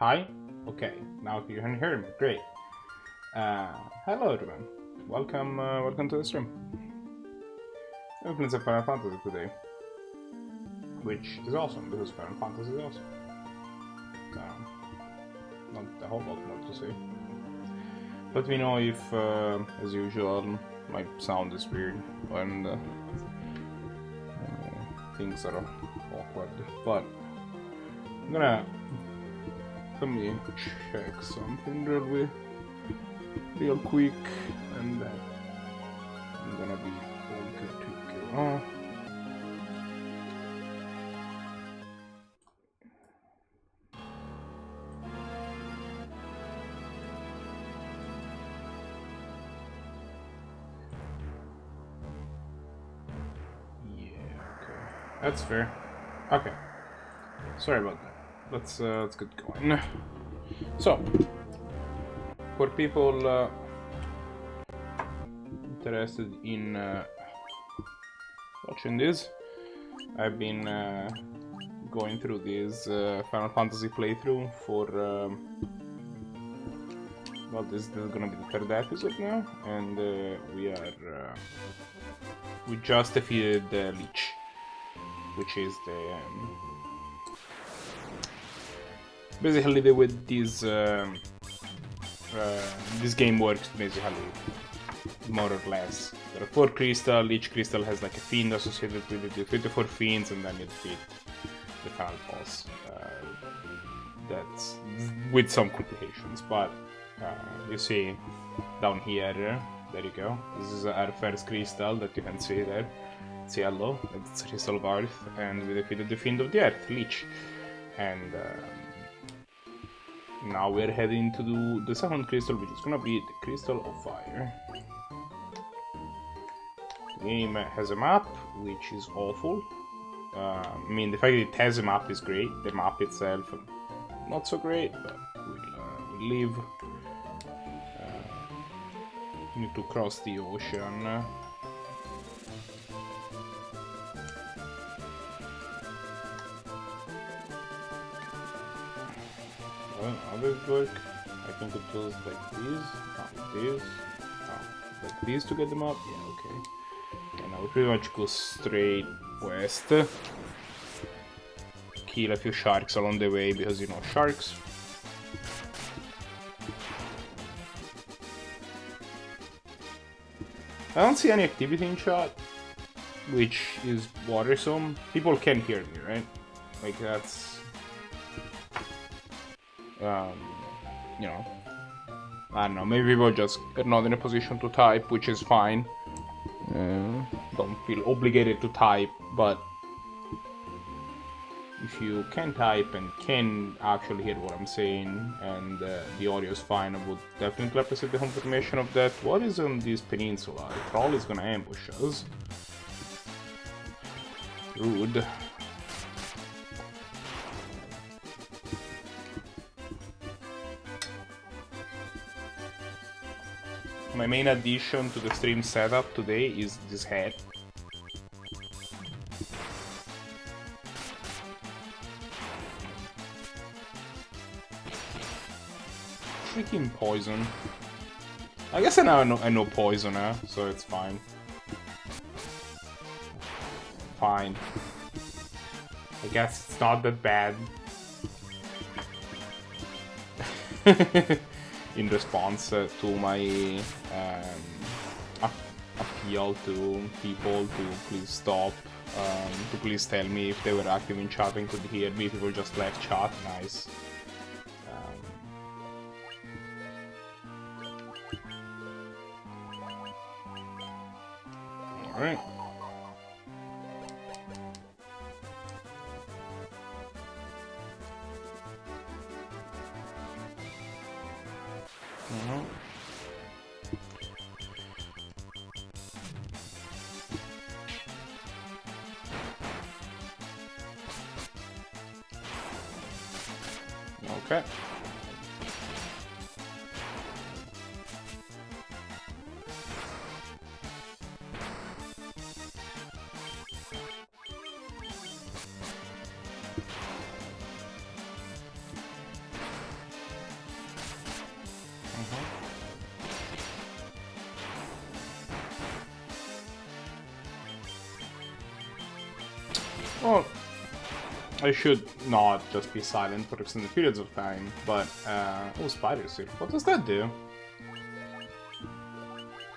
Hi? Okay, now you can hear me. Great. Hello everyone. Welcome to the stream. We're playing some Final Fantasy today, which is awesome because Final Fantasy is awesome. Not a whole lot more to say. Let me know if, as usual, my sound is weird and things are awkward. But let me check something real quick, and then I'm gonna be all good to go. That's fair. Okay. Sorry about that. Let's get going. So, for people interested in watching this, I've been going through this Final Fantasy playthrough for well, this is gonna be the third episode now, and we just defeated the Leech, which is the basically the way this game works. Basically, more or less, there are 4 crystals. Each crystal has like a fiend associated with it. You defeat the 4 fiends, and then you defeat the final boss. That's with some complications, but you see down here. There you go. This is our first crystal that you can see there. It's yellow. It's Crystal of Earth, and we defeated the Fiend of the Earth, Leech. And now we're heading to do the second crystal, which is gonna be the Crystal of Fire. The game has a map, which is awful. I mean, the fact that it has a map is great. The map itself, not so great, but we'll leave. Need to cross the ocean. Well, how does it work? I think it goes like this, like this to get them up. Yeah, okay. And now we pretty much go straight west. Kill a few sharks along the way because you know sharks. I don't see any activity in chat, which is worrisome. People can hear me, right? Like that's, you know, I don't know. Maybe people just are not in a position to type, which is fine. Don't feel obligated to type, but if you can type and can actually hear what I'm saying and the audio is fine, I would definitely appreciate the confirmation of that. What is on this peninsula? The troll is gonna ambush us. Rude. My main addition to the stream setup today is this hat. Freaking poison. I guess I know poison, so it's fine. Fine. I guess it's not that bad. In response to my appeal to people to please stop, to please tell me if they were active in chat and could hear me. People just left chat. Nice. Alright. Okay. Well, I should not just be silent for extended periods of time, but, oh, Spider's here. What does that do?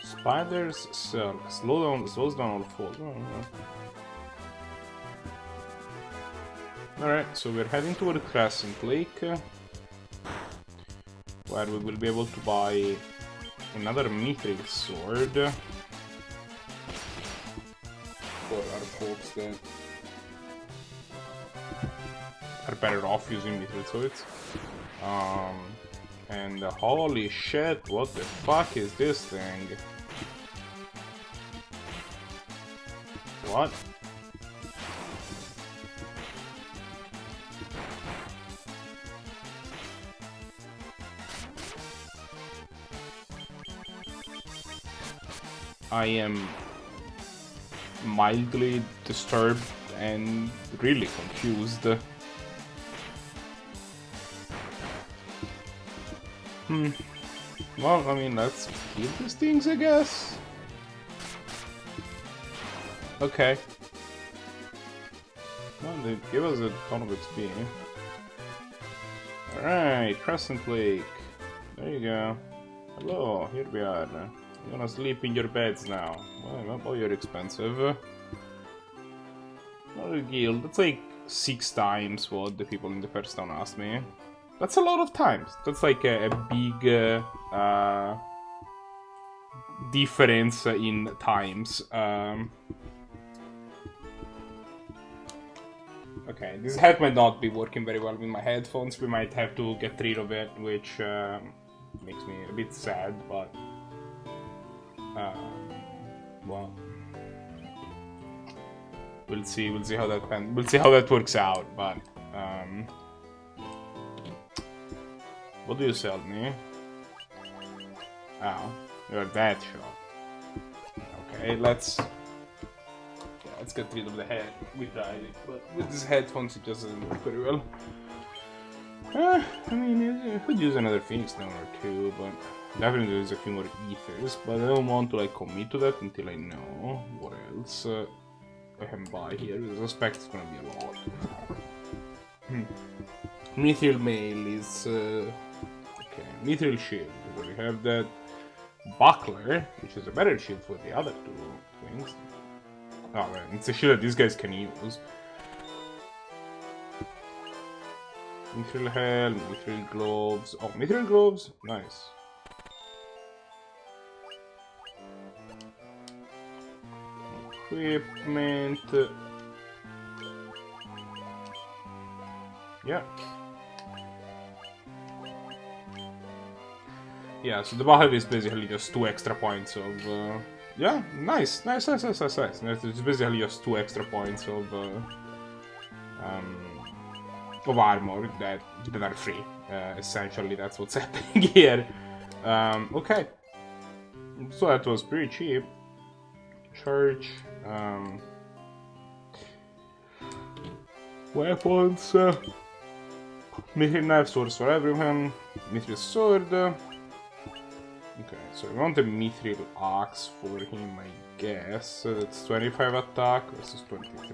Spider's Silk. Slows down all fall. Alright, so we're heading toward Crescent Lake, where we will be able to buy another Mithril sword for our folks that are better off using Mithril swords. And holy shit, what the fuck is this thing? What? I am mildly disturbed and really confused. Well, I mean, let's kill these things, I guess. Okay. Well, they give us a ton of XP. Alright, Crescent Lake. There you go. Hello, here we are. You're gonna sleep in your beds now. Well, you're expensive. Another guild. That's like 6 times what the people in the first town asked me. That's a lot of times. That's like a big difference in times. Okay, this head might not be working very well with my headphones. We might have to get rid of it, which makes me a bit sad, but well, we'll see how that works out. But what do you sell me? Oh, you're that shot. Okay, let's get rid of the head. We tried it, but with these headphones it doesn't work very well. I mean, I could use another Phoenix Stone or two, but definitely there's a few more ethers, but I don't want to like commit to that until I know what else I can buy here. I suspect it's gonna be a lot. Mithril Mail is okay. Mithril Shield. We have that Buckler, which is a better shield for the other two things. Oh man, it's a shield that these guys can use. Mithril Helm, Mithril Gloves. Oh, Mithril Gloves? Nice. Equipment. Yeah. Yeah, so the Bahav is basically just 2 extra points of... yeah, nice. It's basically just 2 extra points of armor that are free. Essentially, that's what's happening here. Okay. So that was pretty cheap. Church. Weapons. Mithril knife, swords for everyone. Mithril sword. Okay, so we want a Mithril axe for him, I guess. It's 25 attack versus 23.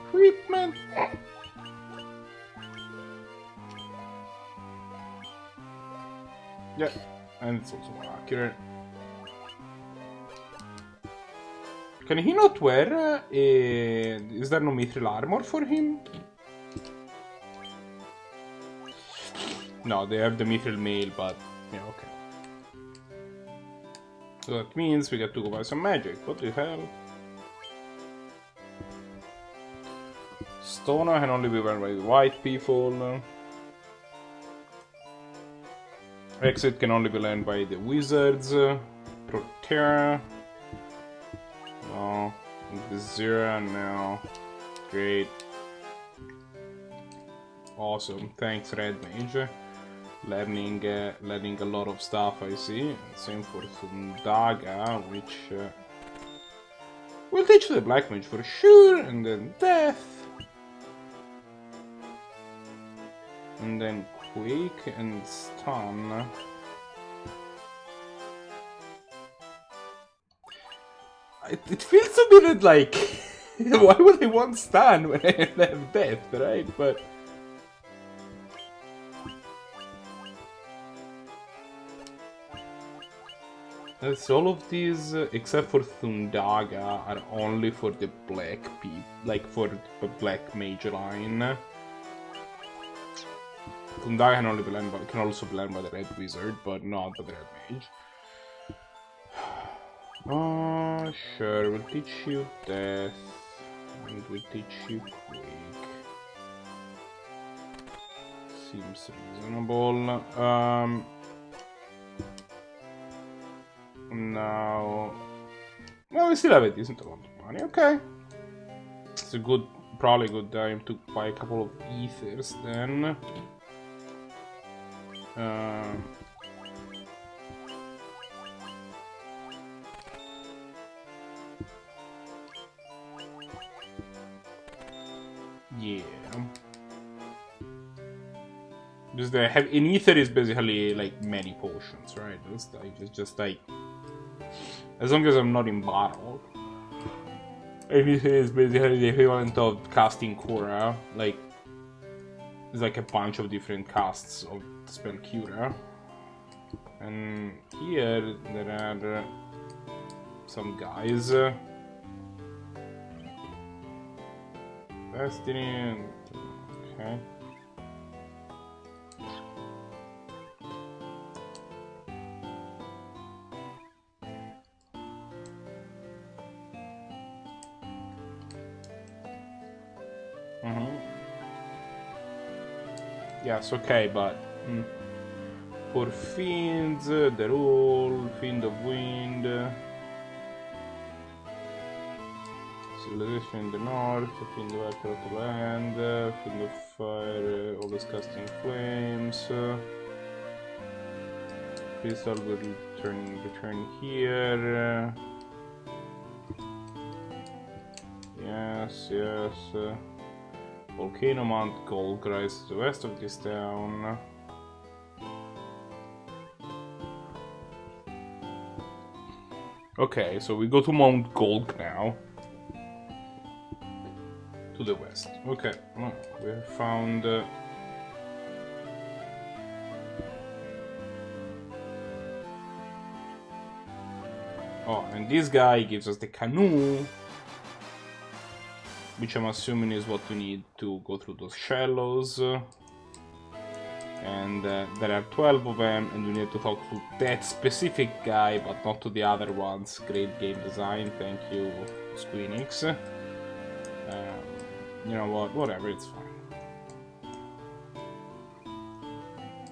Equipment. Yeah, and it's also more accurate. Can he not wear is there no Mithril armor for him? No, they have the Mithril Mail, but yeah, okay. So that means we get to go buy some magic. What the hell? Stoner can only be worn by white people. Exit can only be learned by the wizards. Proterra. No. Zera now. Great. Awesome. Thanks, Red Mage. Learning a lot of stuff, I see. Same for Sundaga, which will teach the Black Mage for sure, and then Death. And then Quake and Stun. It feels a bit like... why would I want stun when I have death, right? But... So all of these, except for Thundaga, are only for the black like for the black mage line. Thundaga can only blend, but can also blend by the red wizard, but not by the red mage. Oh, sure, we'll teach you death, and we'll teach you quake. Seems reasonable. Now, well, we still have a decent amount of money. Okay, it's a good, probably good time to buy a couple of ethers then. Yeah. Just an ether is basically like many potions, right? It's just like, as long as I'm not in battle. An ether is basically the equivalent of casting Cura, like it's like a bunch of different casts of spell Cura. And here there are some guys. Destiny, okay. Yes, okay, but for fiends, they're all Fiend of Wind, Civilization in the north, Fiend of Fire to land, Fiend of Fire, always casting flames, Crystal will return here, yes, Volcano Mount Gold rises to the west of this town. Okay, so we go to Mount Gold now. To the west. Okay, well, we have found... Oh, and this guy gives us the canoe. Which I'm assuming is what we need to go through those shallows. And there are 12 of them, and we need to talk to that specific guy, but not to the other ones. Great game design, thank you, Squeenix. You know what, whatever, it's fine.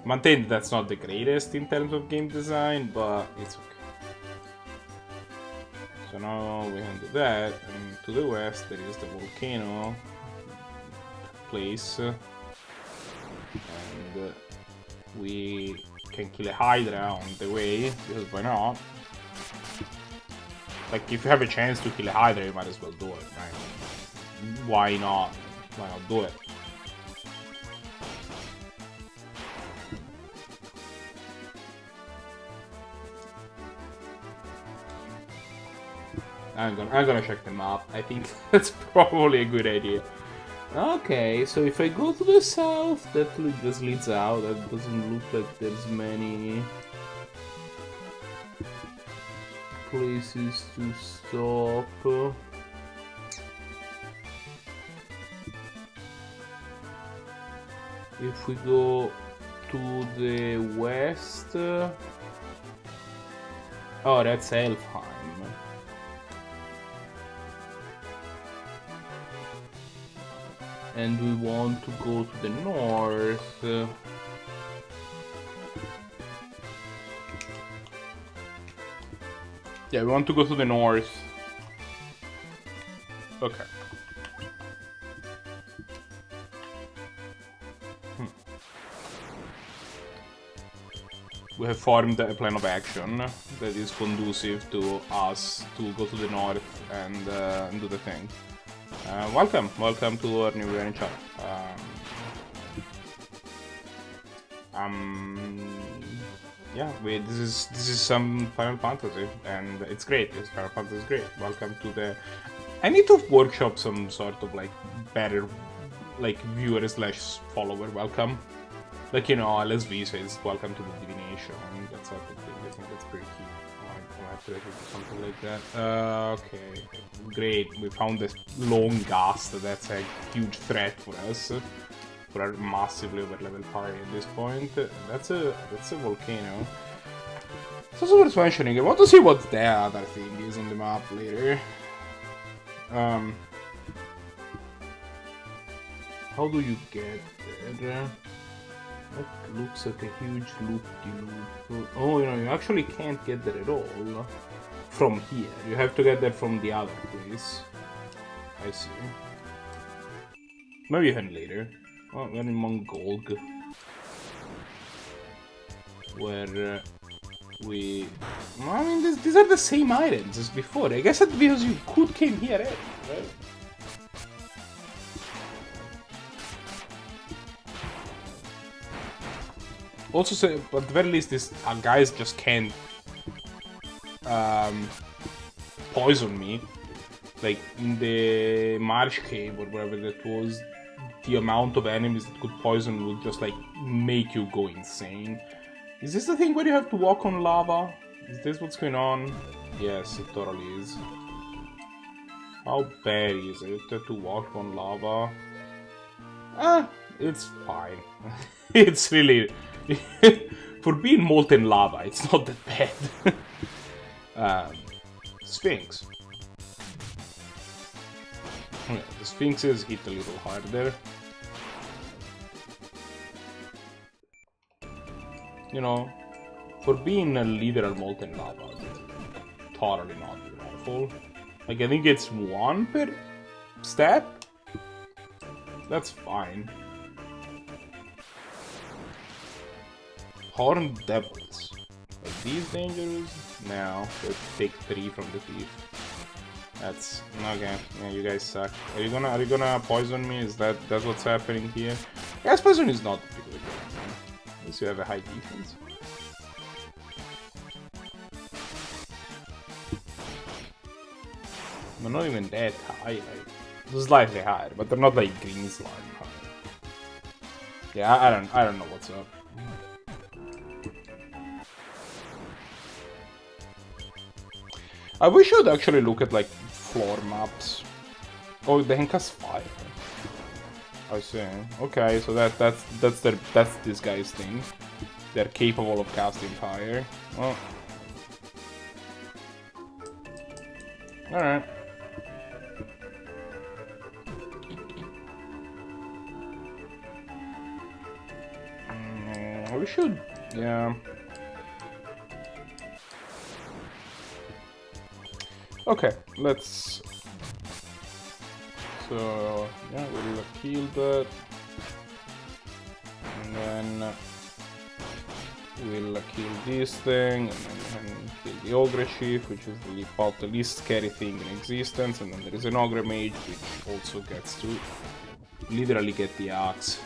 Maintain that's not the greatest in terms of game design, but it's okay. So now we can do that, and to the west there is the volcano place, and we can kill a Hydra on the way, because why not? Like, if you have a chance to kill a Hydra, you might as well do it, right? Why not? Why not do it? I'm gonna check the map. I think that's probably a good idea. Okay, so if I go to the south, that just leads out. That doesn't look like there's many places to stop. If we go to the west... Oh, that's Elfheim. And we want to go to the north. Yeah, we want to go to the north. Okay. We have formed a plan of action that is conducive to us to go to the north and do the thing. Welcome to our new Granny chat. yeah, this is some Final Fantasy, and it's great. This Final Fantasy is great. Welcome to the. I need to workshop some sort of like better, like viewer slash follower welcome. Like, you know, LSV says welcome to the divination, and that sort of thing. I think that's pretty key. I have to do something like that. Okay, great. We found this long ghast. That's a huge threat for us. For our massively over-level party at this point. That's a volcano. It's also worth mentioning. I want to see what the other thing is on the map later. How do you get there? That looks like a huge loop-de-loop. Oh, you know, you actually can't get there at all from here. You have to get there from the other place. I see. Maybe even later. Oh, we're in Mongolg. Where we... I mean, these are the same items as before. I guess that's because you could came here, right? Also, so, at the very least, these guys just can't poison me. Like, in the Marsh Cave or wherever that was, the amount of enemies that could poison would just, like, make you go insane. Is this the thing where you have to walk on lava? Is this what's going on? Yes, it totally is. How bad is it to walk on lava? It's fine. It's really... for being molten lava, it's not that bad. Sphinx. Yeah, the Sphinxes hit a little harder. You know, for being a literal molten lava, totally not awful. Like, I think it's 1 per step? That's fine. Horned Devils. Are these dangerous? No, let's take 3 from the thief. That's okay. Yeah, you guys suck. Are you gonna poison me? Is that's what's happening here? Gas poison is not a big deal. Unless you have a high defense. But not even that high. Like slightly higher, but they're not like green slime high. Yeah, I don't know what's up. We should actually look at like floor maps. Oh, they can cast fire. I see. Okay, so that's this guy's thing. They're capable of casting fire. Oh. Alright. We should, yeah. Okay, let's... So, yeah, we'll kill that. And then... we'll kill this thing, and then kill the Ogre Chief, which is about the least scary thing in existence, and then there is an Ogre Mage, which also gets to literally get the axe.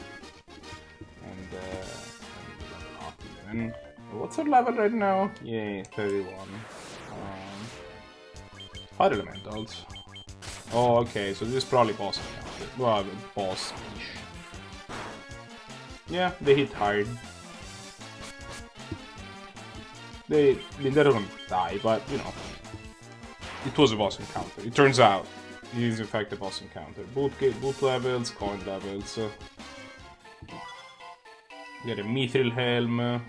And what's our level right now? Yay, 31. Fire Elementals. Oh, okay, so this is probably boss encounter. Well, boss-ish. Yeah, they hit hard. They're gonna die, but, you know, it was a boss encounter. It turns out it is in fact a boss encounter. Boot levels, coin levels. We got a Mithril Helm,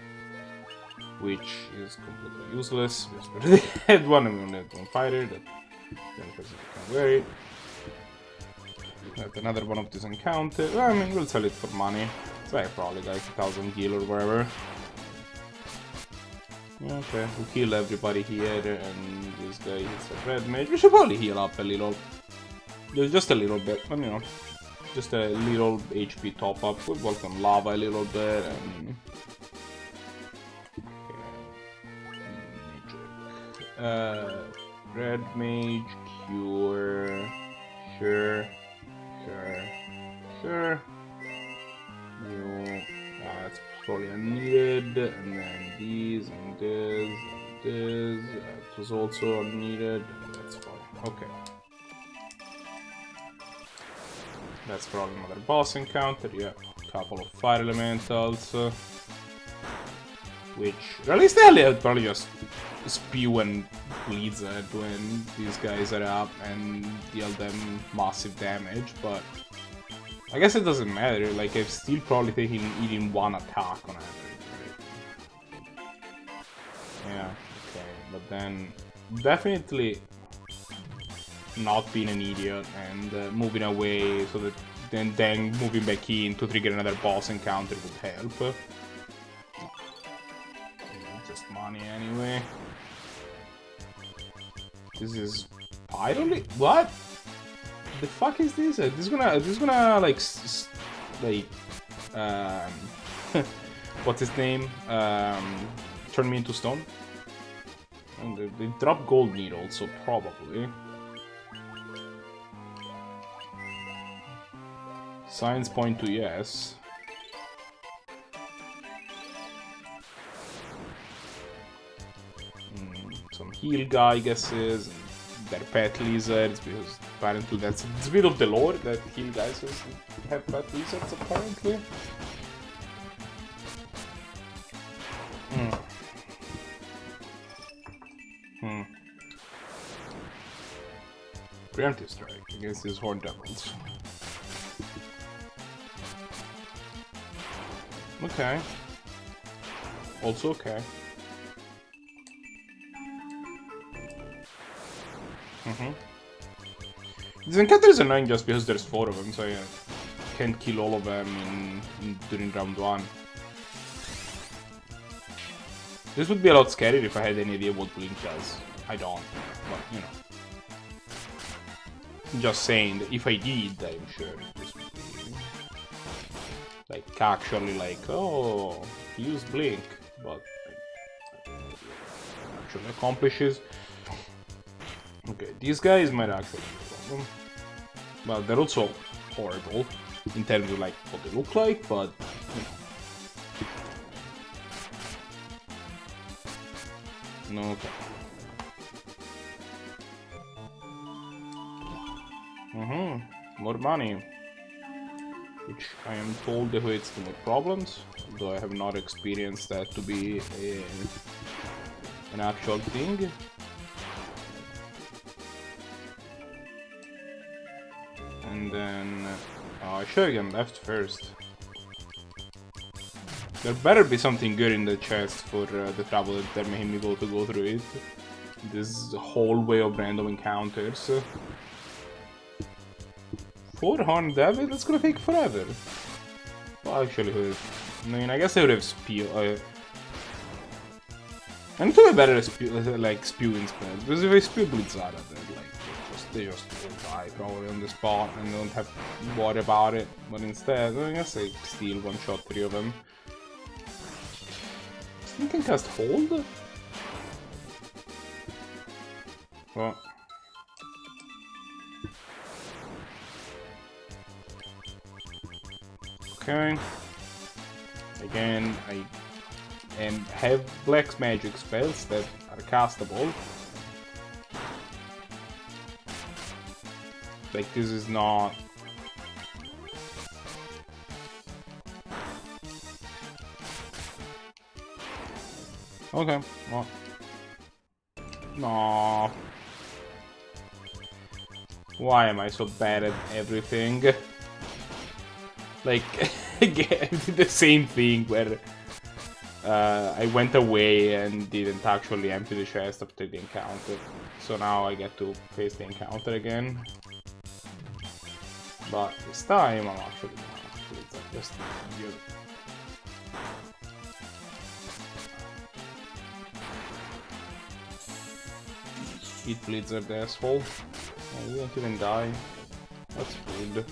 which is completely useless. We already had one, and we only had one fighter that can wear it. Got another one of these encounters. Well, I mean, we'll sell it for money. It's like probably like 1,000 gil or whatever. Okay, we'll kill everybody here, and this guy hits a red mage. We should probably heal up a little. Just a little bit, but you know, just a little HP top up. We'll work on lava a little bit, and... Okay. Red mage, cure... Sure. You... that's probably unneeded, and then these and this and this. It was also unneeded. That's fine. Okay. That's probably another boss encounter. Yeah, a couple of fire elementals. Which, realistically, I would probably just spew and blizzard when these guys are up and deal them massive damage, but I guess it doesn't matter. Like, I've still probably taken even one attack on average, right? Yeah, okay, but then definitely not being an idiot and moving away so that then moving back in to trigger another boss encounter would help. Just money anyway. This is Pyroli? What? The fuck is this? This is gonna like what's his name? Turn me into stone. And they drop gold needles, so probably. Signs point to yes. Some heal guy guesses, and their pet lizards, because apparently that's a bit of the lore that heal guys have pet lizards apparently. Preemptive strike against these horned devils. Okay. Also okay. This encounter is annoying just because there's 4 of them, so yeah, can't kill all of them during round 1. This would be a lot scarier if I had any idea what Blink does. I don't, but you know. Just saying that if I did, I'm sure this would be like actually like, oh, use Blink, but actually accomplishes. Okay, these guys might actually be a problem. But they're also horrible in terms of like what they look like, but you know. No, okay. More money. Which I am told equates to more problems, though I have not experienced that to be an actual thing. And then I should have gone left first. There better be something good in the chest for the trouble that they're making me go through it. This whole way of random encounters. 4 horned devil? That's gonna take forever. Well, actually, I mean, I guess I would have spewed. I need to be better at spewing spells, because if I spew Blizzard, then they just will die probably on the spot and don't have to worry about it. But instead, I guess I steal one-shot 3 of them. You can cast hold? Well. Okay. Again, I have black magic spells that are castable. Like, this is not... Okay, well... No. Why am I so bad at everything? Like, again, I did the same thing where I went away and didn't actually empty the chest after the encounter. So now I get to face the encounter again. But this time I'm actually not. Just good. Eat Blizzard, asshole. Oh, you didn't even die. That's rude.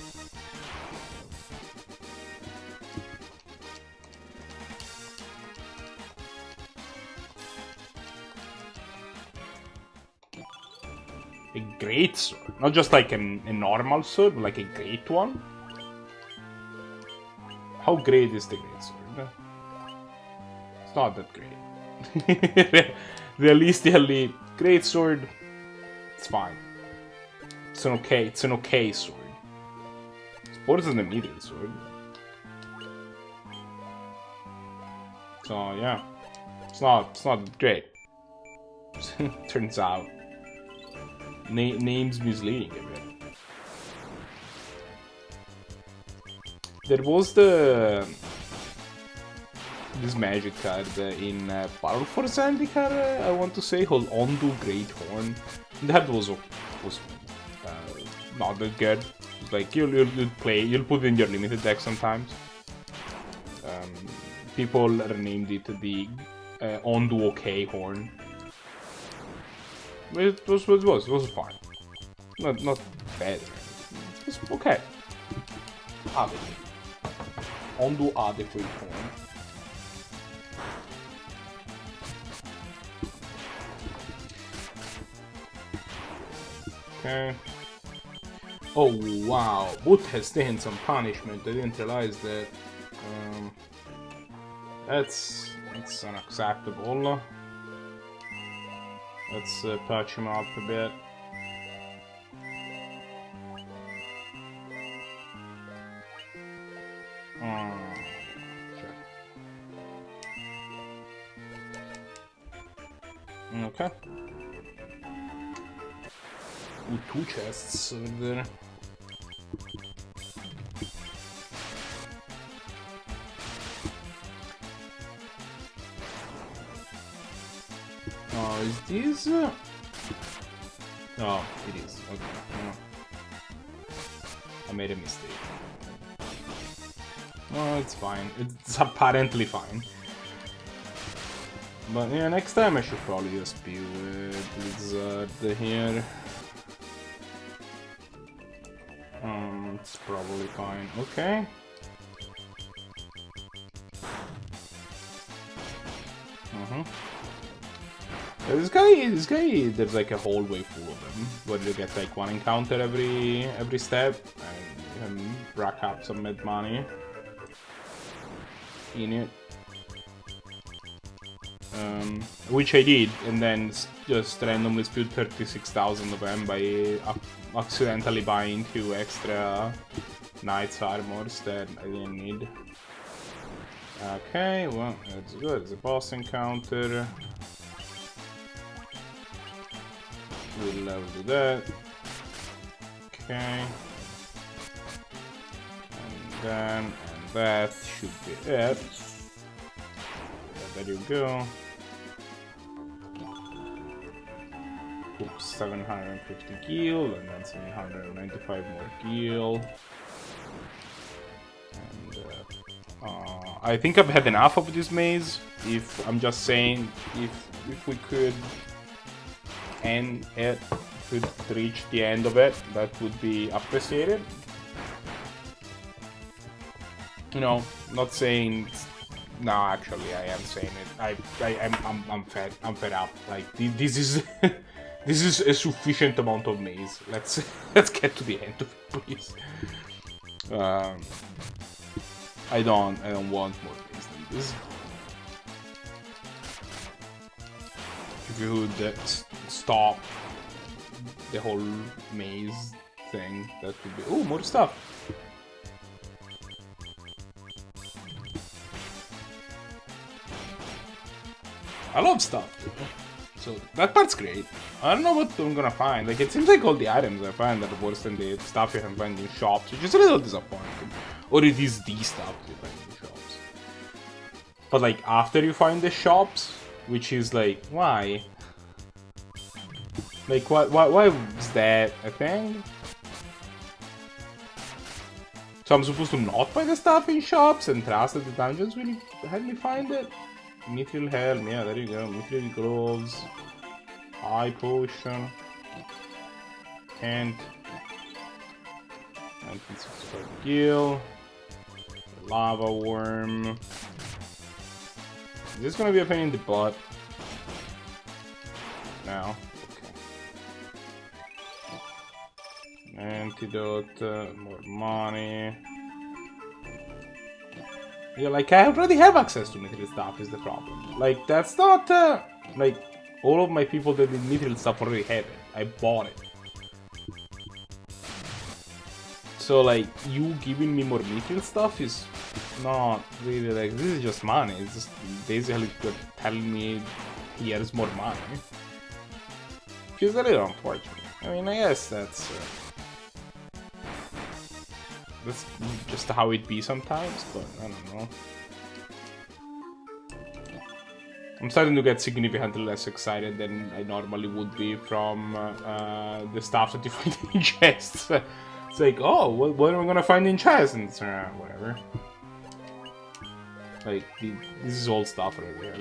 A great sword. Not just like a normal sword, but like a great one. How great is the great sword? It's not that great. Realistically, great sword. It's fine. It's an okay sword. Sport isn't a medium sword. So yeah, it's not great. Turns out, name's misleading a bit. There was this magic card in Battle for Zendikar, I want to say, called Ondu Great Horn. That was not that good. It's like you'll put it in your limited deck sometimes. People renamed it the Ondu OK Horn. It was fine. Not bad. It was okay. Adequate. Ondu adequate horn. Okay. Oh wow, Boot has taken some punishment. I didn't realize that. That's unacceptable. Let's patch him up a bit. Sure. Okay. Ooh, 2 chests over there. Oh, is this? Oh, it is. Okay. Oh. I made a mistake. Oh, it's fine. It's apparently fine. But yeah, next time I should probably just be with Blizzard here. It's probably fine. Okay. This guy, there's like a whole way full of them, where you get like 1 encounter every step, and you can rack up some mid money in it. Which I did, and then just randomly spewed 36,000 of them by accidentally buying 2 extra Knight's Armors that I didn't need. Okay, well, that's good. It's a boss encounter. We'll do that. Okay. And that should be it. There you go. Oops, 750 gil, and then 795 more gil. And I think I've had enough of this maze. If I'm just saying, if we could end it, could reach the end of it, that would be appreciated. You know, not saying. No, actually, I am saying it. I'm fed up. Like this is this is a sufficient amount of maze. Let's get to the end of it, please. I don't want more maze than this. If you would stop the whole maze thing, that would be. Oh, more stuff. I love stuff, so that part's great. I don't know what I'm gonna find. Like, it seems like all the items I find are worse than the stuff you can find in shops, which is a little disappointing. Or it is the stuff you find in shops. But like, after you find the shops, which is like, why? Like, why is that a thing? So I'm supposed to not buy the stuff in shops and trust that the dungeons will help me find it? Mithril helm, yeah, there you go. Mithril gloves, eye potion, and 1965 gil, lava worm. Is this gonna be a pain in the butt? No. Okay. Antidote, more money. You're like, I already have access to mithril stuff, is the problem. Like, that's not, like, all of my people that did mithril stuff already have it. I bought it. So, like, you giving me more mithril stuff is not really, like, this is just money. It's just basically telling me here's more money. Which is a little unfortunate. I mean, I guess that's just how it be sometimes, but I don't know. I'm starting to get significantly less excited than I normally would be from the stuff that you find in chests. It's like, oh, what am I gonna find in chests? And it's, whatever. Like, this is old stuff right here.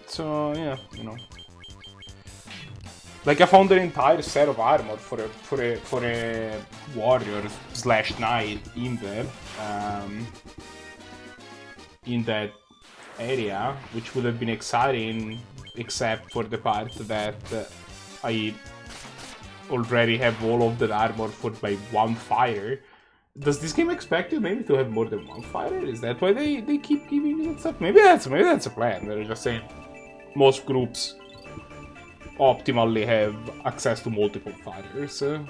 So yeah, you know, like I found an entire set of armor for a warrior / knight in there, in that area, which would have been exciting, except for the part that I already have all of that armor for my one fire. Does this game expect you maybe to have more than one fighter? Is that why they keep giving me that stuff? Maybe that's a plan. They're just saying most groups optimally have access to multiple fighters, and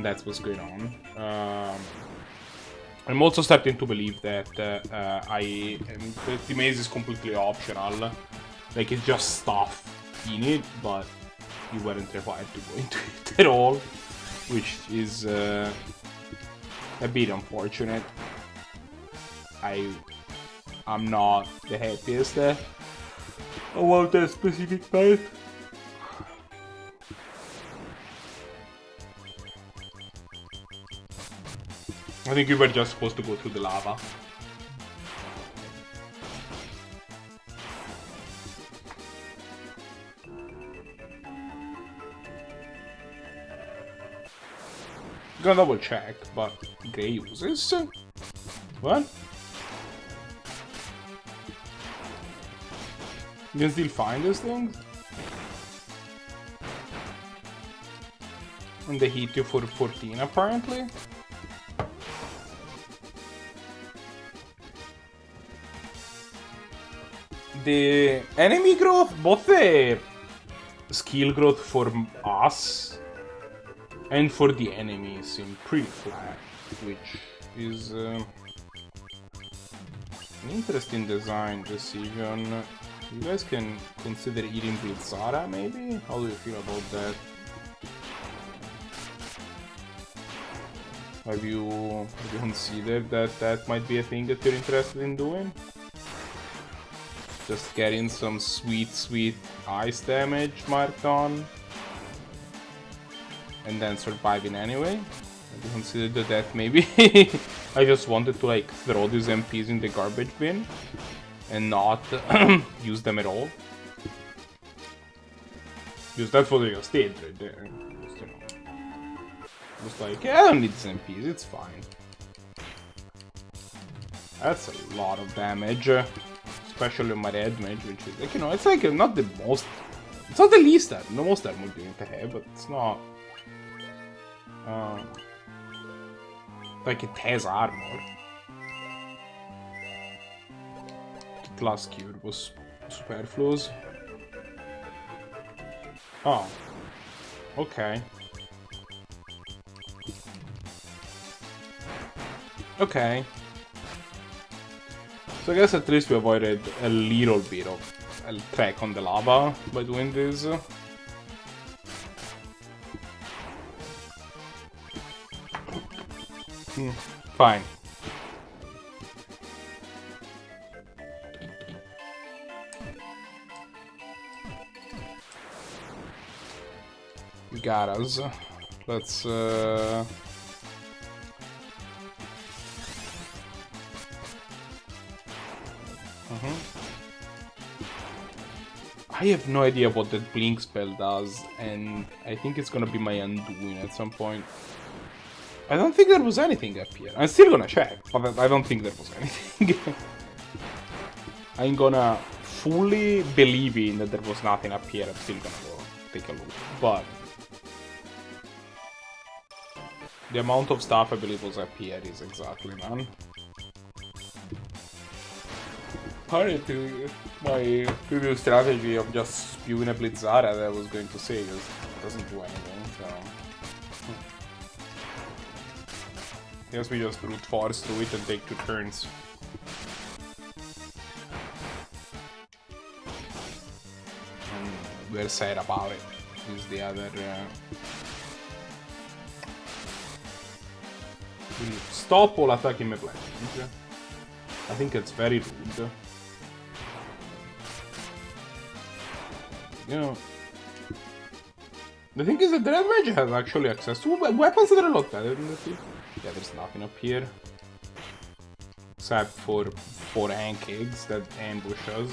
that's what's going on. I'm also starting to believe that the maze is completely optional. Like, it's just stuff in it, but you weren't required to go into it at all, which is a bit unfortunate. I'm not the happiest about that specific part. I think we were just supposed to go through the lava. Gonna double check, but Grey uses what? You can still find those things? And they hit you for 14 apparently? The enemy growth, both the skill growth for us and for the enemies seem pretty flat, which is an interesting design decision. You guys can consider eating with Zara, maybe? How do you feel about that? Have you considered that might be a thing that you're interested in doing? Just getting some sweet ice damage marked on, and then surviving anyway. Have you considered that maybe I just wanted to like throw these MPs in the garbage bin and not use them at all? Because that's what I just did right there. Just, you know, just like, yeah, I don't need these MPs, it's fine. That's a lot of damage. Especially on my red mage, which is like, you know, it's like not the most, it's not the least the most armor you need to have, but it's not like it has armor. The class cure was superfluous. Oh, okay. Okay. So I guess at least we avoided a little bit of a track on the lava by doing this. Fine. You got us. Let's I have no idea what that blink spell does, and I think it's gonna be my undoing at some point. I don't think there was anything up here. I'm still gonna check, but I don't think there was anything. I'm gonna fully believing that there was nothing up here, I'm still gonna go take a look. But the amount of stuff I believe was up here is exactly none. Apparently, my previous strategy of just spewing a Blizzara that I was going to say doesn't do anything, so... I guess we just brute force through it and take 2 turns. And we're sad about it. Is the other... Stop all attacking my blessings. I think it's very rude. You know, the thing is that the red mage has actually access to weapons that are a lot better than the thief. Yeah, there's nothing up here. Except for 4 ank eggs that ambush us.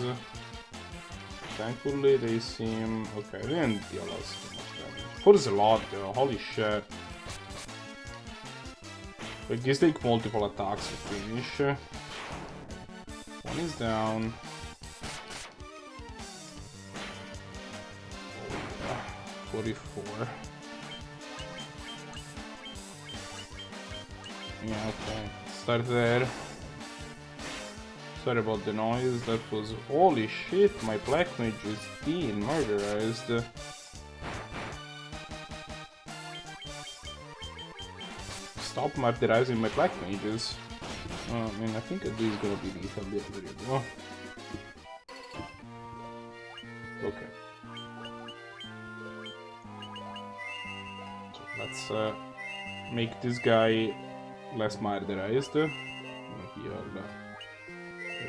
Thankfully, they seem... okay, they didn't deal us too much damage. 4 is a lot though, holy shit. Like, these take multiple attacks to finish. 1 is down. 44. Yeah, okay. Start there. Sorry about the noise. That was... holy shit, my black mage is being murderized. Stop murderizing my black mages. I mean, I think this is gonna be lethal. There you go. Okay. So let's make this guy less murderized. Heal the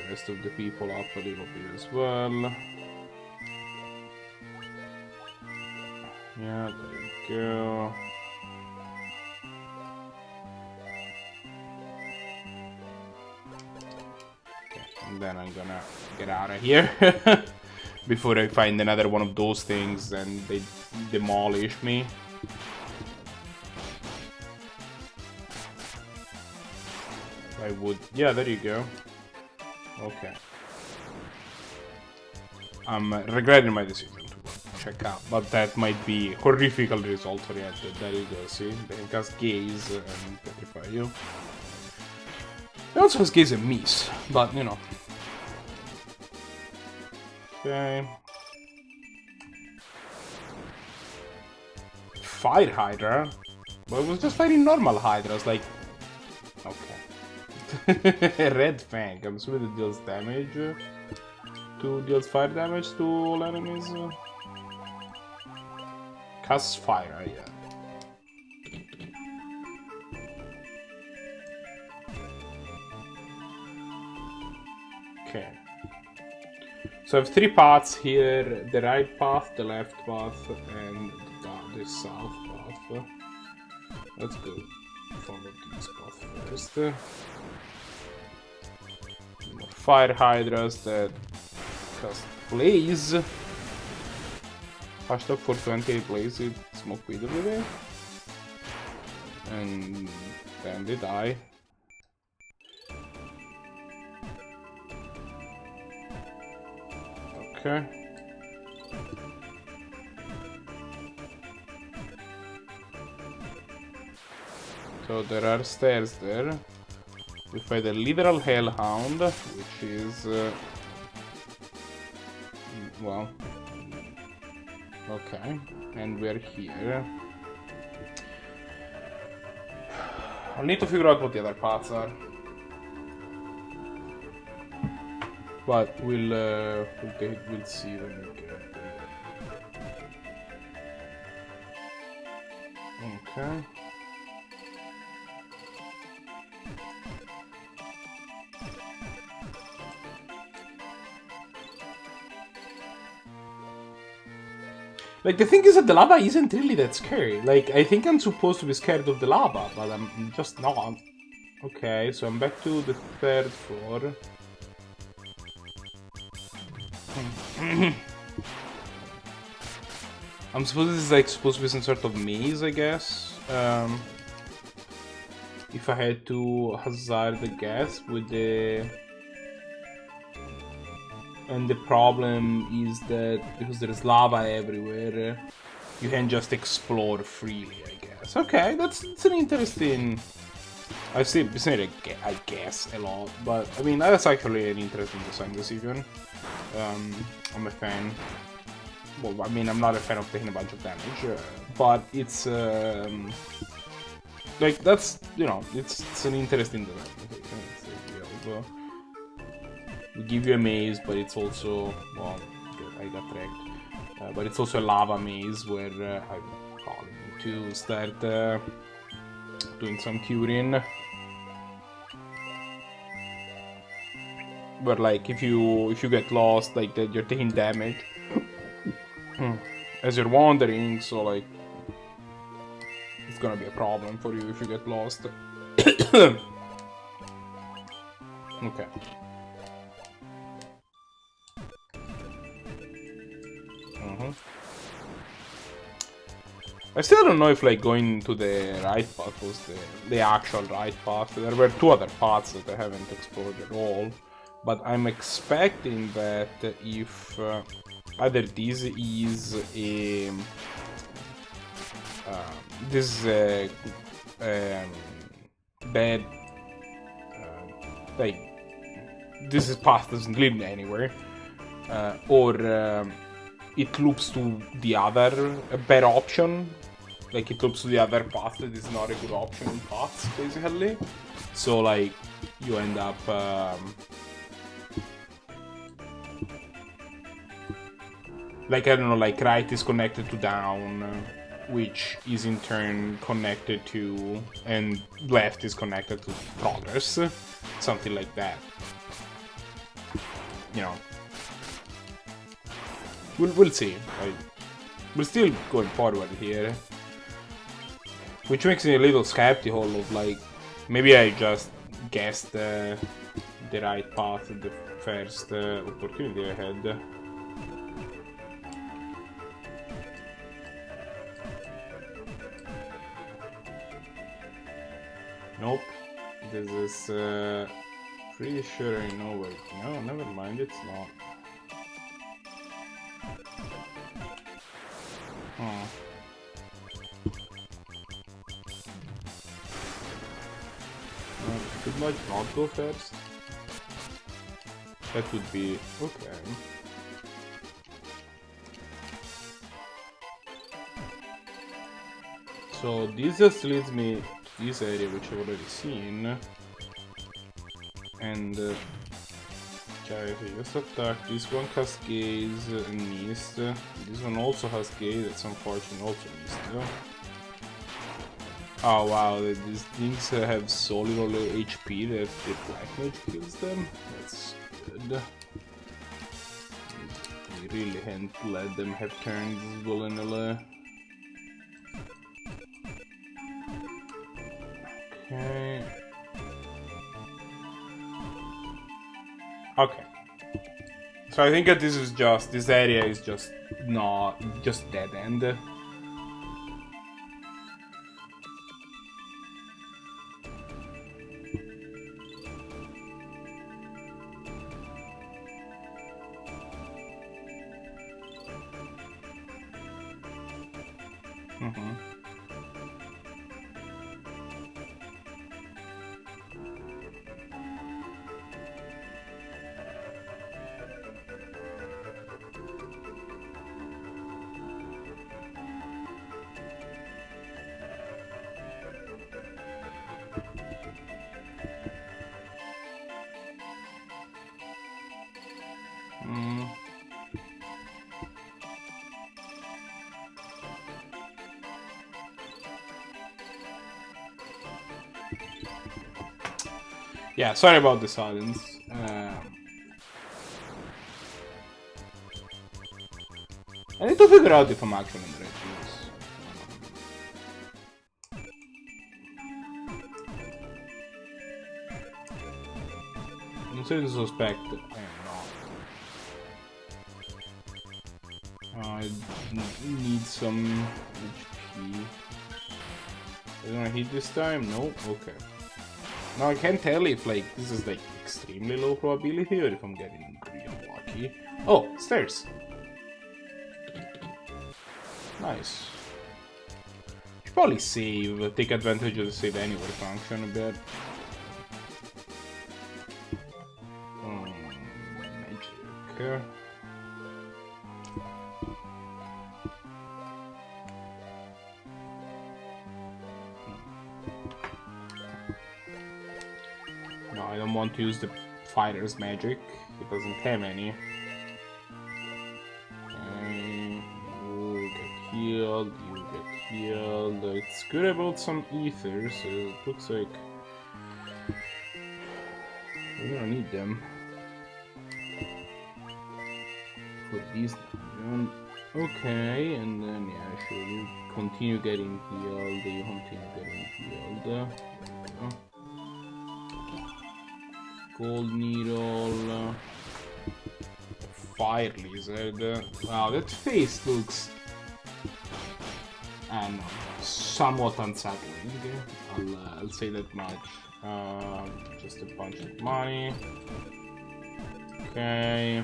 rest of the people up a little bit as well. Yeah, there you go. And then I'm gonna get out of here before I find another one of those things and they demolish me. I would... yeah, there you go. Okay. I'm regretting my decision to check out, but that might be horrifical result oriented. There you go, see? They can cast Gaze and petrify you. It also has Gaze and Miss, but you know. Okay. Fire Hydra? But it was just fighting normal Hydras, like... okay. Red Fang, I'm assuming it deals damage. Deals fire damage to all enemies. Casts fire, yeah. Okay. So I have 3 paths here, the right path, the left path, and the south path. Let's go follow this path first. Fire Hydras that cast Blaze. Hashtag 428 Blaze with Smoke PWA. And then they die. Okay. So there are stairs there. We fight a literal hellhound, which is well, okay, and we're here. I'll need to figure out what the other paths are, but we'll see when we get there. Okay. Like, the thing is that the lava isn't really that scary. Like, I think I'm supposed to be scared of the lava, but I'm just not. Okay, so I'm back to the 3rd floor. I'm supposed this is like supposed to be some sort of maze, I guess. If I had to hazard a guess with the And the problem is that because there's lava everywhere, you can just explore freely, I guess. Okay, that's an interesting... I've seen it, I guess, a lot, but I mean, that's actually an interesting design decision. I'm a fan. Well, I mean, I'm not a fan of taking a bunch of damage, but it's like that's, you know, it's an interesting design. We give you a maze, but it's also, well, I got wrecked. But it's also a lava maze where I'm probably need to start doing some curing. But like, if you get lost, like that, you're taking damage as you're wandering, so like it's gonna be a problem for you if you get lost. Okay. I still don't know if like going to the right path was the actual right path. There were two other paths that I haven't explored at all, but I'm expecting that if either this is a bad like this path doesn't lead me anywhere, or it loops to the other better option. Like it loops to the other path that is not a good option in paths, basically. So like you end up like, I don't know, like right is connected to down, which is in turn connected to, and left is connected to progress, something like that. You know, we'll see. We're still going forward here, which makes me a little skeptical of like, maybe I just guessed the right path at the first opportunity I had. Nope. This is pretty sure I know where. No, never mind. It's not. Huh. Could like not go first? That would be okay. So this just leads me to this area which I've already seen. And okay, just attack. This one cascades and missed. This one also has cascade, that's unfortunate, also missed. Oh wow, these things have so little HP that the Black Mage kills them. That's good. You really can't let them have turns willy-nilly. Okay. Okay. So I think that this area is just not, just dead end. Yeah, sorry about the silence. I need to figure out if I'm actually in the right place. I'm starting to suspect that I am not. I need some HP. Is it gonna hit this time? No? Okay. Now I can't tell if like this is like extremely low probability or if I'm getting real lucky. see. Oh, stairs. Nice. Should probably save, take advantage of the save anywhere function a bit. Magic. No, I don't want to use the fighter's magic. It doesn't have any. Okay, you get healed, you get healed. It's good about some ether, so it looks like we're gonna need them for these dungeon. Okay, and then yeah, sure, you continue getting healed, you continue getting healed. There we go. Gold needle, fire lizard. Wow, that face looks somewhat unsettling. I'll say that much. Just a bunch of money. Okay.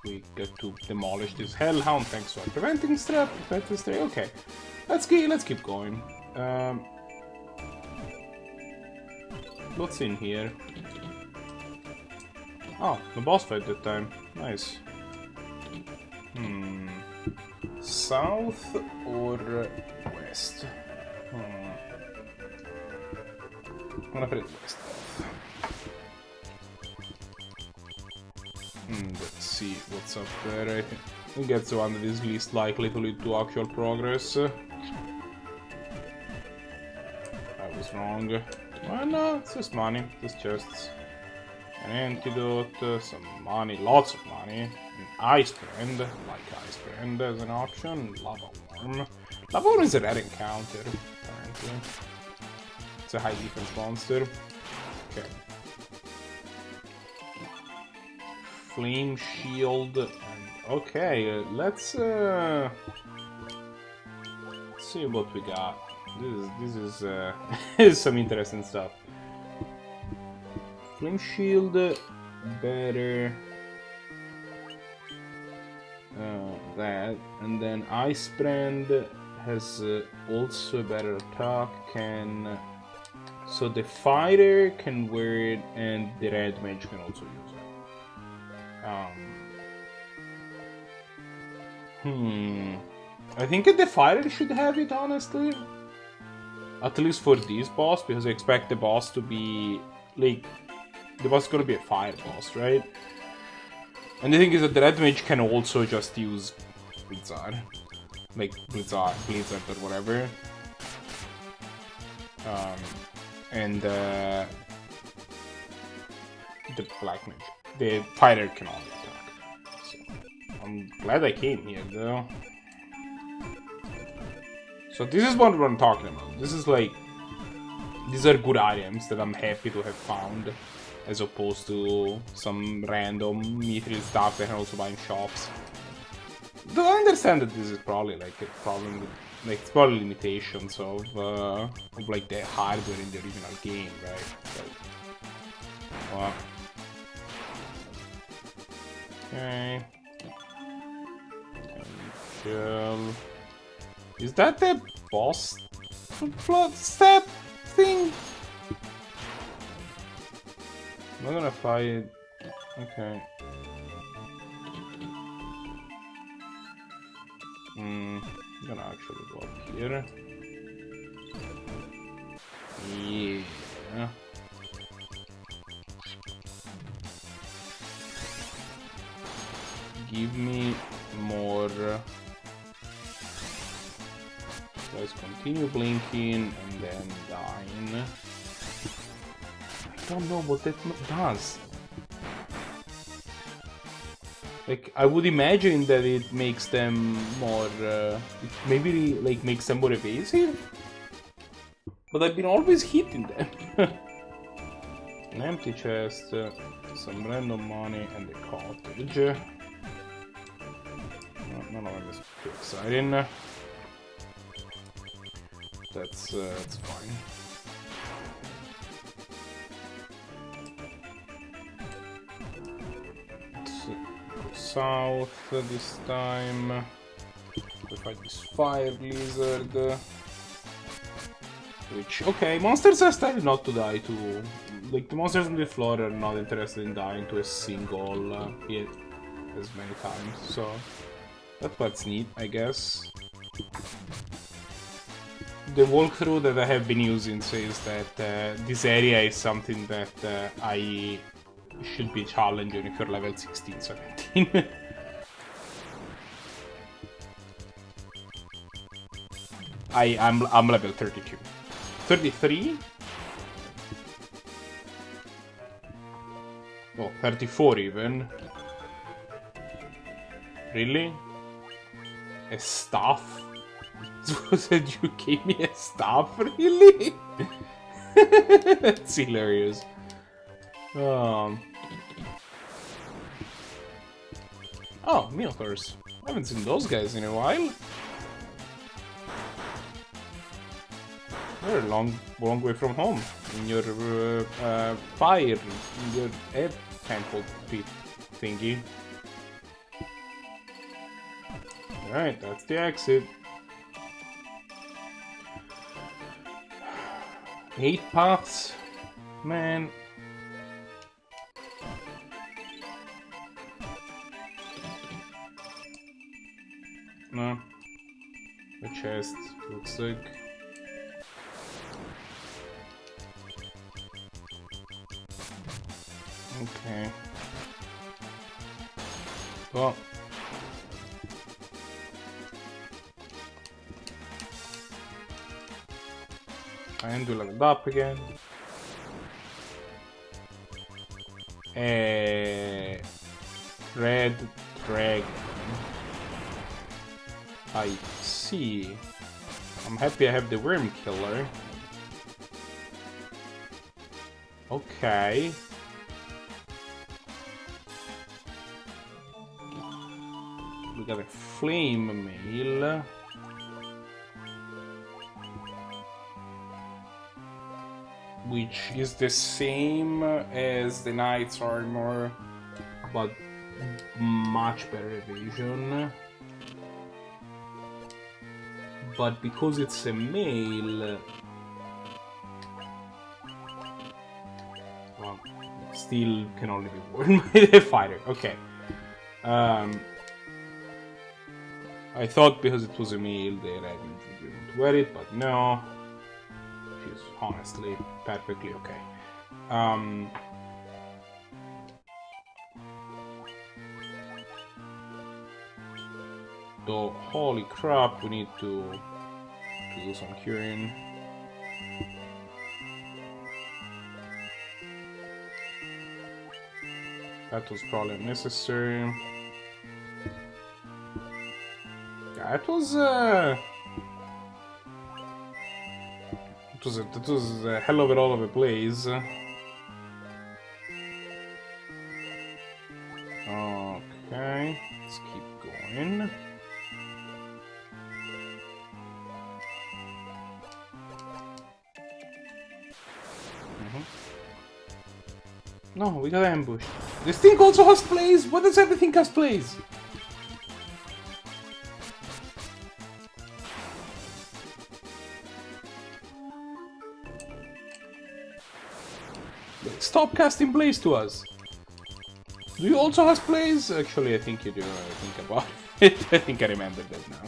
We get to demolish this hellhound thanks to our preventing strap. Okay, let's keep going. What's in here? Oh, the boss fight that time. Nice. South or west? I'm gonna put it west. Let's see what's up there. I think we'll get to one that is least likely to lead to actual progress. I was wrong. Well, no, it's just money, just chests. An antidote, some money, lots of money. An ice brand, like ice brand as an option. Lava worm. Lava worm is a rare encounter, apparently. It's a high defense monster. Okay. Flame shield. And okay, let's see what we got. This is some interesting stuff. Flame shield, better. That, and then ice brand has also a better attack. So the fighter can wear it, and the red mage can also use it. I think the fighter should have it, honestly. At least for this boss, because I expect the boss to be like, the boss is gonna be a fire boss, right? And the thing is that the red mage can also just use Blizzard, like Blizzard or whatever. And the black mage, the fighter can only attack. So I'm glad I came here though. So this is what I'm talking about. This is like, these are good items that I'm happy to have found, as opposed to some random mithril stuff that I can also buy in shops. Though I understand that this is probably like a problem with, like, it's probably limitations of like the hardware in the original game, right? But, well. Okay. Shell. Is that the boss step thing? I'm not gonna fight. Okay. I'm gonna actually go up here. Yeah. Give me more. Let's continue blinking and then dying. I don't know what that does. Like, I would imagine that it makes them more, it maybe like makes them more evasive. But I've been always hitting them. An empty chest, some random money, and a cottage. None of them is too exciting. That's fine. south this time. We fight this fire lizard. Which, okay, monsters have started not to die to... Like, the monsters on the floor are not interested in dying to a single hit as many times, so... That's what's neat, I guess. The walkthrough that I have been using says that this area is something that I should be challenging if you're level 16, 17. I'm level 32. 33? Oh, 34 even. Really? A staff? Said you gave me a staff? Really? That's hilarious. Oh, Minotaurs. I haven't seen those guys in a while. You're a long way from home. In your fire, in your air temple thingy. Alright, that's the exit. 8 paths? Man. No. The chest looks like. Okay. Well. And we leveled up again. Red dragon. I see. I'm happy I have the worm killer. Okay. We got a flame mail. Which is the same as the knight's armor, but much better evasion. But because it's a male, well, still can only be worn by a fighter. Okay. I thought because it was a male, the red would be able to wear it, but no. She's honestly perfectly okay. Though, holy crap, we need to do some curing. That was probably unnecessary. That was It was a hell of a lot of a place. Okay, let's keep going. No, we got ambushed. This thing also has plays? What does everything has plays? Stop casting plays to us. Do you also have plays? Actually, I think you do. I think about it. I think I remember that now.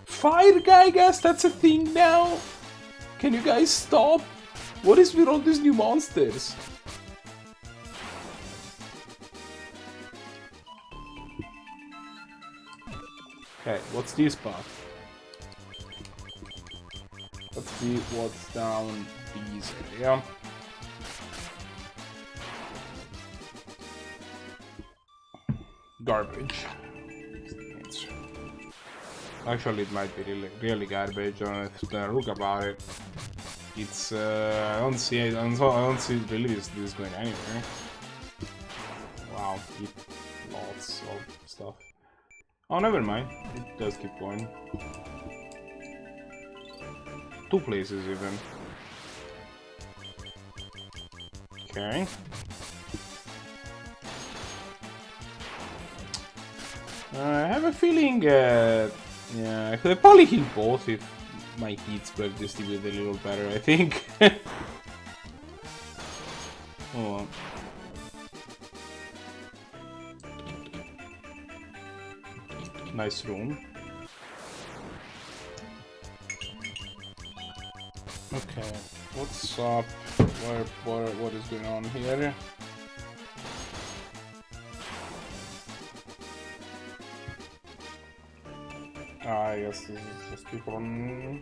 Fire guy, guess that's a thing now. Can you guys stop? What is with all these new monsters? Okay, what's this path? Let's see what's down these area. Garbage. Actually, it might be really garbage. If I look about it, it's I don't see really this going anywhere. Wow, lots of stuff. Oh, never mind. It does keep going. 2 places even. Okay. I have a feeling, yeah, I could probably heal both if my heat spread distributed a little better, I think. Oh. Nice room. Okay, what's up? What is going on here? I guess this is just people on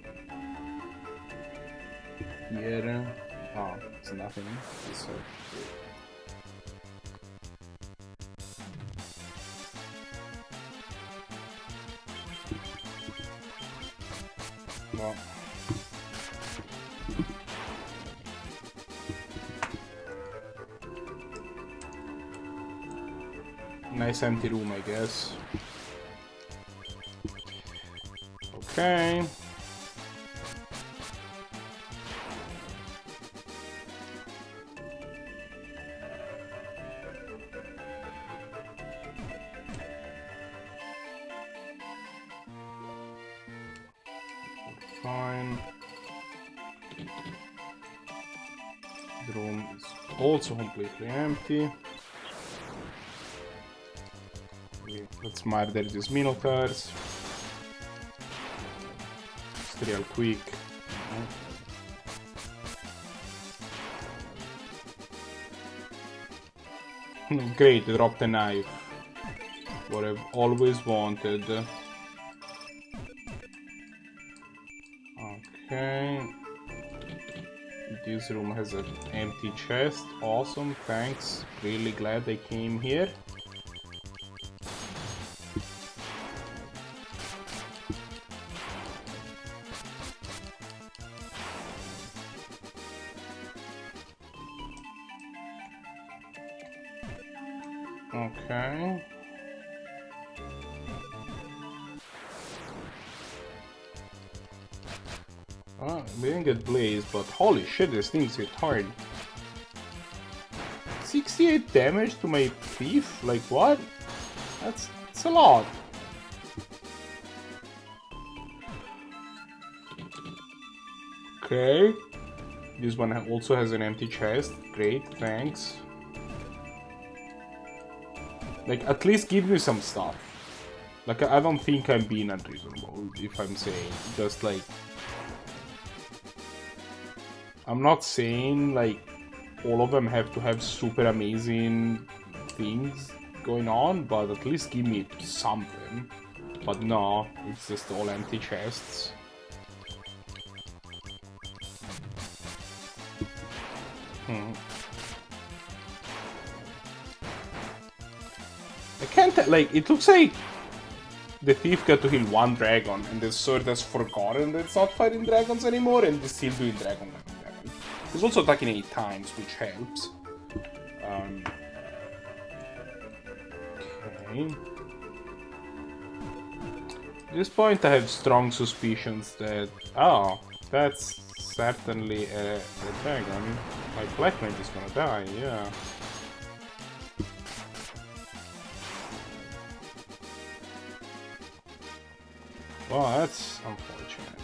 here. Oh, it's nothing. It's well. Nice empty room, I guess. Okay. Fine. The room is also completely empty. Let's murder these minotaurs. Just real quick. Great, dropped a knife. What I've always wanted. Okay. This room has an empty chest. Awesome, thanks. Really glad I came here. Okay. We didn't get Blaze, but holy shit, these things hit hard. 68 damage to my thief? Like what? That's a lot. Okay. This one also has an empty chest. Great, thanks. Like, at least give me some stuff. Like, I don't think I'm being unreasonable if I'm saying just like... I'm not saying like all of them have to have super amazing things going on, but at least give me something. But no, it's just all empty chests. I can't, like, it looks like the thief got to heal one dragon and the sword has forgotten that it's not fighting dragons anymore and is still doing dragon damage. He's also attacking 8 times, which helps. Okay. At this point I have strong suspicions that... Oh, that's certainly a dragon. My black knight is gonna die, yeah. Well, that's unfortunate.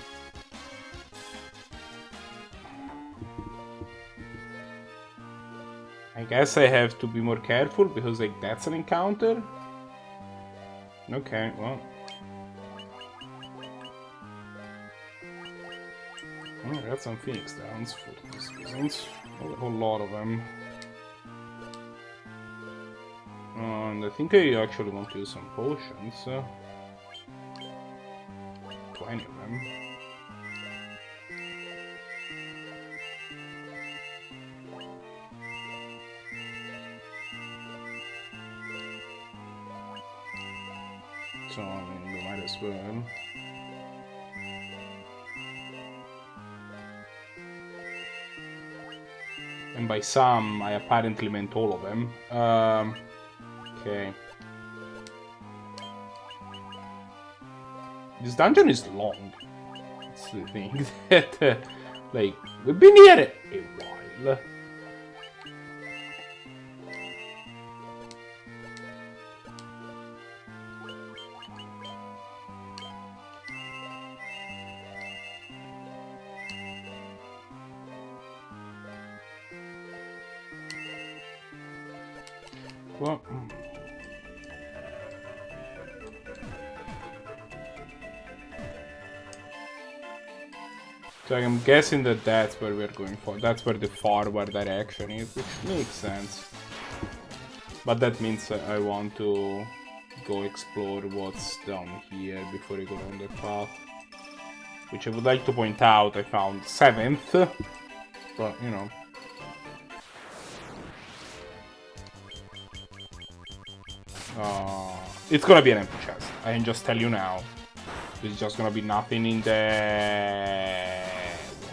I guess I have to be more careful because, like, that's an encounter. Okay, well. I got some Phoenix Downs for these reasons. A whole lot of them. And I think I actually want to use some potions. 20 of them. So, I mean, we might as well. And by some, I apparently meant all of them. Okay. This dungeon is long. That's the thing that, like, we've been here a while. What? So I'm guessing that that's where we're going for. That's where the forward direction is, which makes sense. But that means I want to go explore what's down here before I go down the path. Which I would like to point out, I found 7th. But, you know. It's gonna be an empty chest. I can just tell you now. There's just gonna be nothing in there.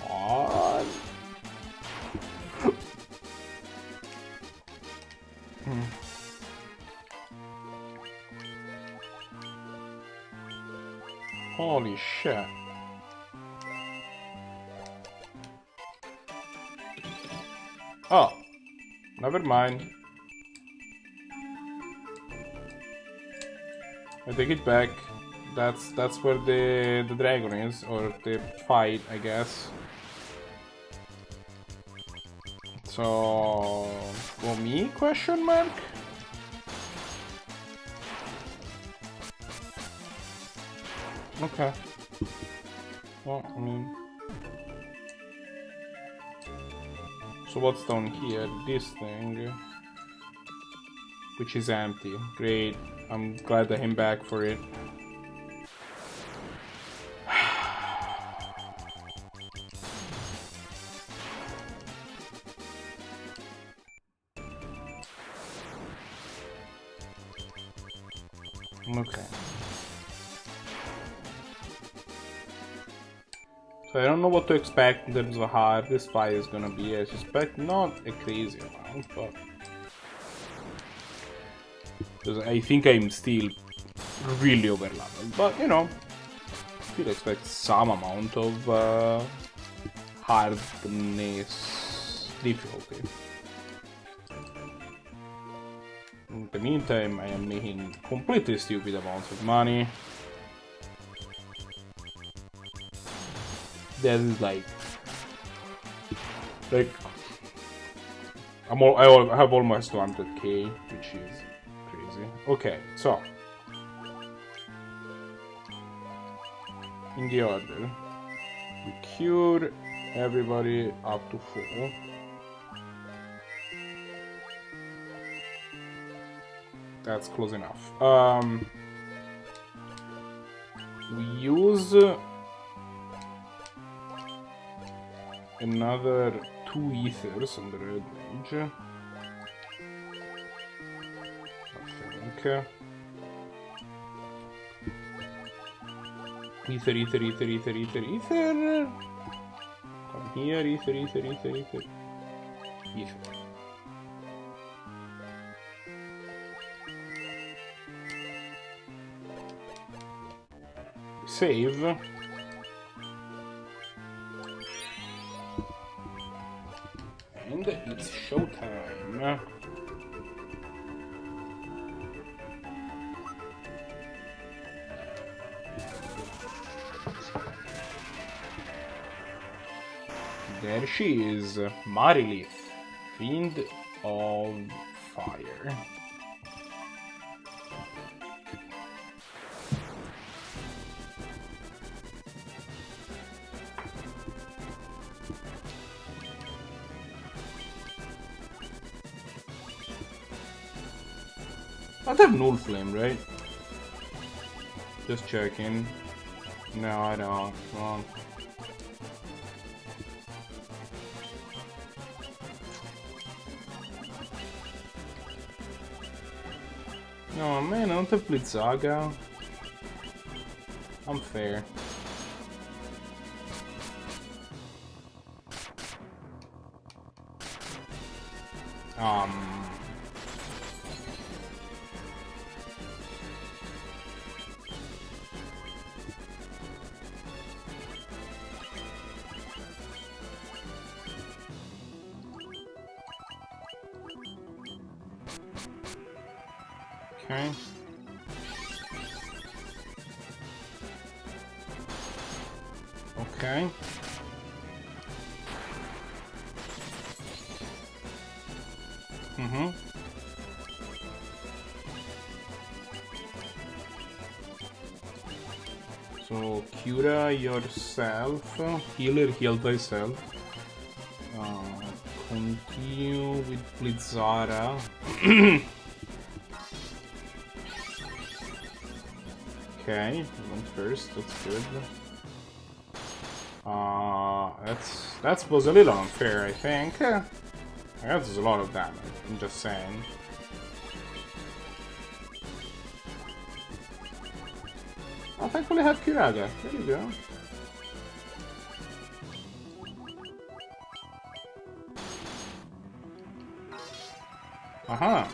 What? Holy shit. Oh, never mind. I take it back. That's where the dragon is, or the fight, I guess. So, for me? Question mark. Okay. Well, I mean. So what's down here? This thing, which is empty. Great. I'm glad I came back for it. Okay. So I don't know what to expect in terms of how hard this fight is gonna be. I suspect not a crazy amount, but because I think I'm still really over leveled. But you know, still expect some amount of hardness difficulty. In the meantime, I am making completely stupid amounts of money. That is like I have almost 200k, which is crazy. Okay, so in the order, we cure everybody up to 4. That's close enough. We use another 2 ethers on the red mage, I think. Ether. Come here, ether. Save. And it's showtime. There she is, Marilith, Fiend of Fire. I have null flame, right? Just checking. No, I don't. Wrong. No, man, I don't have Blitzaga. Unfair. Okay. Okay. So cura yourself, healer, heal thyself. Continue with Blitzara. Okay, went first, that's good. That was a little unfair, I think. That's a lot of damage, I'm just saying. Oh, thankfully I have Kiraga. There you go. Aha.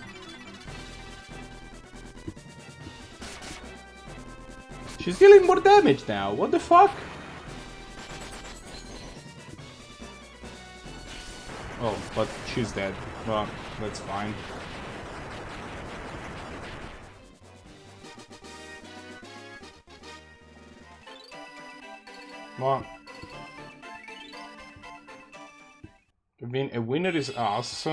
She's dealing more damage now. What the fuck? Oh, but she's dead. Well, that's fine. Well, I mean, a winner is us.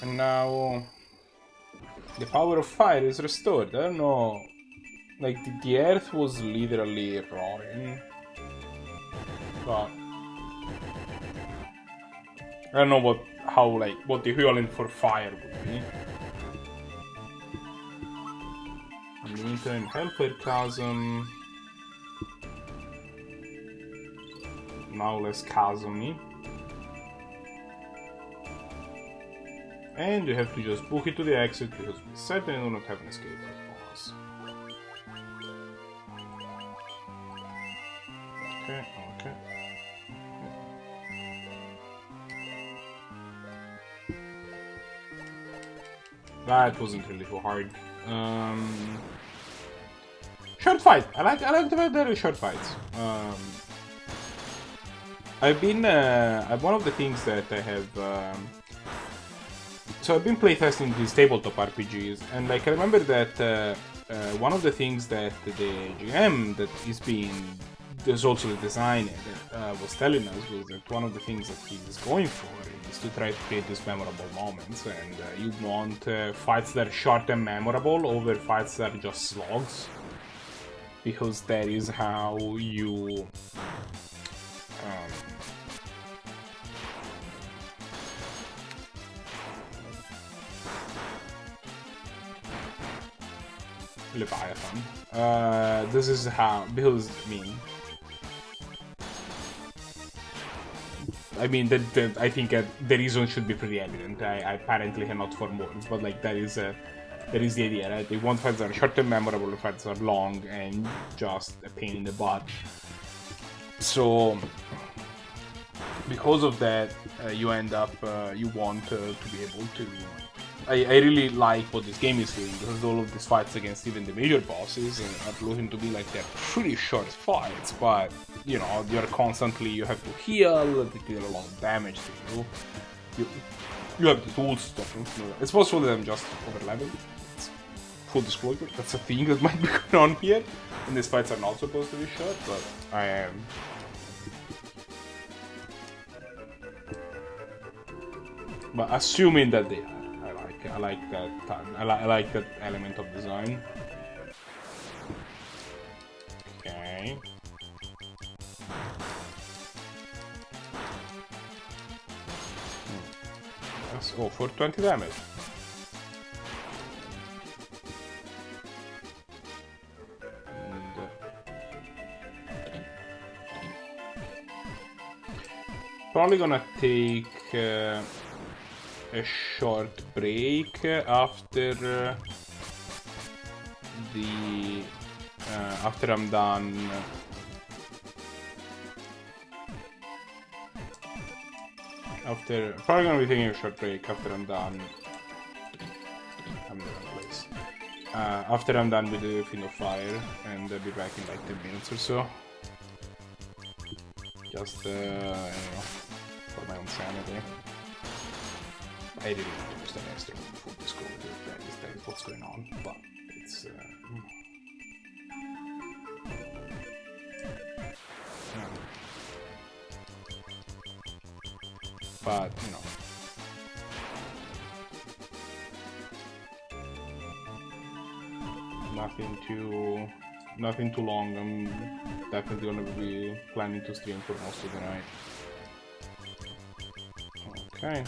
And now the power of fire is restored. I don't know. Like, the earth was literally roaring. But I don't know what the equivalent for fire would be. In the meantime, Hellfire Chasm. Now less chasm-y. And you have to just book it to the exit because we certainly do not have an escape boss. Okay, okay. That wasn't really too hard. Short fight. I like the very short fights. I've been one of the things that I have. So I've been playtesting these tabletop RPGs, and like I remember that one of the things that the GM that is being, there's also the designer that was telling us was that one of the things that he's going for is to try to create these memorable moments, and you want fights that are short and memorable over fights that are just slogs, because that is how you Leviathan. This is how, because I mean that I think the reason should be pretty evident. I apparently cannot form words, but like that is the idea, right? They want fights that are short and memorable, fights that are long and just a pain in the butt. So because of that, you end up you want to be able to. I really like what this game is doing, because all of these fights against even the major bosses are looking to be like they're pretty short fights, but you know, you have to heal, they deal a lot of damage to you. You have the tools to stop them. It's possible that I'm just over-leveled. Full disclosure, that's a thing that might be going on here, and these fights are not supposed to be short, but I am. But assuming that they are. I like that. I like that element of design. Okay. That's, oh, for 20 damage. And, probably gonna take. A short break after after I'm done. Probably gonna be taking a short break after I'm done. I'm in the wrong place. After I'm done with the Fiend of Fire, and I'll be back in like 10 minutes or so. Just you know, for my own sanity. I really don't understand extra full disclosure. That is what's going on, but it's but you know, nothing too long. I'm definitely gonna be planning to stream for most of the night. Okay.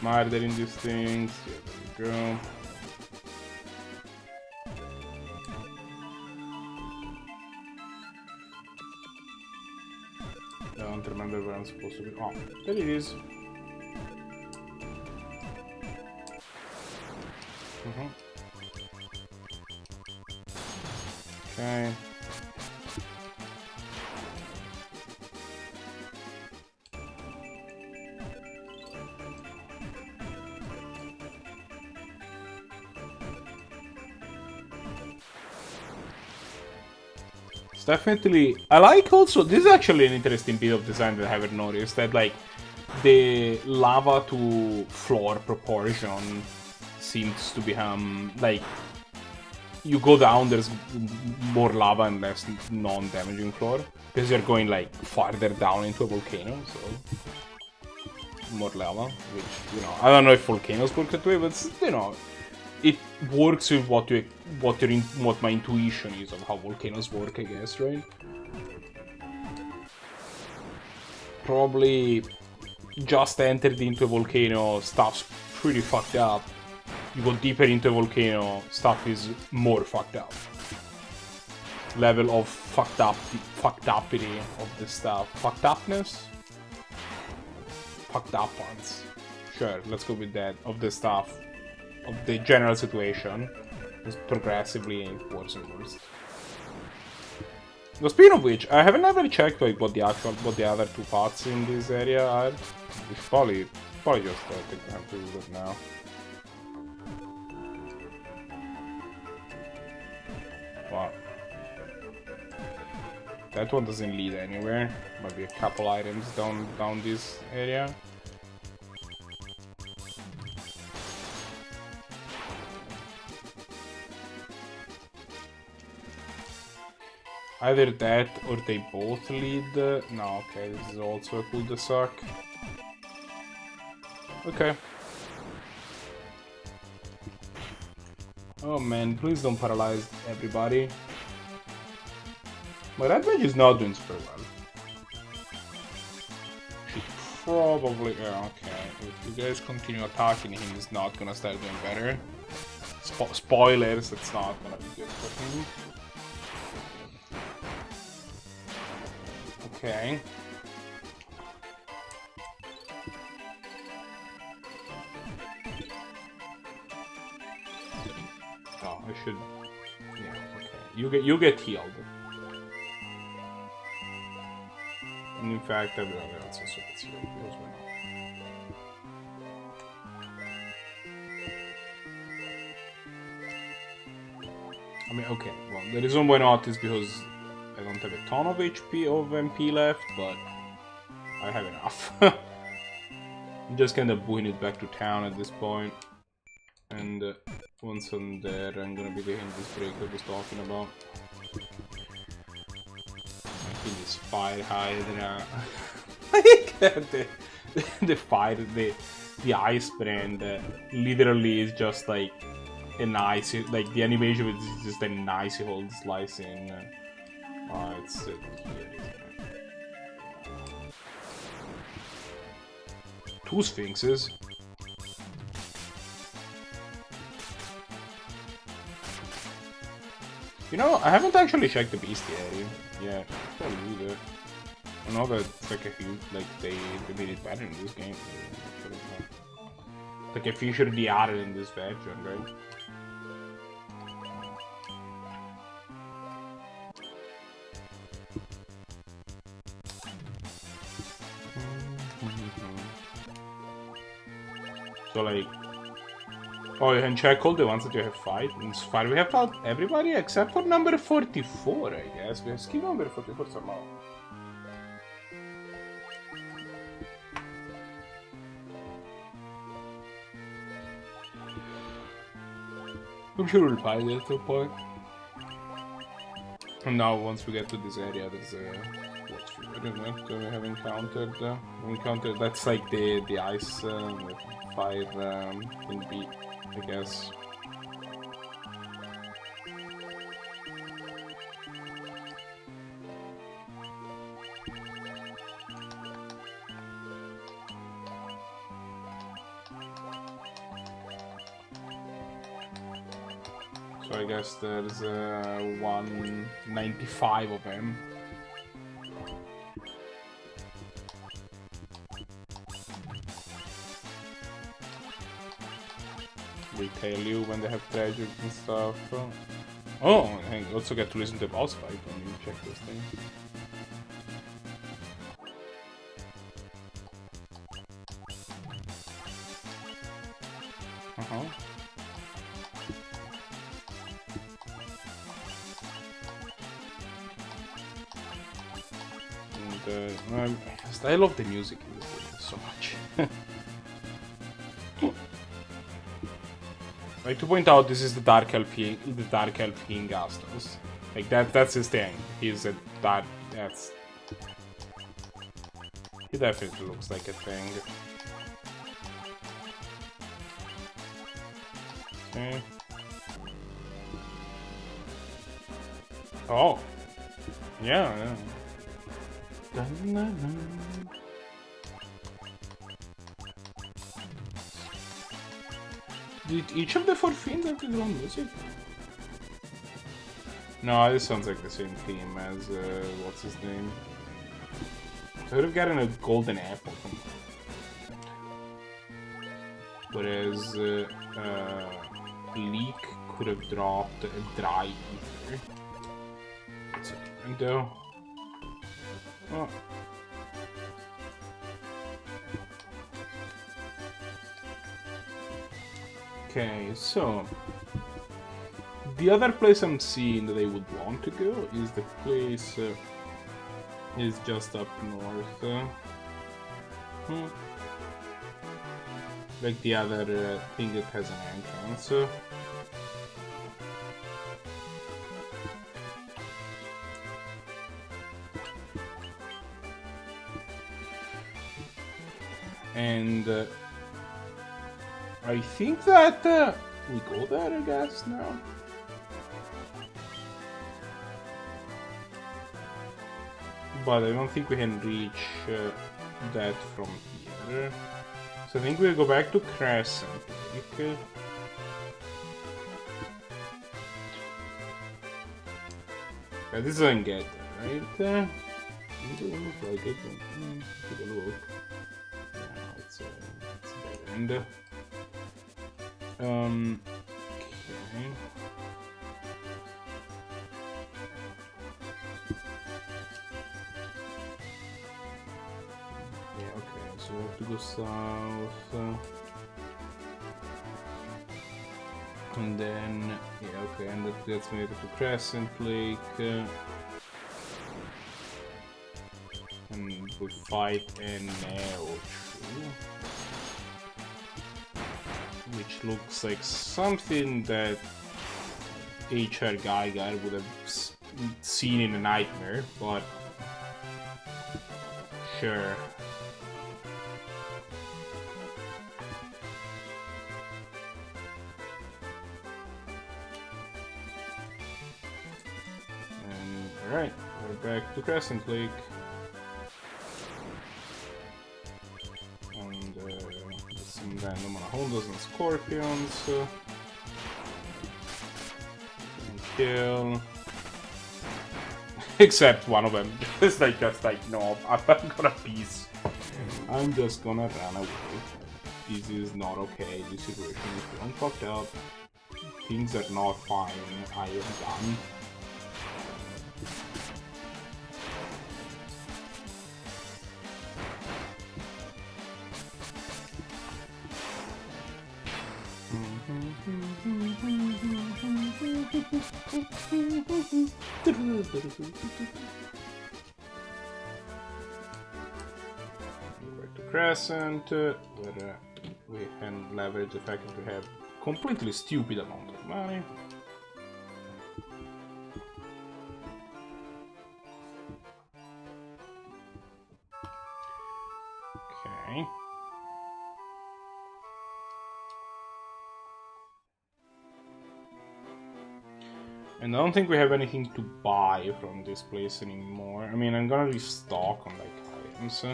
Murdering these things. Yeah, there we go. I don't remember where I'm supposed to be. Oh, there it is. Okay. Definitely, I like also, this is actually an interesting bit of design that I haven't noticed, that like the lava to floor proportion seems to become like, you go down, there's more lava and less non-damaging floor, because you're going like farther down into a volcano, so more lava, which, you know, I don't know if volcanoes work that way, but you know, it works with what my intuition is of how volcanoes work, I guess, right? Probably just entered into a volcano, stuff's pretty fucked up. You go deeper into a volcano, stuff is more fucked up. Level of fucked uppity of the stuff. Fucked upness? Fucked up ones. Sure, let's go with that. Of the stuff. Of the general situation is progressively worse and worse. Now, speaking of which, I haven't ever checked like what the other two parts in this area are. We should probably just take time to do that now. Wow. That one doesn't lead anywhere. Might be a couple items down this area. Either that or they both lead. No, okay, this is also a cul-de-sac. Okay. Oh man, please don't paralyze everybody. My red mage is not doing super well. Should probably... yeah, okay. If you guys continue attacking him, he's not gonna start doing better. Spoilers, it's not gonna be good for him. Okay. Oh, I should... yeah, okay. You get healed. And in fact, everyone else also gets healed as well. I mean, okay, well, the reason why not is because I don't have a ton of HP of MP left, but I have enough. I'm just kind of booting it back to town at this point. And once I'm there, I'm gonna be getting this break I was talking about. I think it's fire higher than the fire, the ice brand literally is just like an ice, like the animation is just an icy hole slicing. It's here, isn't it? Two sphinxes. You know, I haven't actually checked the bestiary yet. Probably do that. I know that it's like a huge, like they made it better in this game. Like a feature they added in this version, right? So like, oh, you can check all the ones that you have fight. In Spire we have fought everybody except for number 44, I guess. We have skipped number 44 somehow. I'm sure we'll find it at some point. And now once we get to this area, there's what's that we have encountered. That's like the ice fire can be I guess. So I guess there's 195 of him. They tell you when they have treasures and stuff. Oh, and you also get to listen to the boss fight when you check this thing. And I love the music in this game so much. Like to point out, this is the Dark Elf King Gastos. Like that's his thing. He's a that's. He definitely looks like a thing. Okay. Oh. Yeah. Did each of the 4 Fiends have their own music? No, this sounds like the same theme as, what's his name? I would have gotten a golden apple from whereas, Leek could have dropped a dry ether. That's a different though. Oh. Okay, so the other place I'm seeing that I would want to go is the place is just up north. Like the other thing that has an entrance. And I think that we go there, I guess, now. But I don't think we can reach that from here. So I think we'll go back to Crescent Lake. Yeah, this doesn't get there, right? It doesn't look like it. Take a look. No, it's a dead end. Okay. Yeah, okay, so we have to go south. And then, yeah, okay, and that gets me to Crescent Lake. And we fight an Neochu, which looks like something that HR Geiger would have seen in a nightmare, but sure. And alright, we're back to Crescent Lake. Some random anacondas and scorpions. And kill. Except one of them. It's like just like, no, I'm gonna peace. I'm just gonna run away. This is not okay. This situation is done fucked up. Things are not fine. I am done. Back to Crescent, where we can leverage the fact that we have completely stupid amount of money. Okay. And I don't think we have anything to buy from this place anymore. I mean, I'm gonna restock on like items.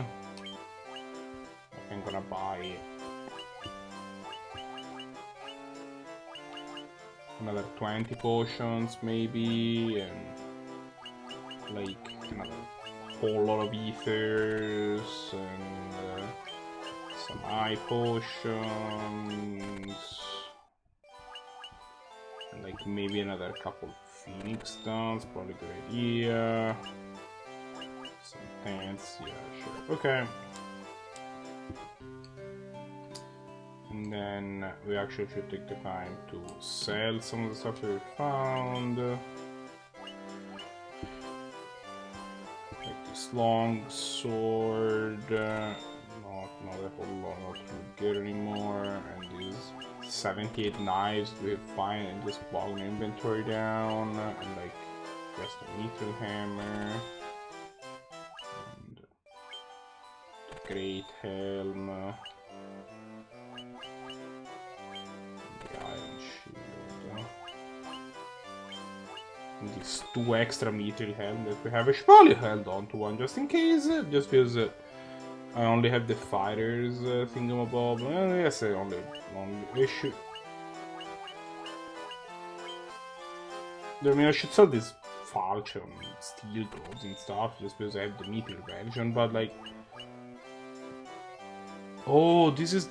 I'm gonna buy another 20 potions maybe, and like another whole lot of ethers and some eye potions. Like maybe another couple phoenix stones, probably a good idea. Some pants, yeah, sure. Okay. And then we actually should take the time to sell some of the stuff we found. Like this long sword, not a whole lot, not really good anymore, and these 78 knives we find and just bog the inventory down, and like just a metal hammer, and the great helm, and the iron shield, and these 2 extra metal helm that we have. I should probably held on to one just in case, just because I only have the fighters thingamabob. Yes, I only issue. I mean, I should sell this falchion, steel gloves and stuff just because I have the metal version. But like, oh, this is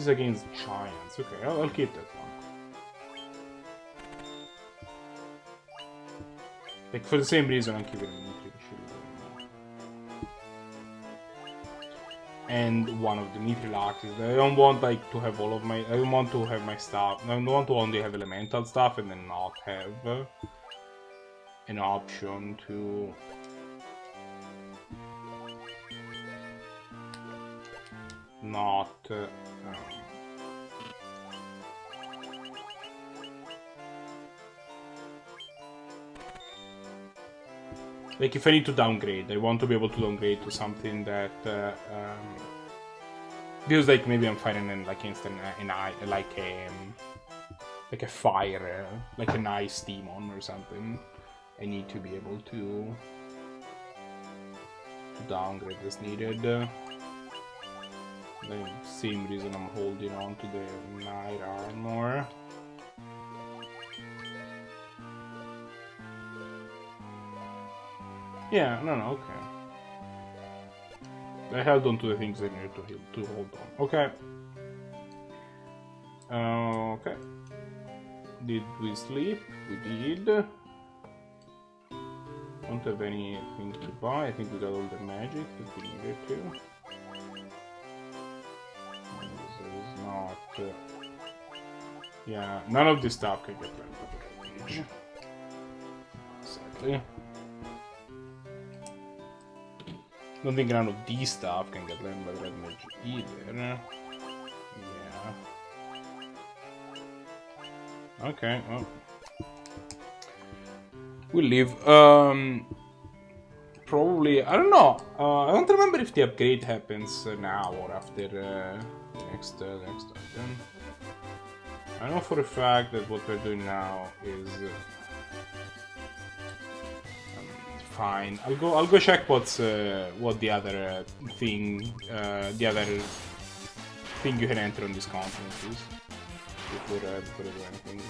against giants. Okay, I'll keep that one. Like for the same reason, I'm keeping the metal shield. And one of the mithril axes. I don't want like to have all of my. I don't want to have my stuff. I don't want to only have elemental stuff and then not have an option to not. Like if I need to downgrade, I want to be able to downgrade to something that feels like maybe I'm fighting in like instant like a fire, like an ice demon or something. I need to be able to downgrade as needed. The same reason I'm holding on to the knight armor. Yeah, no, okay. I held on to the things I needed to hold on. Okay. Okay. Did we sleep? We did. Don't have anything to buy. I think we got all the magic that we needed to. This is not... yeah, none of this stuff can get left on the page. Sadly. I don't think none of these stuff can get learned by red mage either. Yeah. Okay, well. We'll leave. Probably, I don't know. I don't remember if the upgrade happens now or after the next item. I know for a fact that what we're doing now is fine. I'll go check what the other thing you can enter on this continent is before I do anything.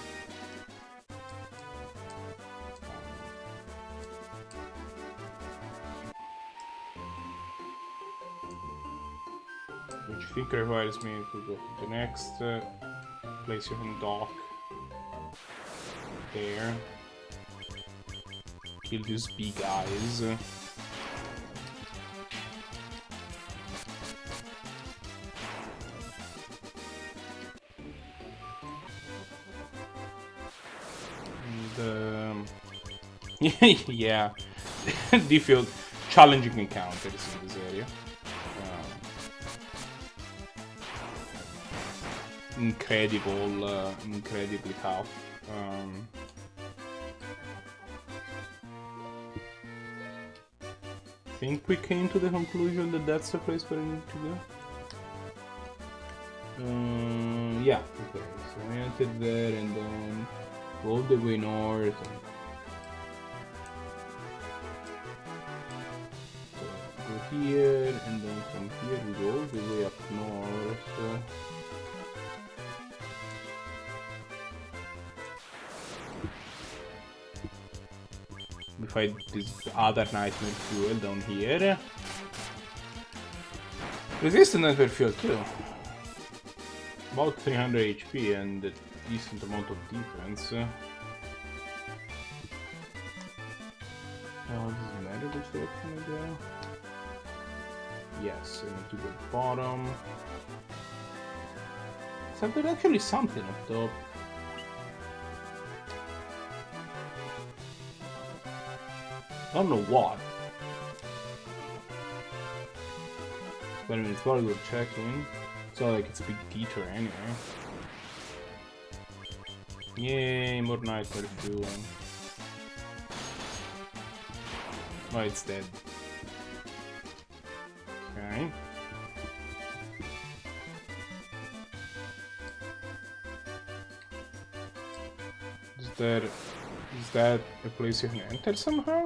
Which I think requires me to go to the next place you can dock. There. Kill these big guys. And yeah, difficult, challenging encounters in this area. Incredibly tough. I think we came to the conclusion that that's the place where I need to go. Yeah, okay, so I entered there and then Go all the way north. So go here, and then from here we go all the way up north. We fight this other nightmare fuel down here. Resistant nightmare fuel too. About 300 HP and a decent amount of defense. Now this is medical section again. Yes, I need to go to the bottom. So there's actually something up top. I don't know what. But I mean, it's probably worth checking. It's not like it's a big detour anyway. Yay, more nightmare fuel. Oh, it's dead. Okay. Is that a place you can enter somehow?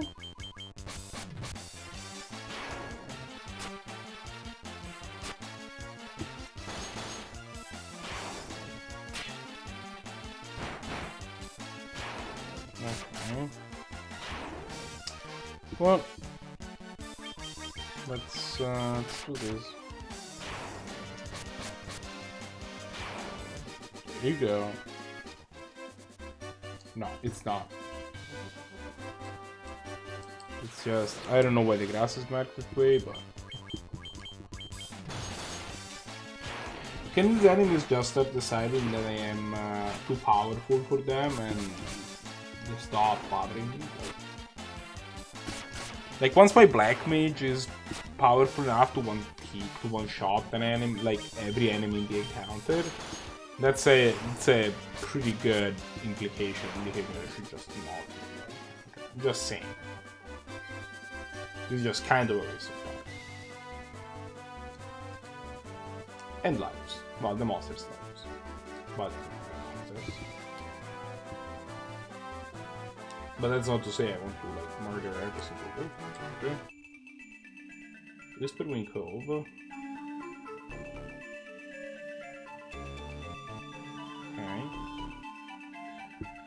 Okay. Well, let's do this. There you go. No, it's not. It's just, I don't know why the grass is marked that way, but... Can these enemies just start deciding that I am too powerful for them and just stop bothering me? Like once my black mage is powerful enough to one-shot an enemy, like every enemy in the encounter, it's a pretty good implication indicating that I should just not do that. Just saying. This is just kind of a waste of time. And lives. Well, the monsters' lives. But that's not to say I want to like murder every single group. Okay. Whispering Cove. Okay.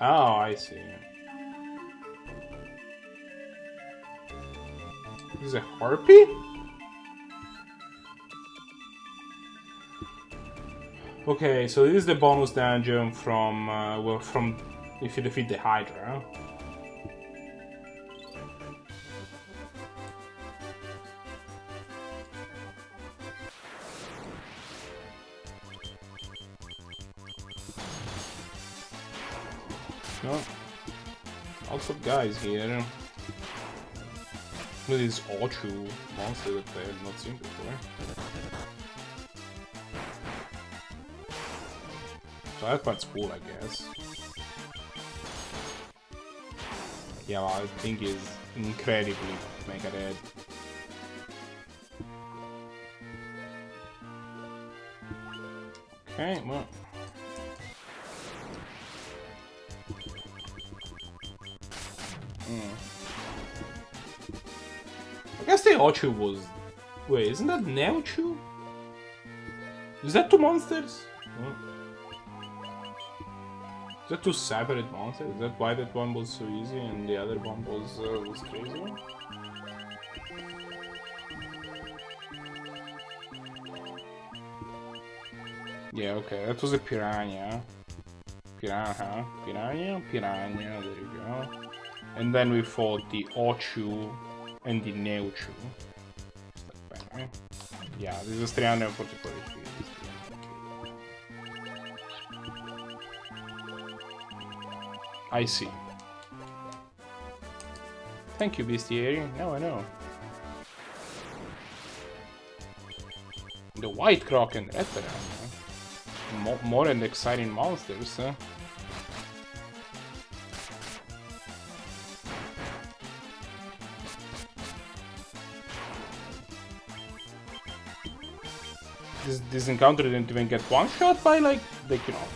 Oh, I see. This is a harpy? Okay, so this is the bonus dungeon from if you defeat the Hydra. No. Lots of guys here. Look at this Ochu monster that I have not seen before. So that part's cool, I guess. Yeah, well, I think is incredibly mega dead. Okay, well. I guess the Ochu was... Wait, isn't that Neochu? Is that two monsters? Oh. Is that two separate monsters? Is that why that one was so easy and the other one was crazy? Yeah, okay, that was a piranha. Piranha, there you go. And then we fought the Ochu and the Neochu. Yeah, this is 344 HP. I see. Thank you, Bestiary. Now I know. The White Croc and Red Piranha. More and exciting monsters, huh? This encounter didn't even get one shot by like you know,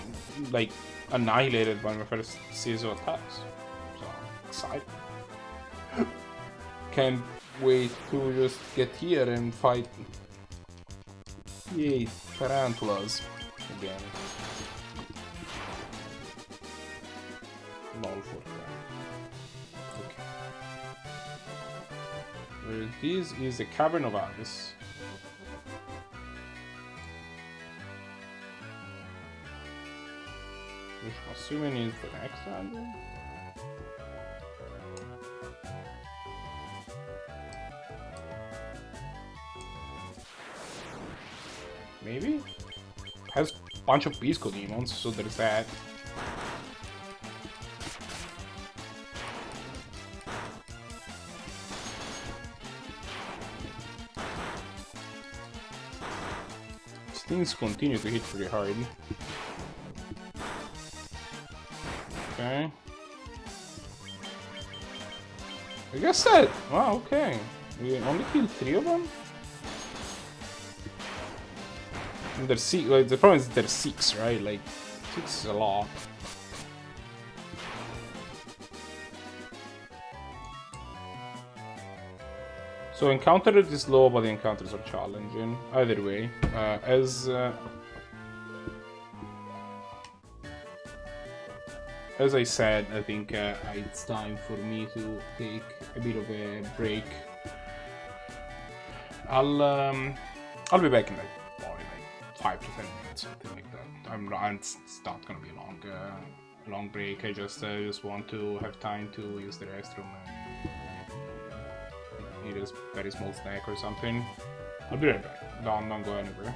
like annihilated by my first series of attacks. So excited. Can't wait to just get here and fight. Yay, tarantulas again. Lol for that. Okay. This is the Cavern of Abyss. Which I'm assuming is the next dungeon. Maybe? Has a bunch of Pisco demons, so there's that. These things continue to hit pretty hard. Okay. I guess that. Wow, okay. We only killed 3 of them? There's 6. Like, the problem is there's 6, right? Like, 6 is a lot. So encounter is low, but the encounters are challenging. Either way, as I said, I think it's time for me to take a bit of a break. I'll be back in like probably like 5 to 10 minutes, something like that. It's not gonna be a long break. I just want to have time to use the restroom and eat a very small snack or something. I'll be right back. Don't go anywhere.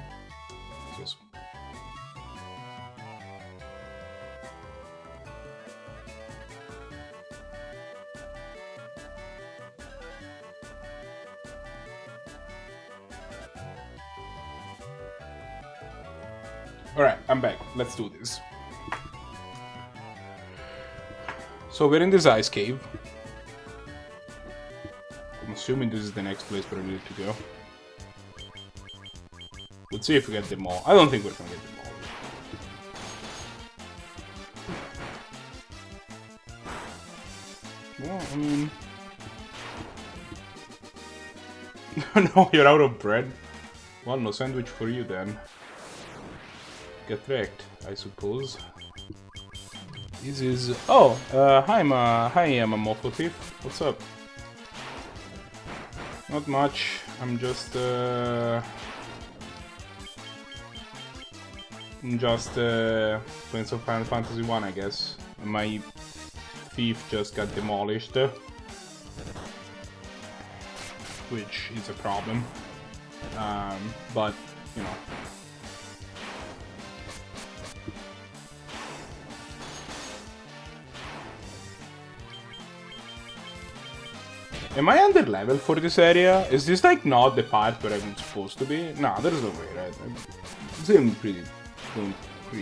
Just. Alright, I'm back. Let's do this. So we're in this ice cave. I'm assuming this is the next place where I need to go. Let's see if we get them all. I don't think we're gonna get them all. Well, I mean... No, you're out of bread? Well, no sandwich for you then. Get wrecked, I suppose. This is... Oh, hi, I'm a Mofo Thief. What's up? Not much. I'm just playing some Final Fantasy 1, I guess. My thief just got demolished, which is a problem. But you know. Am I under level for this area? Is this like not the part where I'm supposed to be? Nah, there's no way, right? I'm doing pretty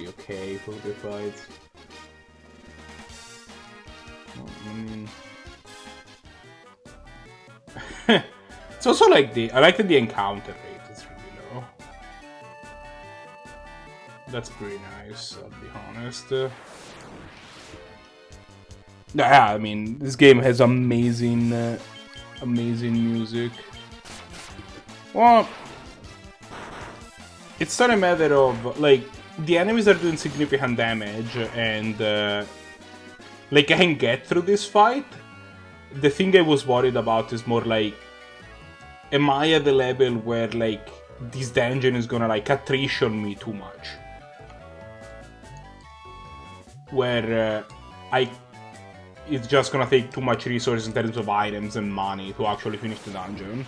okay for the fight. I mean... It's also like I like that the encounter rate is really low. That's pretty nice, I'll be honest. Yeah, I mean, this game has amazing music. Well, it's not a matter of, like, the enemies are doing significant damage, and, like, I can get through this fight. The thing I was worried about is more like, am I at the level where, like, this dungeon is gonna, like, attrition me too much? Where, it's just gonna take too much resources in terms of items and money to actually finish the dungeon.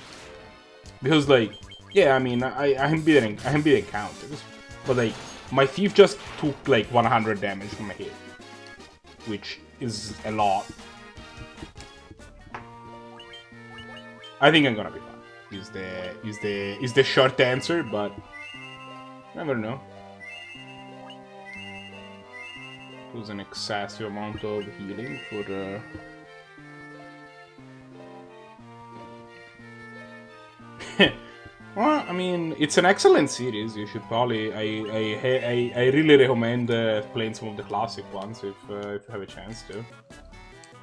Because, like, yeah, I mean, I can beat encounters, but, like, my thief just took, like, 100 damage from a hit, which is a lot. I think I'm gonna be fine. Is the short answer, but never know. It was an excessive amount of healing for Well, I mean, it's an excellent series. You should probably. I really recommend playing some of the classic ones if you have a chance to.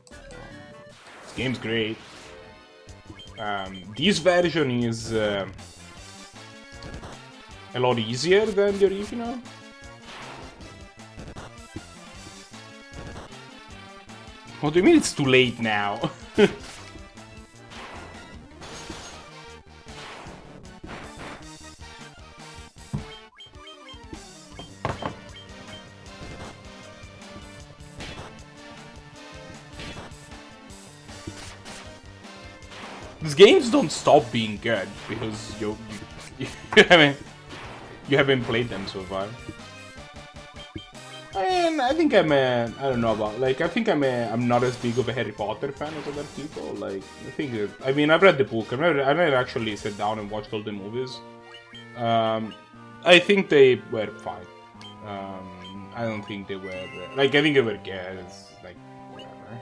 This game's great. This version is a lot easier than the original. What do you mean it's too late now? These games don't stop being good because you haven't played them so far. And I think I don't know about, like, I think I'm not as big of a Harry Potter fan as other people. Like, I mean, I've read the book. I never actually sat down and watched all the movies. I think they were fine. I don't think they were, like, I think they were good. It's, like, whatever.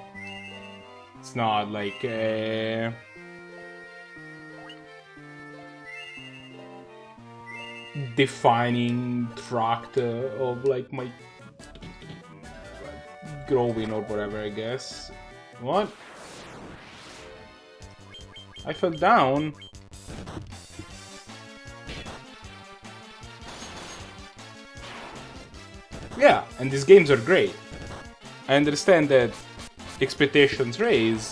It's not, like, defining tract of, like, my growing or whatever, I guess. What? I fell down? Yeah, and these games are great. I understand that expectations raise.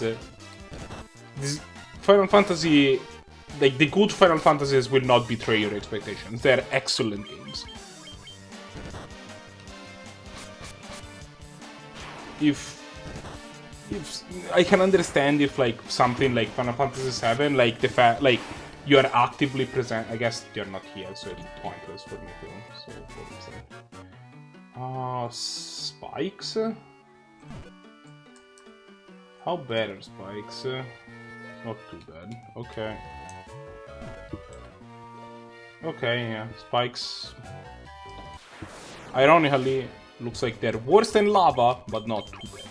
This Final Fantasy, like, the good Final Fantasies will not betray your expectations. They're excellent games. If I can understand if, like, something like Final Fantasy VII, like the fact, like, you are actively present. I guess you're not here, so it's pointless for me to. So what is that? Spikes. How bad are spikes? Not too bad. Okay. Okay, yeah, spikes. Ironically, looks like they're worse than lava, but not too bad.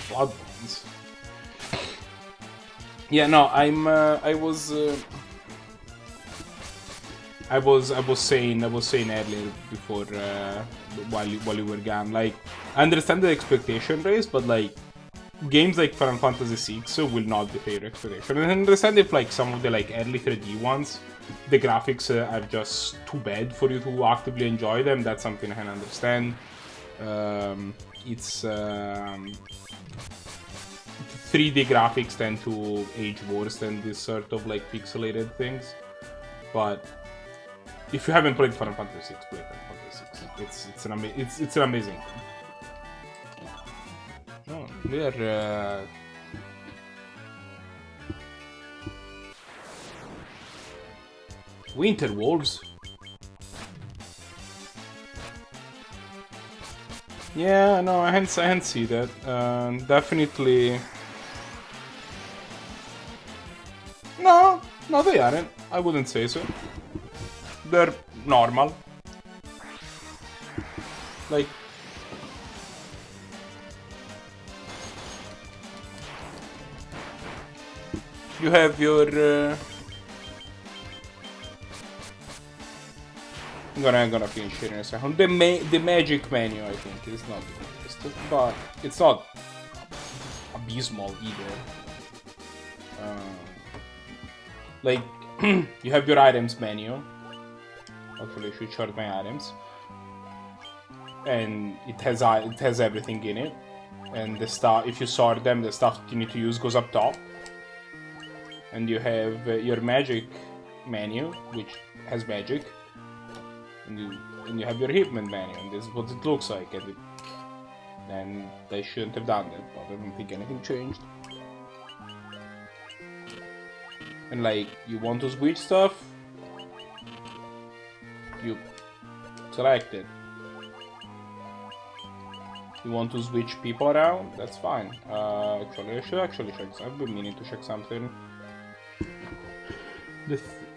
Blood ones. Yeah, no, I was saying earlier before while you were gone, like, I understand the expectation raise, but, like, games like Final Fantasy VI will not defy your expectation. And I understand if, like, some of the, like, early 3D ones, the graphics are just too bad for you to actively enjoy them. That's something I can understand. It's 3D graphics tend to age worse than this sort of, like, pixelated things, but if you haven't played Final Fantasy VI, play Final Fantasy VI. It's an amazing game. Oh, we are Winter Wolves. Yeah, no, I hadn't see that. Definitely. No, they aren't. I wouldn't say so. They're normal. Like, you have your I'm gonna finish here in a second. The magic menu, I think, is not the best, but it's not abysmal either. Like, you have your items menu. Actually, I should sort my items, and it has everything in it. And the stuff, if you sort them, the stuff you need to use goes up top. And you have your magic menu, which has magic. And you have your equipment menu, and this is what it looks like. And they shouldn't have done that, but I don't think anything changed. And, like, you want to switch stuff, you select it. You want to switch people around, that's fine. Actually, I should check. I've been meaning to check something.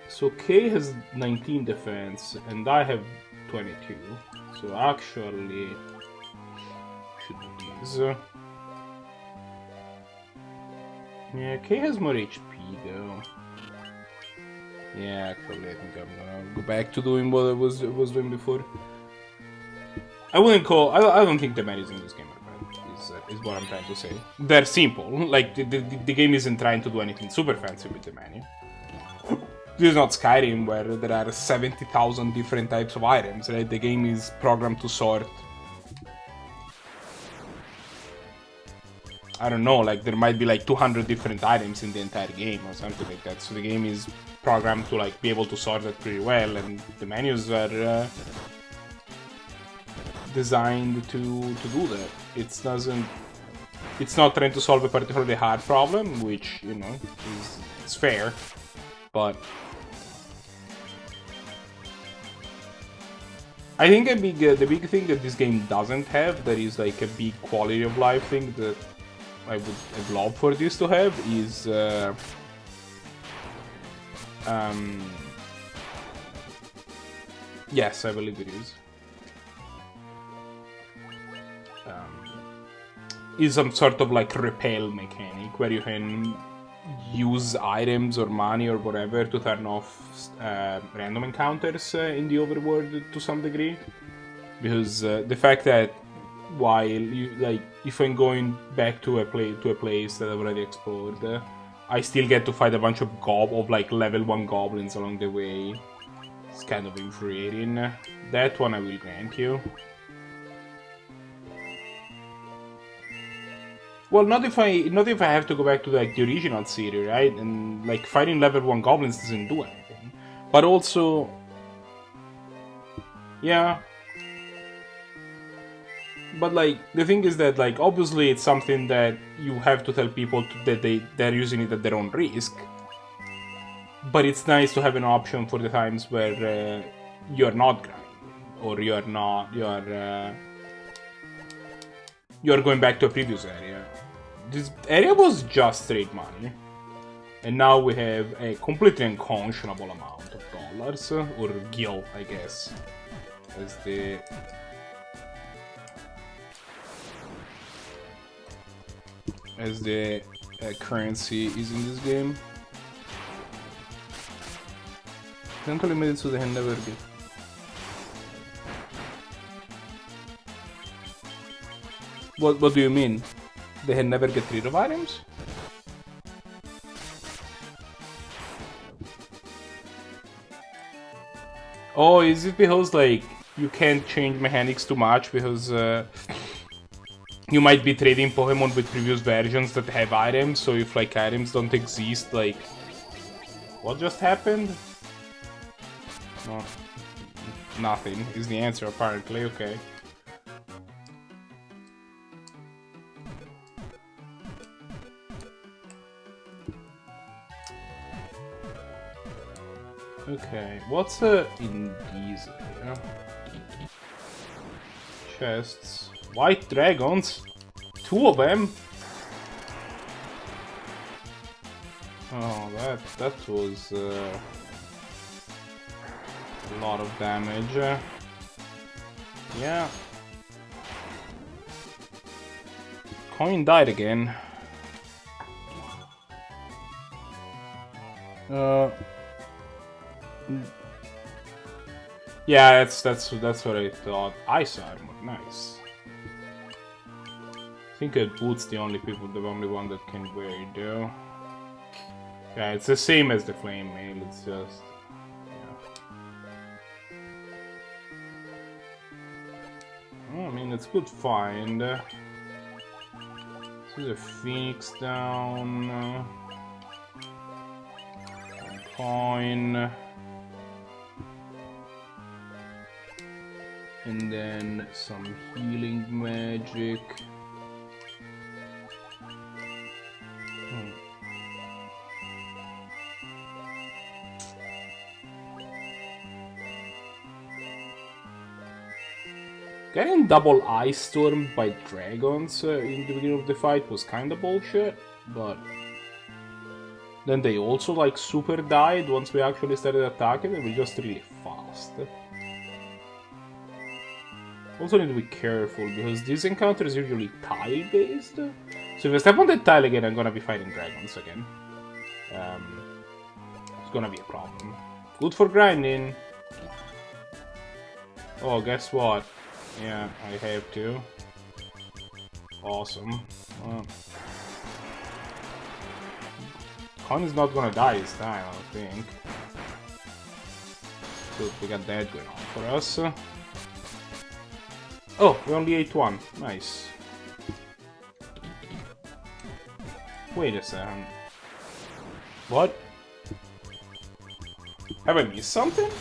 So K has 19 defense and I have 22. So actually, should do this. Yeah, K has more HP though. Yeah, actually, I think I'm gonna go back to doing what I was doing before. I wouldn't call. I don't think the menus in this game are bad. Is what I'm trying to say. They're simple. Like the game isn't trying to do anything super fancy with the menu. This is not Skyrim where there are 70,000 different types of items. Right? The game is programmed to sort. I don't know. Like there might be like 200 different items in the entire game or something like that. So the game is programmed to like be able to sort that pretty well, and the menus are designed to do that. It's not trying to solve a particularly hard problem, which you know is fair, but I think the big thing that this game doesn't have, that is like a big quality of life thing that I would have loved for this to have, is yes, I believe it is some sort of like repel mechanic where you can use items or money or whatever to turn off random encounters in the overworld to some degree, because the fact that while you like, if I'm going back to a place that I've already explored, I still get to fight a bunch of like level 1 goblins along the way. It's kind of infuriating. That one I will grant you. Well, not if I have to go back to like the original city, right? And like fighting level 1 goblins doesn't do anything. But also, yeah. But like the thing is that like obviously it's something that you have to tell people that they're using it at their own risk. But it's nice to have an option for the times where you're not grinding, or you're going back to a previous area. This area was just straight money, and now we have a completely unconscionable amount of dollars, or gil, I guess, as the currency is in this game. Tanto limited so they can never get. What do you mean? They can never get rid of items? Oh, is it because like you can't change mechanics too much because you might be trading Pokemon with previous versions that have items, so if like items don't exist, like what just happened? No, nothing is the answer apparently. Okay. Okay, what's in these here? Chests. White dragons? 2 of them? Oh, that was a lot of damage. Yeah. Coin died again. Yeah, that's what I thought. Ice armor, nice. I think that Boots the only one that can wear it though. Yeah, it's the same as the flame mail, it's just I mean, it's good find. This is a phoenix down. Coin. And then some healing magic. Getting double ice stormed by dragons in the beginning of the fight was kinda bullshit, but Then they also like super died once we actually started attacking. They were just really fast. Also need to be careful because these encounters are usually tile based. So if I step on the tile again, I'm gonna be fighting dragons again. It's gonna be a problem. Good for grinding. Oh, guess what? Yeah, I have to. Awesome. Khan is not gonna die this time, I don't think. Good, we got that going on for us. Oh, we only ate one. Nice. Wait a second. What? Have I missed something?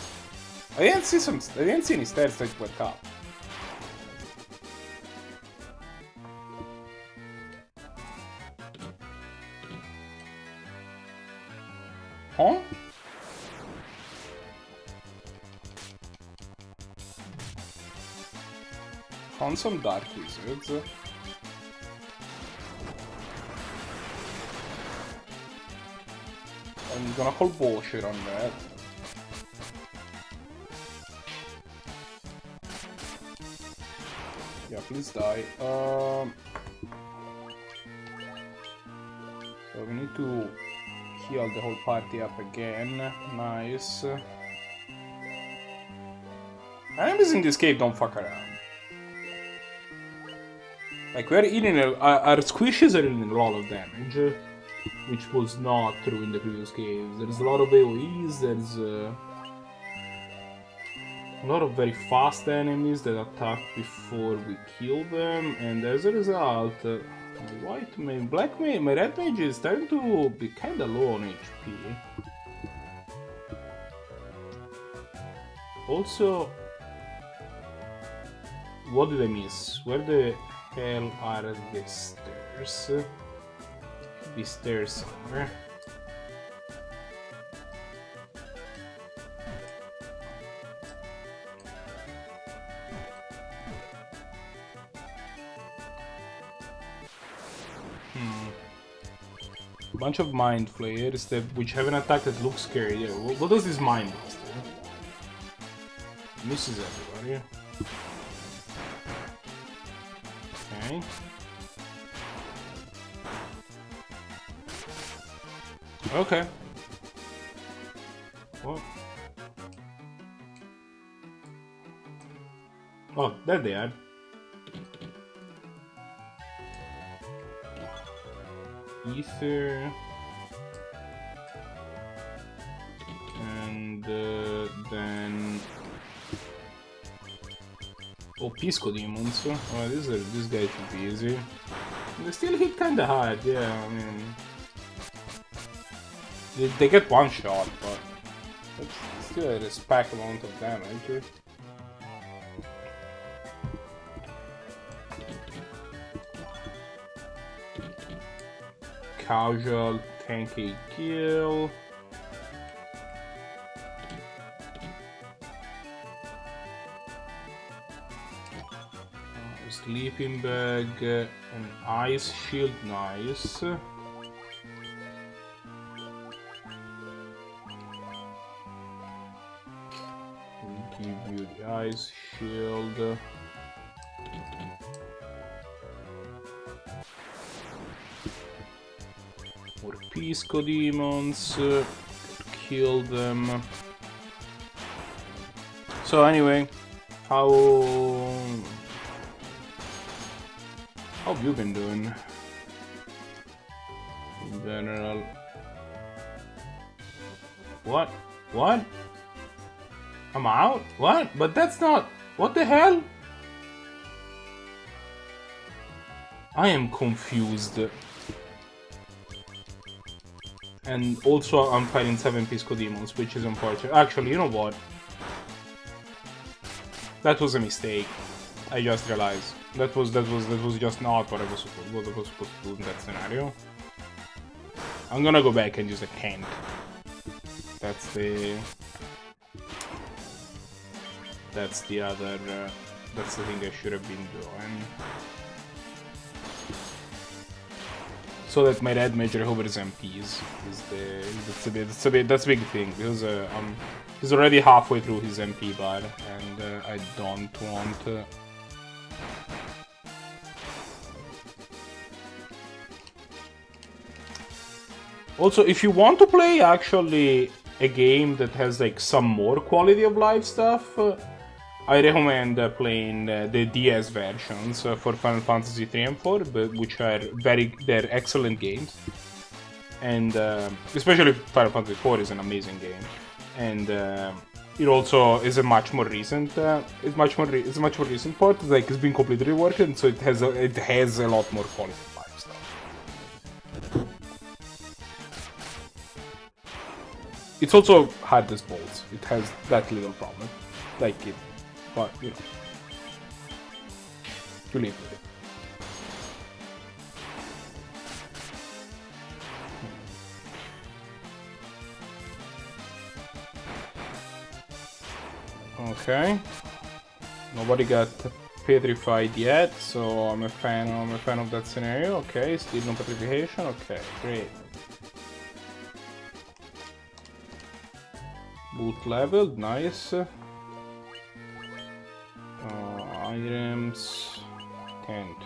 I didn't see any stats that went up. Huh? Found some dark wizards. I'm gonna call bullshit on that. Yeah, please die. So we need to heal the whole party up again. Nice. Enemies in this cave don't fuck around. Like, we're eating our squishes are eating a lot of damage, which was not true in the previous caves. There's a lot of AoEs, there's a lot of very fast enemies that attack before we kill them, and as a result, my red mage is starting to be kinda low on HP. Also, what did I miss? Where the hell are the stairs? Should be stairs somewhere. Bunch of mind flayers which have an attack that looks scary. Yeah, what does this mind blaster? Misses everybody. Okay. Okay. What? Oh, there they are. Ether. And then... Oh, Pisco Demons. Oh, these guys should be easy. They still hit kinda hard, yeah, I mean... They get one shot, but... It's still a respect amount of damage. Casual, tanky kill. Sleeping bag, an ice shield, nice. We'll give you the ice shield. More Pisco Demons, kill them. So anyway, how have you been doing in general? What? What? I'm out? What? But that's not... What the hell? I am confused. And also I'm fighting 7 Pisco Demons, which is unfortunate. Actually, you know what? That was a mistake. I just realized. That was just not what I was supposed to do in that scenario. I'm gonna go back and use a Kent. That's the other that's the thing I should have been doing. so that my red mage recovers MPs. That's a big thing, because he's already halfway through his MP bar, and I don't want. Also, if you want to play actually a game that has like some more quality of life stuff, I recommend playing the DS versions for Final Fantasy 3 and 4, which are they're excellent games, and especially Final Fantasy 4 is an amazing game, and it also is a much more recent, it's a much more recent port. Like, it's been completely reworked, and so it has a lot more quality of life stuff. It's also hard as balls. It has that little problem, like it. But, you know, you live with it. Okay. Nobody got petrified yet, so I'm a fan of that scenario. Okay, still no petrification. Okay, great. Boot leveled, nice. Items, tent.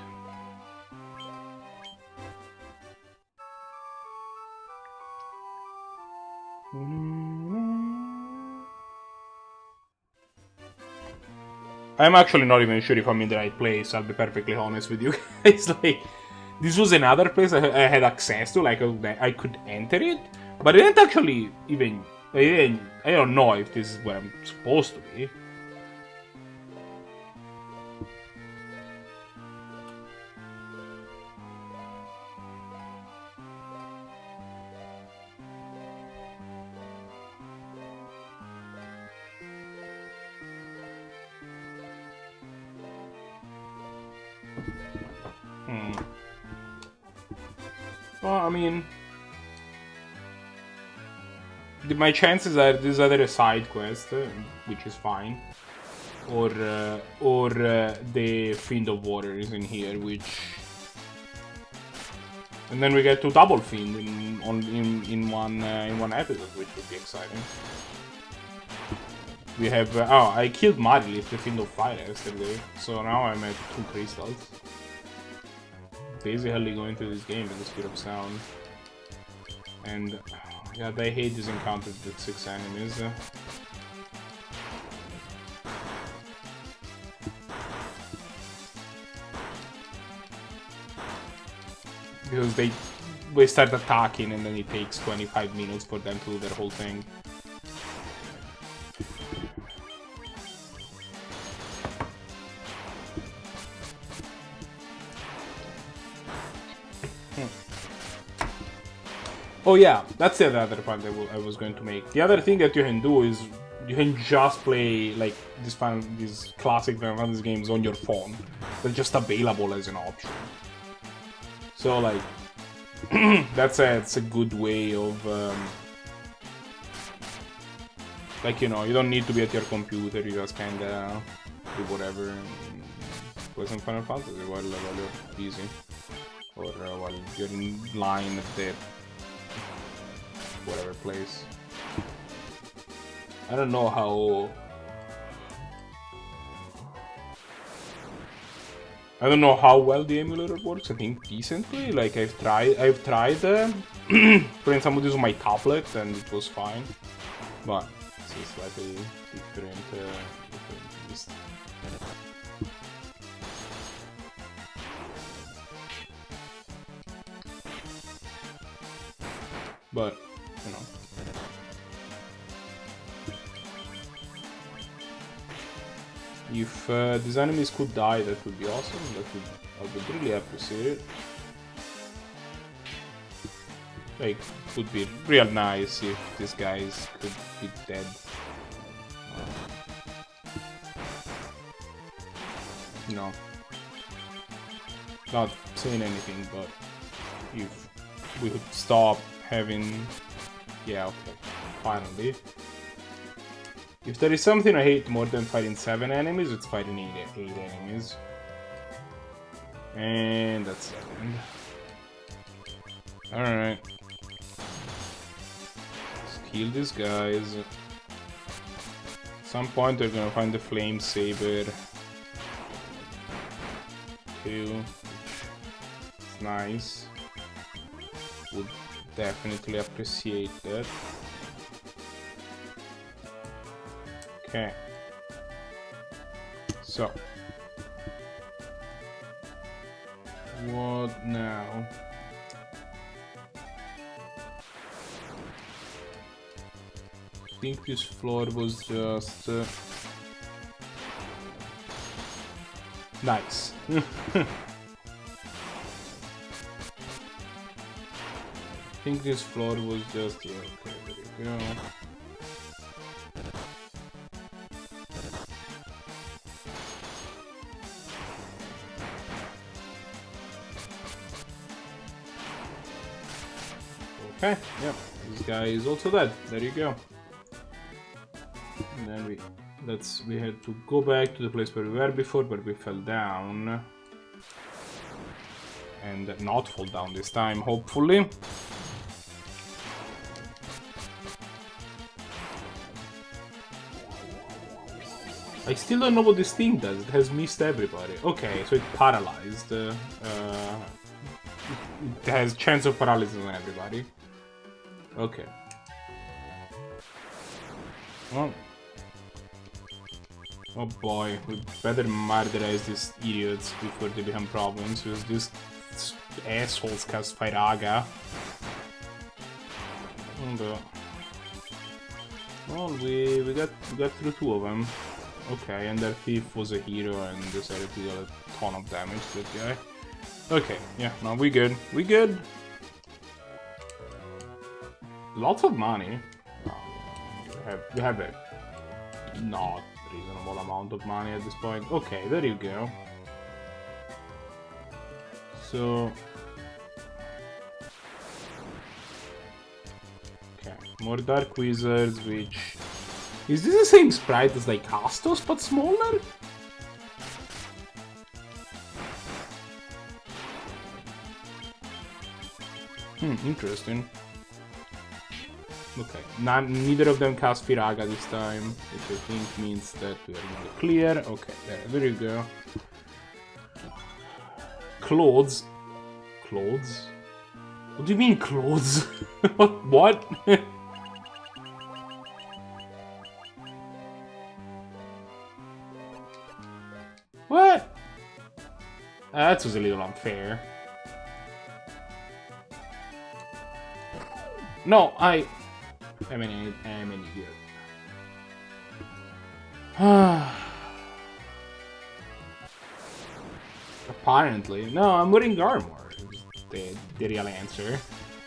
I'm actually not even sure if I'm in the right place, I'll be perfectly honest with you guys. Like, this was another place I had access to, like I could enter it, but I didn't actually even, I don't know if this is where I'm supposed to be. Well, I mean, my chances are this is either a side quest, which is fine, or the Fiend of Water is in here, which, and then we get to double Fiend in one episode, which would be exciting. We have I killed Marilith, the Fiend of Fire, yesterday, so now I'm at 2 crystals. Basically going through this game at the speed of sound, and yeah, I hate these encounters with 6 enemies. Because they start attacking and then it takes 25 minutes for them to do their whole thing. Oh yeah, that's the other part that I was going to make. The other thing that you can do is you can just play like these classic Final Fantasy games on your phone. They're just available as an option. So like, that's a good way of like, you know, you don't need to be at your computer. You just kinda do whatever and play some Final Fantasy while you're busy, or while you're in line at the whatever place. I don't know how. I don't know how well the emulator works. I think decently. Like I've tried playing some of this on my tablet and it was fine, but it's slightly different. But you know. If these enemies could die, that would be awesome. I would really appreciate it. Like, it would be real nice if these guys could be dead. No. Not saying anything, but if we could stop having... Yeah, okay. Finally. If there is something I hate more than fighting 7 enemies, it's fighting 8 enemies. And that's 7. Alright. Let's kill these guys. At some point they're gonna find the flame saber. Too. It's nice. Would definitely appreciate that. Okay. So. What now? I think this floor was just... nice. I think this floor was just... yeah, okay, there you go. Okay, yep, this guy is also dead. There you go. And then we had to go back to the place where we were before, but we fell down. And not fall down this time, hopefully. I still don't know what this thing does. It has missed everybody. Okay, so it paralyzed. It has chance of paralysis on everybody. Okay. Well. Oh boy, we better murderize these idiots before they become problems, because these assholes cast Firaga. Well, we got through 2 of them. Okay, and their thief was a hero and decided to deal a ton of damage to that guy. Okay, yeah, no, we good. We good. Lots of money. We have a not reasonable amount of money at this point. Okay, there you go. So... okay, more Dark Wizards, which... is this the same sprite as like Astos, but smaller? Interesting. Okay, neither of them cast Firaga this time, which I think means that we are in the clear. Okay, there you go. Clothes? Clothes? What do you mean clothes? What? What? That was a little unfair. No, I'm an idiot. Apparently. No, I'm wearing armor. The real answer.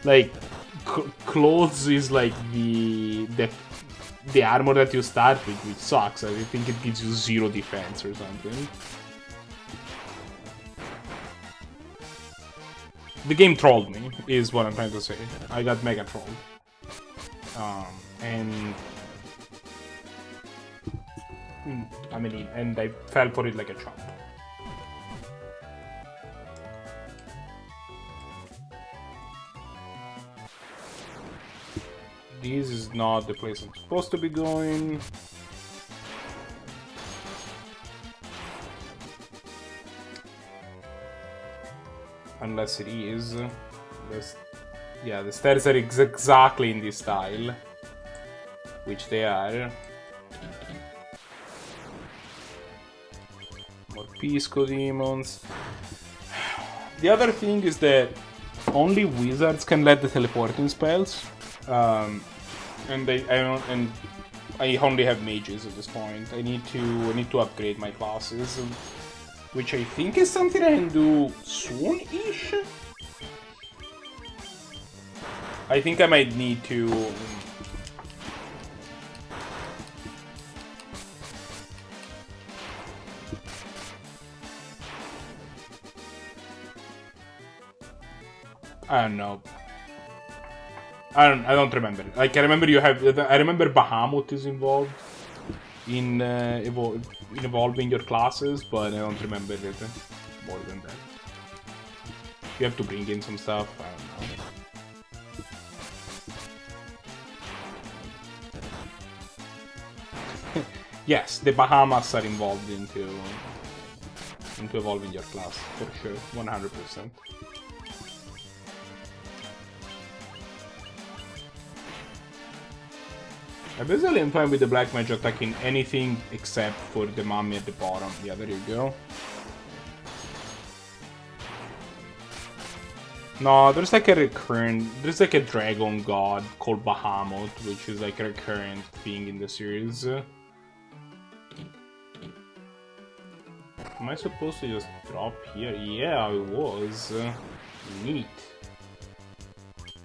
Like, clothes is like the armor that you start with, which sucks. I think it gives you 0 defense or something. The game trolled me, is what I'm trying to say. I got mega trolled. And I fell for it like a chump. This is not the place I'm supposed to be going. Unless it is. Yeah, the stairs are exactly in this style. Which they are. More Pisco demons. The other thing is that only wizards can let the teleporting spells. And I only have mages at this point. I need to upgrade my classes. Which I think is something I can do soon-ish? I think I might need to... I don't know. I don't remember. Like, I remember you have... I remember Bahamut is involved in evolving your classes, but I don't remember it more than that. You have to bring in some stuff, I don't know. Yes, the Bahamas are involved into evolving your class, for sure, 100%. I basically am fine with the black mage attacking anything except for the mummy at the bottom. Yeah, there you go. No, there's like a dragon god called Bahamut, which is like a recurrent thing in the series. Am I supposed to just drop here? Yeah, I was. Neat.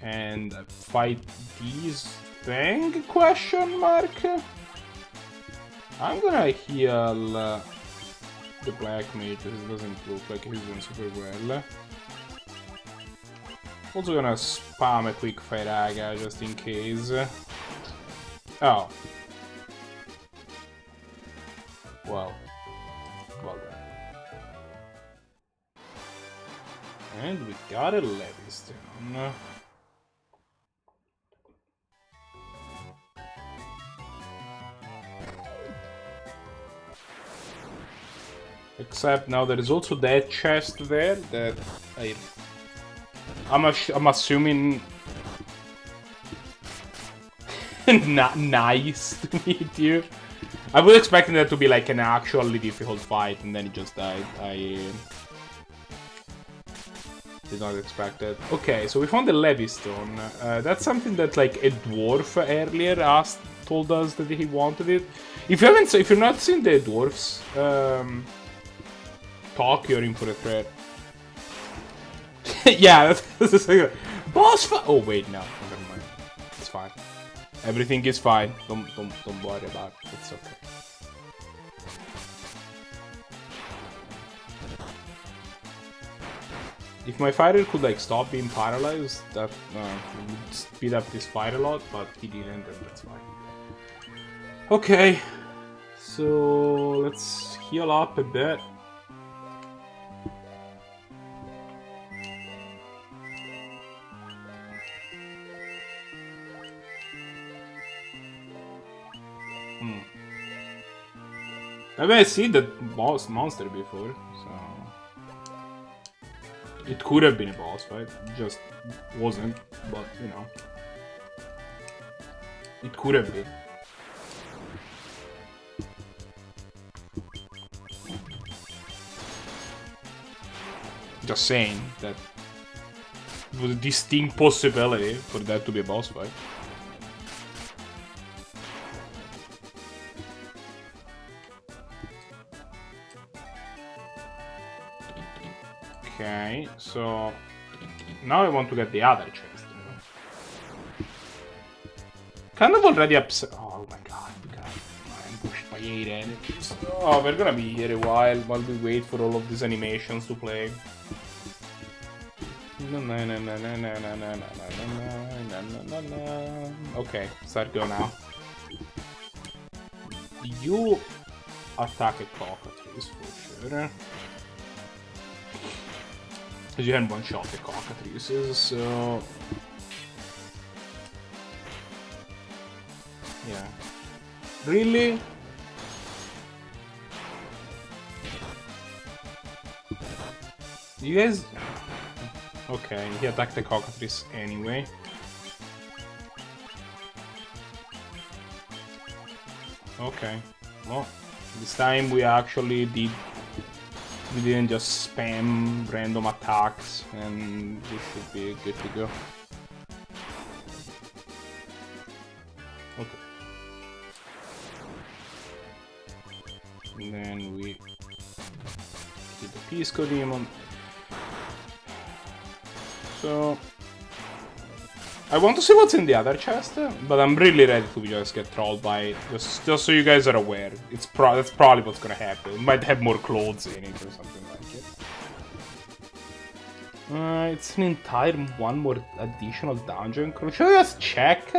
And fight these thing? Question mark? I'm gonna heal the black mage, because it doesn't look like he's doing super well. Also gonna spam a quick Firaga just in case. Oh. Well done. And we got a Levistone. Except now there is also that chest there that I'm assuming not nice to meet you. I was expecting that to be like an actually difficult fight, and then it just died. I did not expect it. Okay, so we found the Levistone. That's something that like a dwarf earlier told us that he wanted it. If you're not seeing the dwarfs talk, you're in for a threat. Yeah, that's boss fight. Oh wait, no, never mind. It's fine. Everything is fine. Don't worry about it. It's okay. If my fighter could like stop being paralyzed, that would speed up this fight a lot, but he didn't, and that's fine. Okay, so let's heal up a bit. I've seen that boss monster before, so it could have been a boss fight. It just wasn't, but you know, it could have been. Just saying that it was a distinct possibility for that to be a boss fight. Okay, so now I want to get the other chest, you know? Kind of already upset. Oh my god, I'm ambushed by 8 enemies. Oh, we're gonna be here a while we wait for all of these animations to play. Okay, start go now. You attack a cockatrice for sure. Because you had one shot the cockatrices, so yeah. Really? You guys... Okay, he attacked the cockatrice anyway. Okay, well, this time we actually did... We didn't just spam random attacks, and this should be good to go. Okay. And then we did the Pisco Demon. So I want to see what's in the other chest, but I'm really ready to just get trolled by it. Just so you guys are aware. That's probably what's gonna happen. It might have more clothes in it or something like it. It's an entire one more additional dungeon. Should I just check?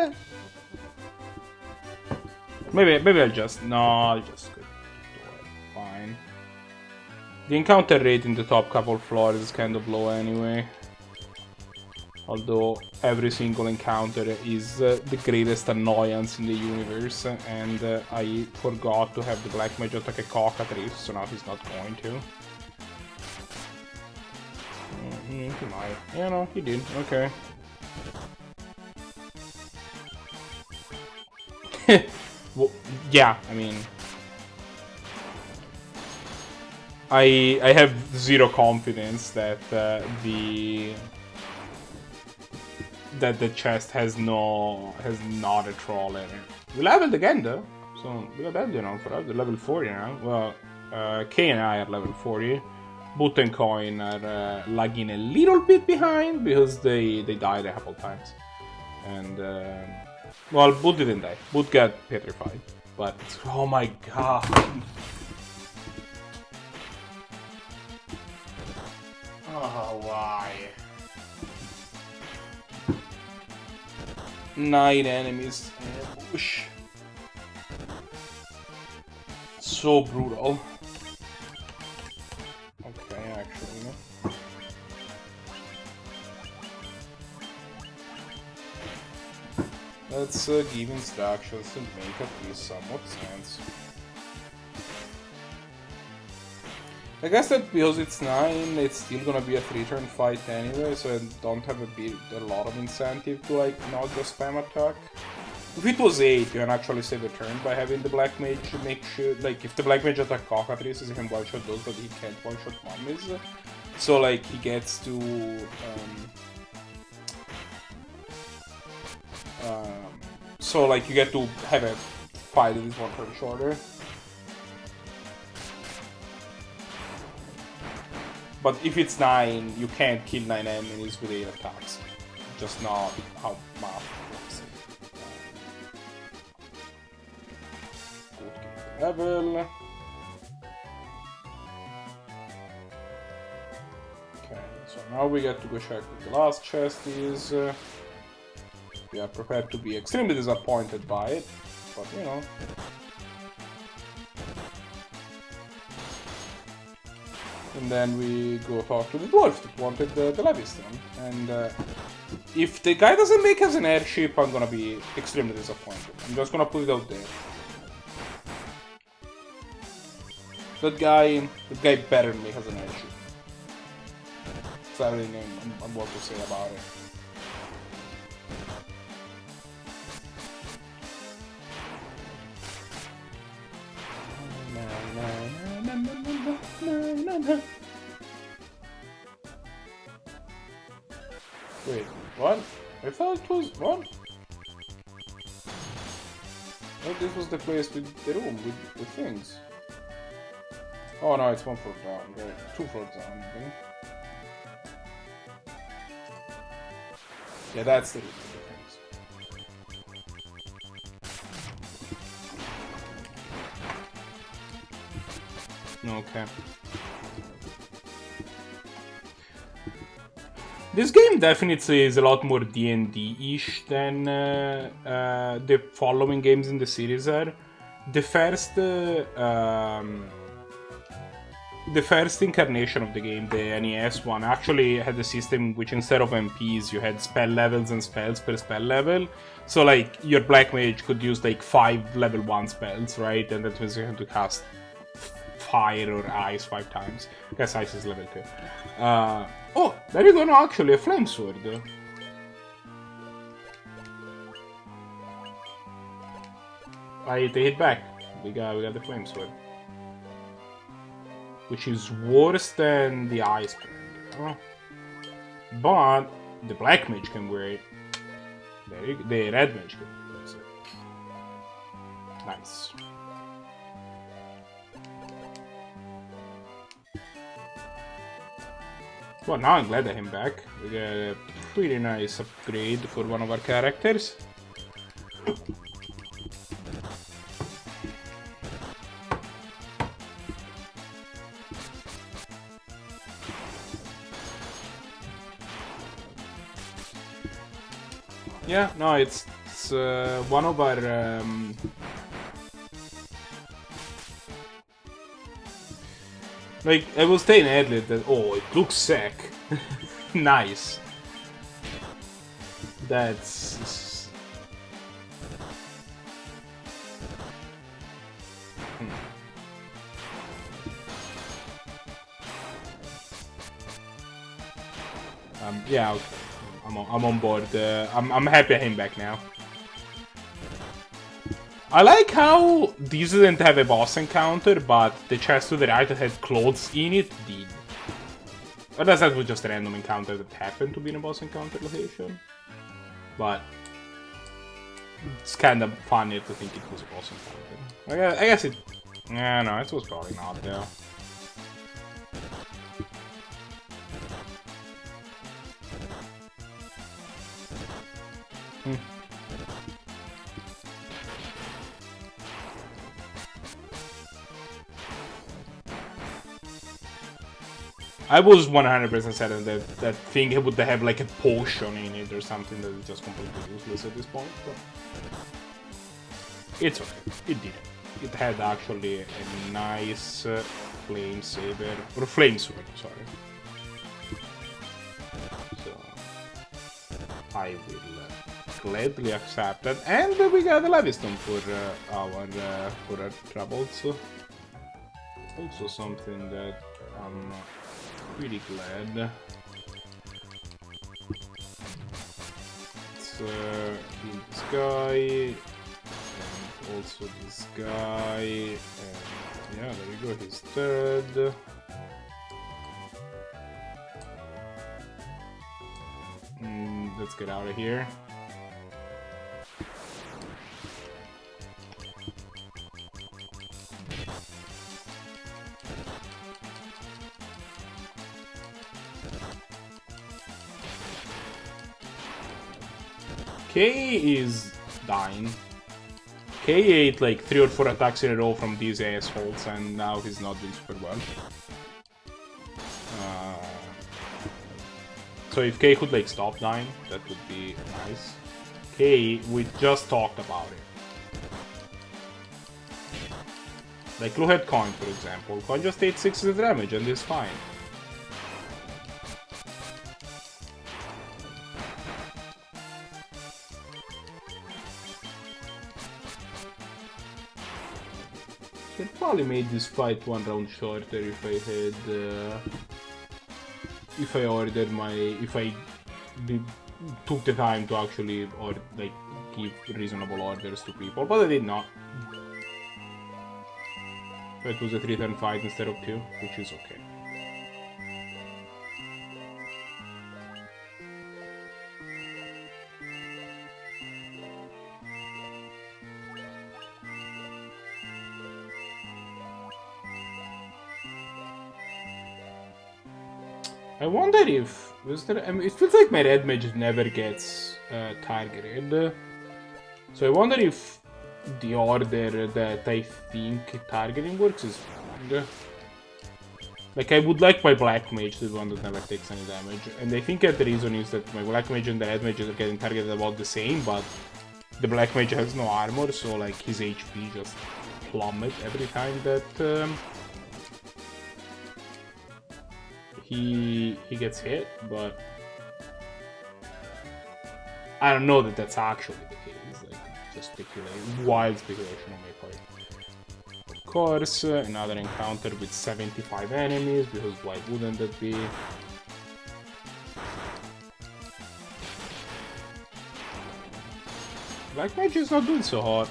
Maybe I'll just... No, I'll just go do it. Fine. The encounter rate in the top couple floors is kind of low anyway. Although every single encounter is the greatest annoyance in the universe, and I forgot to have the black mage attack a cockatrice, so now he's not going to. He might. Yeah, no, he did. Okay. Well, yeah, I mean... I have zero confidence that the chest has not a troll in it. We leveled again though, so we got that for us. Level 40 now. Well, K and I are level 40. Boot and Coin are lagging a little bit behind because they died a couple times. And well, Boot didn't die. Boot got petrified. But oh my god. Oh, why? 9 enemies in a bush. So brutal. Okay, actually. Let's give instructions and make at least somewhat sense. I guess that because it's 9, it's still gonna be a 3-turn fight anyway, so I don't have a lot of incentive to like not just spam attack. If it was 8, you can actually save a turn by having the black mage make sure, like, if the black mage attack cockatrices, he can one-shot those, but he can't one-shot mummies. So like he gets to so like you get to have a fight that is 1 turn shorter. But if it's 9, you can't kill 9 enemies with 8 attacks. Just not how math works. Good level. Okay, so now we get to go check what the last chest is. We are prepared to be extremely disappointed by it, but you know. And then we go talk to the dwarf that wanted the Levistone. And if the guy doesn't make us an airship, I'm gonna be extremely disappointed. I'm just gonna put it out there. That guy better make us an airship. That's everything I'm about to say about it. Wait, what? I thought it was... what? Oh, this was the place with the room, with the things. Oh no, it's 1 floor down, right? 2 floors down, I think. Yeah, that's the room with the things. Okay. This game definitely is a lot more D&D-ish than the following games in the series are. The first incarnation of the game, the NES one, actually had a system in which instead of MPs you had spell levels and spells per spell level. So like your black mage could use like 5 level 1 spells, right? And that means you have to cast fire or ice 5 times. I guess ice is level 2. Oh, there you go, no, actually a flame sword. I take it back. We got the flame sword. Which is worse than the ice brand. But the black mage can wear it. The red mage can wear it. Nice. Well, now I'm glad I am back. We got a pretty nice upgrade for one of our characters. Yeah, no, it's one of our... like, I was saying earlier that, oh, it looks sick. Nice. That's... yeah, okay. I'm on board. I'm happy I'm back now. I like how these didn't have a boss encounter, but the chest to the right that had clothes in it did. Unless that was just a random encounter that happened to be in a boss encounter location. But it's kind of funny to think it was a boss encounter. I guess it... Yeah, no, it was probably not, though. I was 100% certain that that thing would have like a potion in it or something that is just completely useless at this point, but it's okay. It didn't. It had actually a nice flame saber, or flame sword, sorry. So I will gladly accept that, and we got a Leviston for our troubles. Also something that I'm pretty glad. It's in this guy, and also this guy, and yeah, there you go, he's third. Let's get out of here. K is dying. K ate like 3 or 4 attacks in a row from these assholes, and now he's not doing super well. So if K could like stop dying, that would be nice. K, we just talked about it. Like look at Coin, for example. Coin just ate 6 damage and is fine. Could probably made this fight 1 round shorter if I had, if I ordered my, if I took the time to actually, or like, give reasonable orders to people, but I did not. It was a 3-turn fight instead of 2, which is okay. I wonder if... Was there, I mean, it feels like my red mage never gets targeted. So I wonder if the order that I think targeting works is wrong. Like, I would like my black mage to be the one that never takes any damage. And I think that the reason is that my black mage and the red mage are getting targeted about the same, but the black mage has no armor, so like his HP just plummets every time that... He gets hit, but I don't know that that's actually the case. Like, just speculation, wild speculation on my part. Of course, another encounter with 75 enemies, because why wouldn't that be? Black Mage is not doing so hot.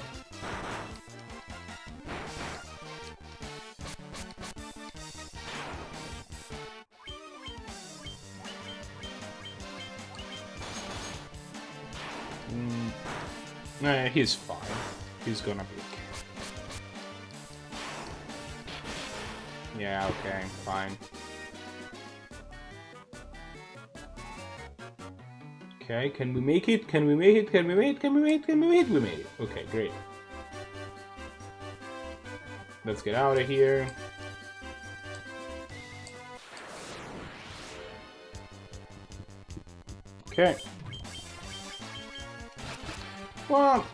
He's fine. He's gonna be okay. Yeah, okay, fine. Okay, can we make it? Can we make it? Can we make it? Can we make it? Can we make it? We made it. Okay, great. Let's get out of here. Okay. Well,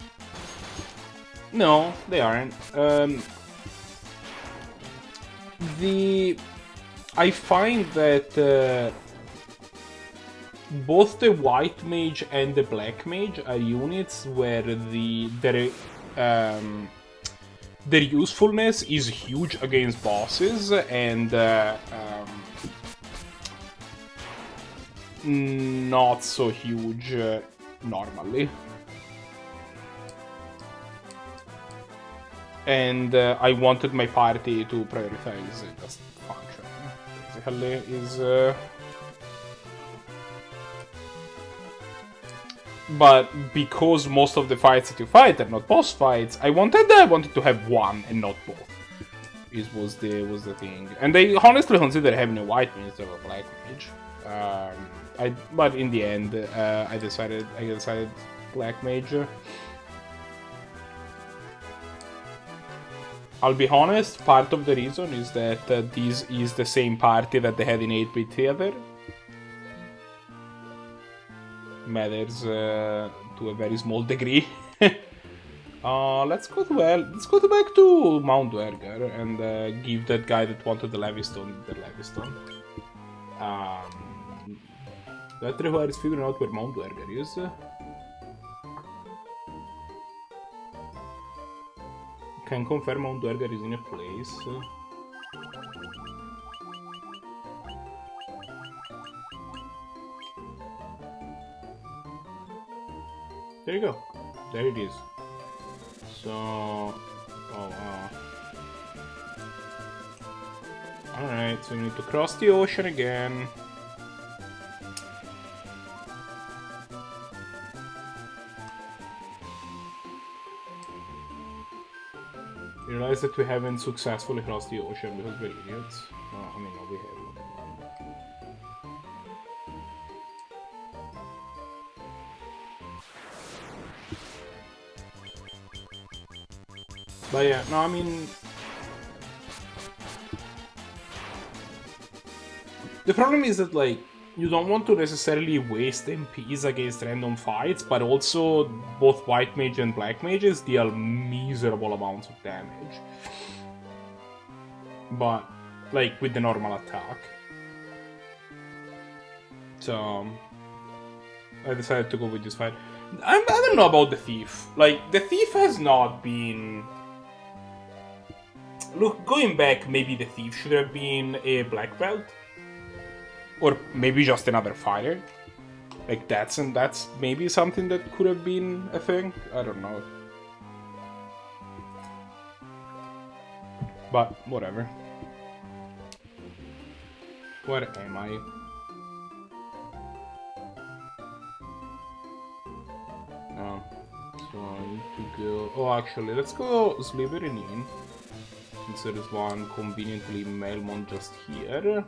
no, they aren't. I find that both the white mage and the black mage are units where their usefulness is huge against bosses and not so huge normally. And I wanted my party to prioritize this function. Basically, is but because most of the fights that you fight are not boss fights, I wanted to have one and not both. This was the thing, and I honestly consider having a white mage instead of a black mage. But in the end, I decided black mage. I'll be honest, part of the reason is that this is the same party that they had in 8-bit theater. Matters to a very small degree. Let's go back to Mount Werger and give that guy that wanted the Levistone the Levistone. That requires figuring out where Mount Werger is. Can confirm Mount Werger is in a place. There you go. There it is. So... Alright, so we need to cross the ocean again. Realize that we haven't successfully crossed the ocean because we're idiots. Oh, I mean, no, we haven't. But yeah, no, I mean... The problem is that, like, you don't want to necessarily waste MPs against random fights, but also both white mage and black mages deal miserable amounts of damage. But, like, with the normal attack. So, I decided to go with this fight. I don't know about the Thief. Like, the Thief has not been... Look, going back, maybe the Thief should have been a black belt. Or maybe just another fighter. Like, that's maybe something that could have been a thing. I don't know. But, whatever. Where am I? Oh, so I need to go... Oh, actually, let's go Slytherin in. Since there is one conveniently Melmon just here.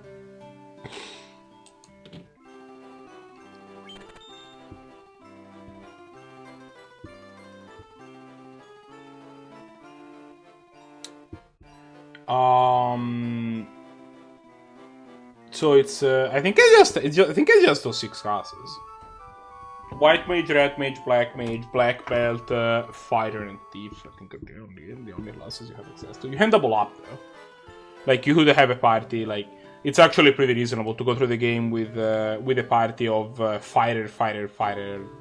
So it's I think it's just those 6 classes. White mage, red mage, black belt, fighter, and thief. I think are the only classes you have access to. You can double up though. Like you could have a party. Like it's actually pretty reasonable to go through the game with a party of fighter,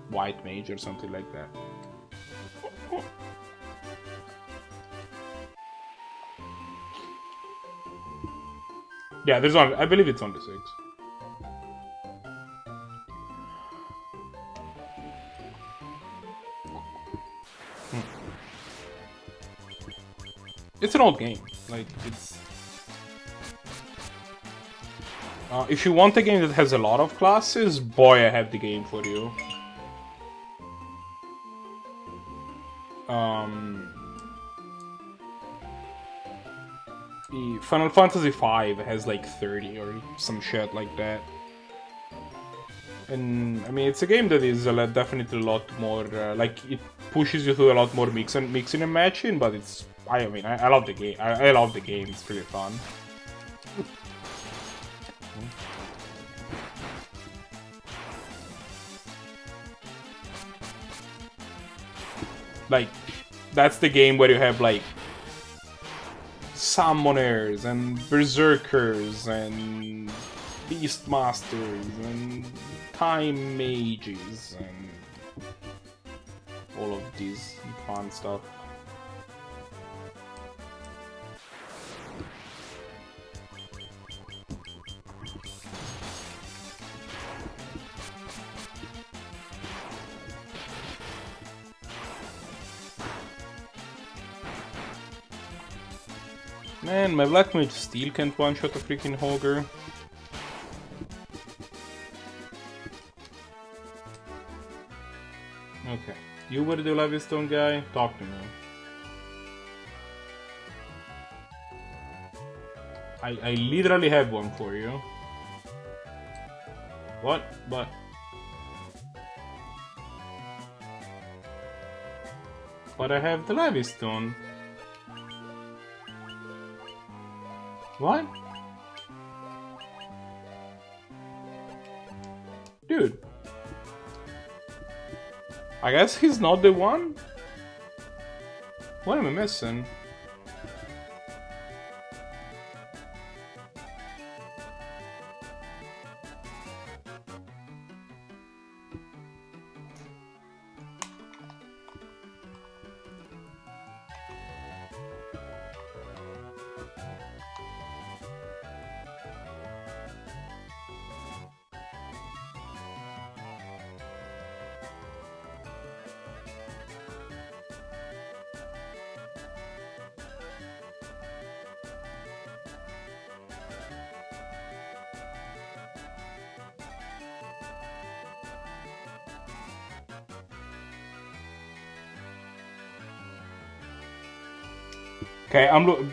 white mage or something like that. Yeah, there's only, I believe it's only 6. It's an old game. Like, it's... if you want a game that has a lot of classes, boy, I have the game for you. Final Fantasy V has like 30 or some shit like that. And I mean, it's a game that is definitely a lot more like it pushes you to a lot more mixing and matching. But it's I love the game. I love the game. It's really fun. Like that's the game where you have like summoners and berserkers and beast masters and time mages and all of these fun stuff. Man, my Black Mage still can't one-shot a freaking Hogger. Okay, you were the Levistone guy? Talk to me. I literally have one for you. What? But... But I have the Levistone. What? Dude. I guess he's not the one? What am I missing? Okay,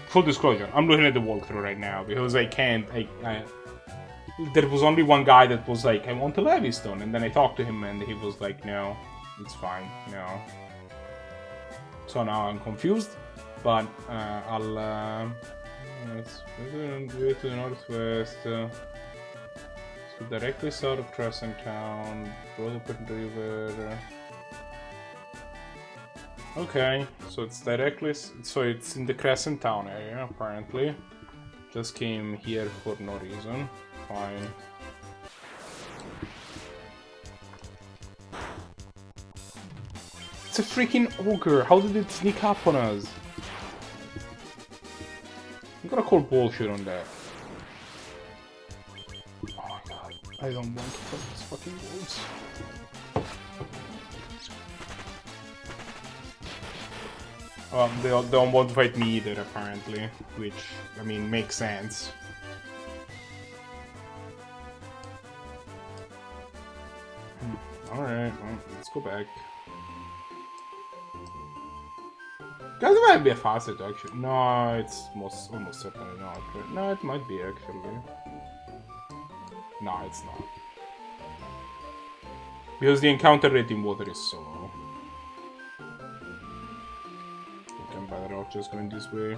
full disclosure, I'm looking at the walkthrough right now because I can't. There was only one guy that was like, I want a Levistone, and then I talked to him and he was like, no, it's fine, no. So now I'm confused, but I'll let's go to the northwest. So directly south of Crescent Town, go to the river. Okay, so it's directly, so it's in the Crescent Town area, apparently. Just came here for no reason. Fine. It's a freaking ogre! How did it sneak up on us? I'm gonna call bullshit on that. Oh my god, I don't want to fight these fucking wolves. They don't want to fight me either, apparently, which, I mean, makes sense. Alright, well, let's go back. Guys, it might be a fast actually. No, it's almost certainly not. No, it might be, actually. No, it's not. Because the encounter rate in water is so low. I'm better off just going this way.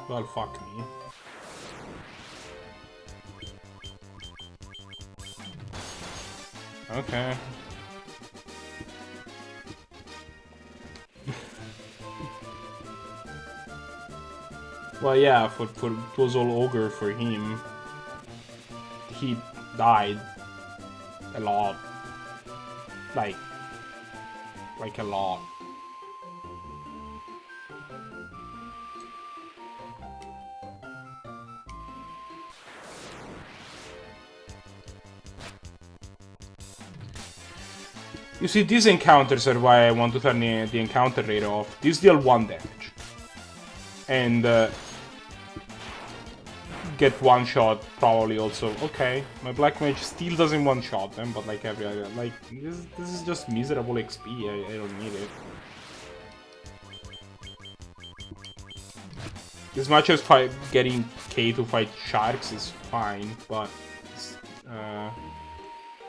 Well, fuck me. Okay. Well, yeah, for it was all ogre for him. He died a lot. Like a lot. You see, these encounters are why I want to turn the encounter rate off. These deal 1 damage. And get one shot probably also. Okay, my Black Mage still doesn't one shot them, but like every other, like this is just miserable XP. I don't need it. As much as getting K to fight sharks is fine, but it's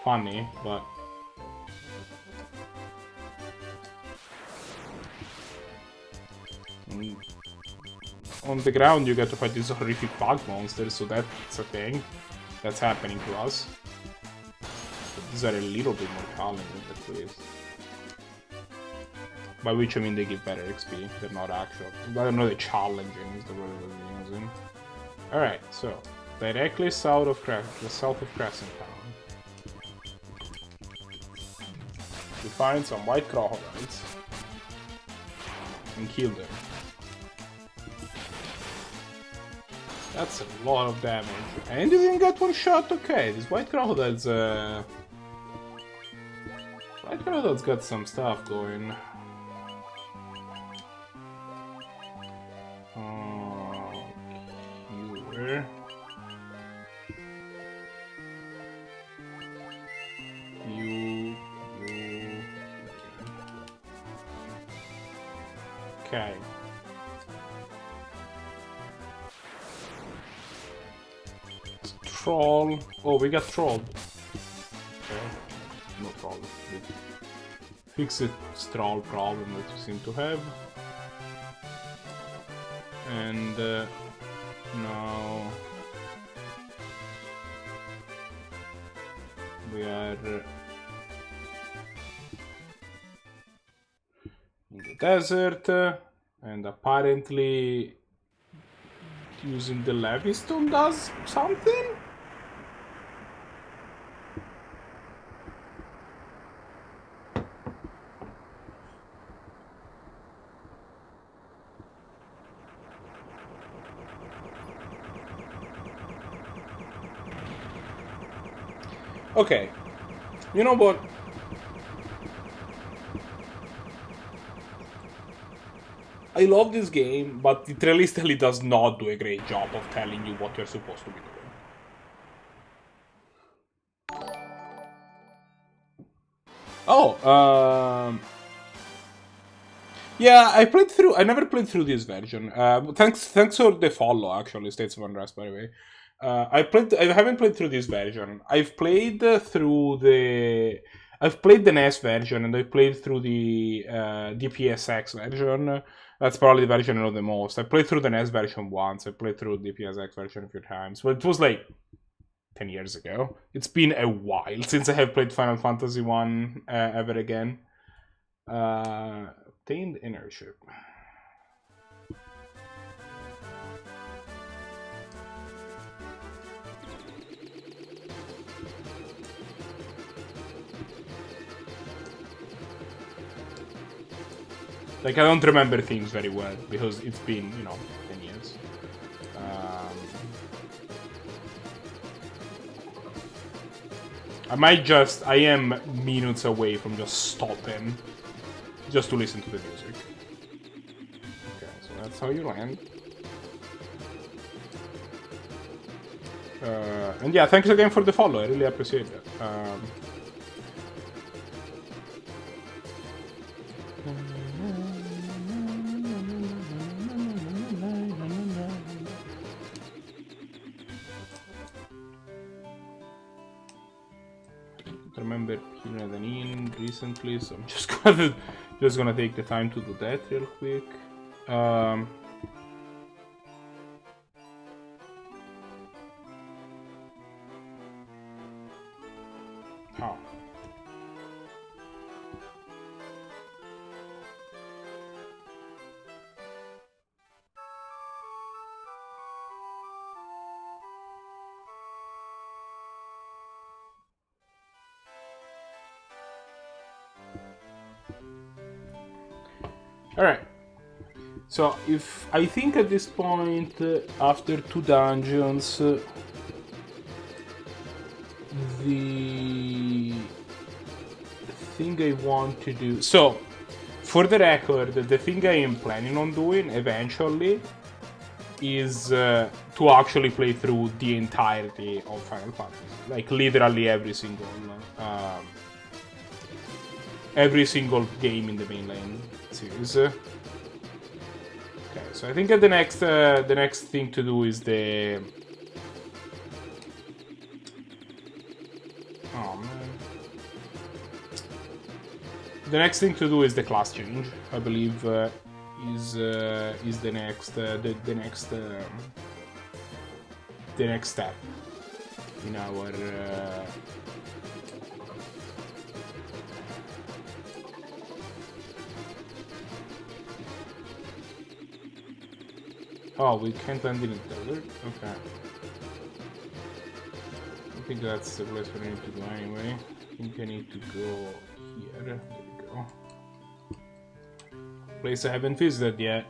funny, but. On the ground you get to fight these horrific bug monsters, so that's a thing that's happening to us. But these are a little bit more challenging at least. By which I mean they give better XP. They're not actual. I don't know, they're challenging is the word I was using. Alright, so directly south of Crescent Town. We find some white crocodiles and kill them. That's a lot of damage. And you didn't get one shot? Okay, these white crocodiles, White crocodiles got some stuff going. Cure. Okay. Troll. Oh, we got trolled. Okay. No troll. Fix the troll problem that you seem to have. And now we are in the desert, and apparently using the Levistone does something? Okay, you know what? I love this game, but it realistically does not do a great job of telling you what you're supposed to be doing. Oh, yeah, I never played through this version. Thanks for the follow, actually, States of Unrest, by the way. I haven't played through this version. I've played through the NES version, and I've played through the DPSX version. That's probably the version I know the most. I played through the NES version once. I played through the DPSX version a few times, but it was like 10 years ago. It's been a while since I have played Final Fantasy 1 ever again. Obtained inertia. Like, I don't remember things very well, because it's been, 10 years. I am minutes away from just stopping, just to listen to the music. Okay, so that's how you land. And yeah, thanks again for the follow, I really appreciate it. Remember healing an in recently, so I'm just gonna take the time to do that real quick. Oh. Alright, so if I think at this point, after 2 dungeons, the thing I want to do... So, for the record, the thing I am planning on doing eventually is to actually play through the entirety of Final Fantasy. Like, literally every single game in the mainline series. Okay, so I think the next thing to do is the... Oh man. The next thing to do is the class change. I believe is the next step in our Oh, we can't land in the desert? Okay. I think that's the place where I need to go anyway. I think I need to go here. There we go. Place I haven't visited yet.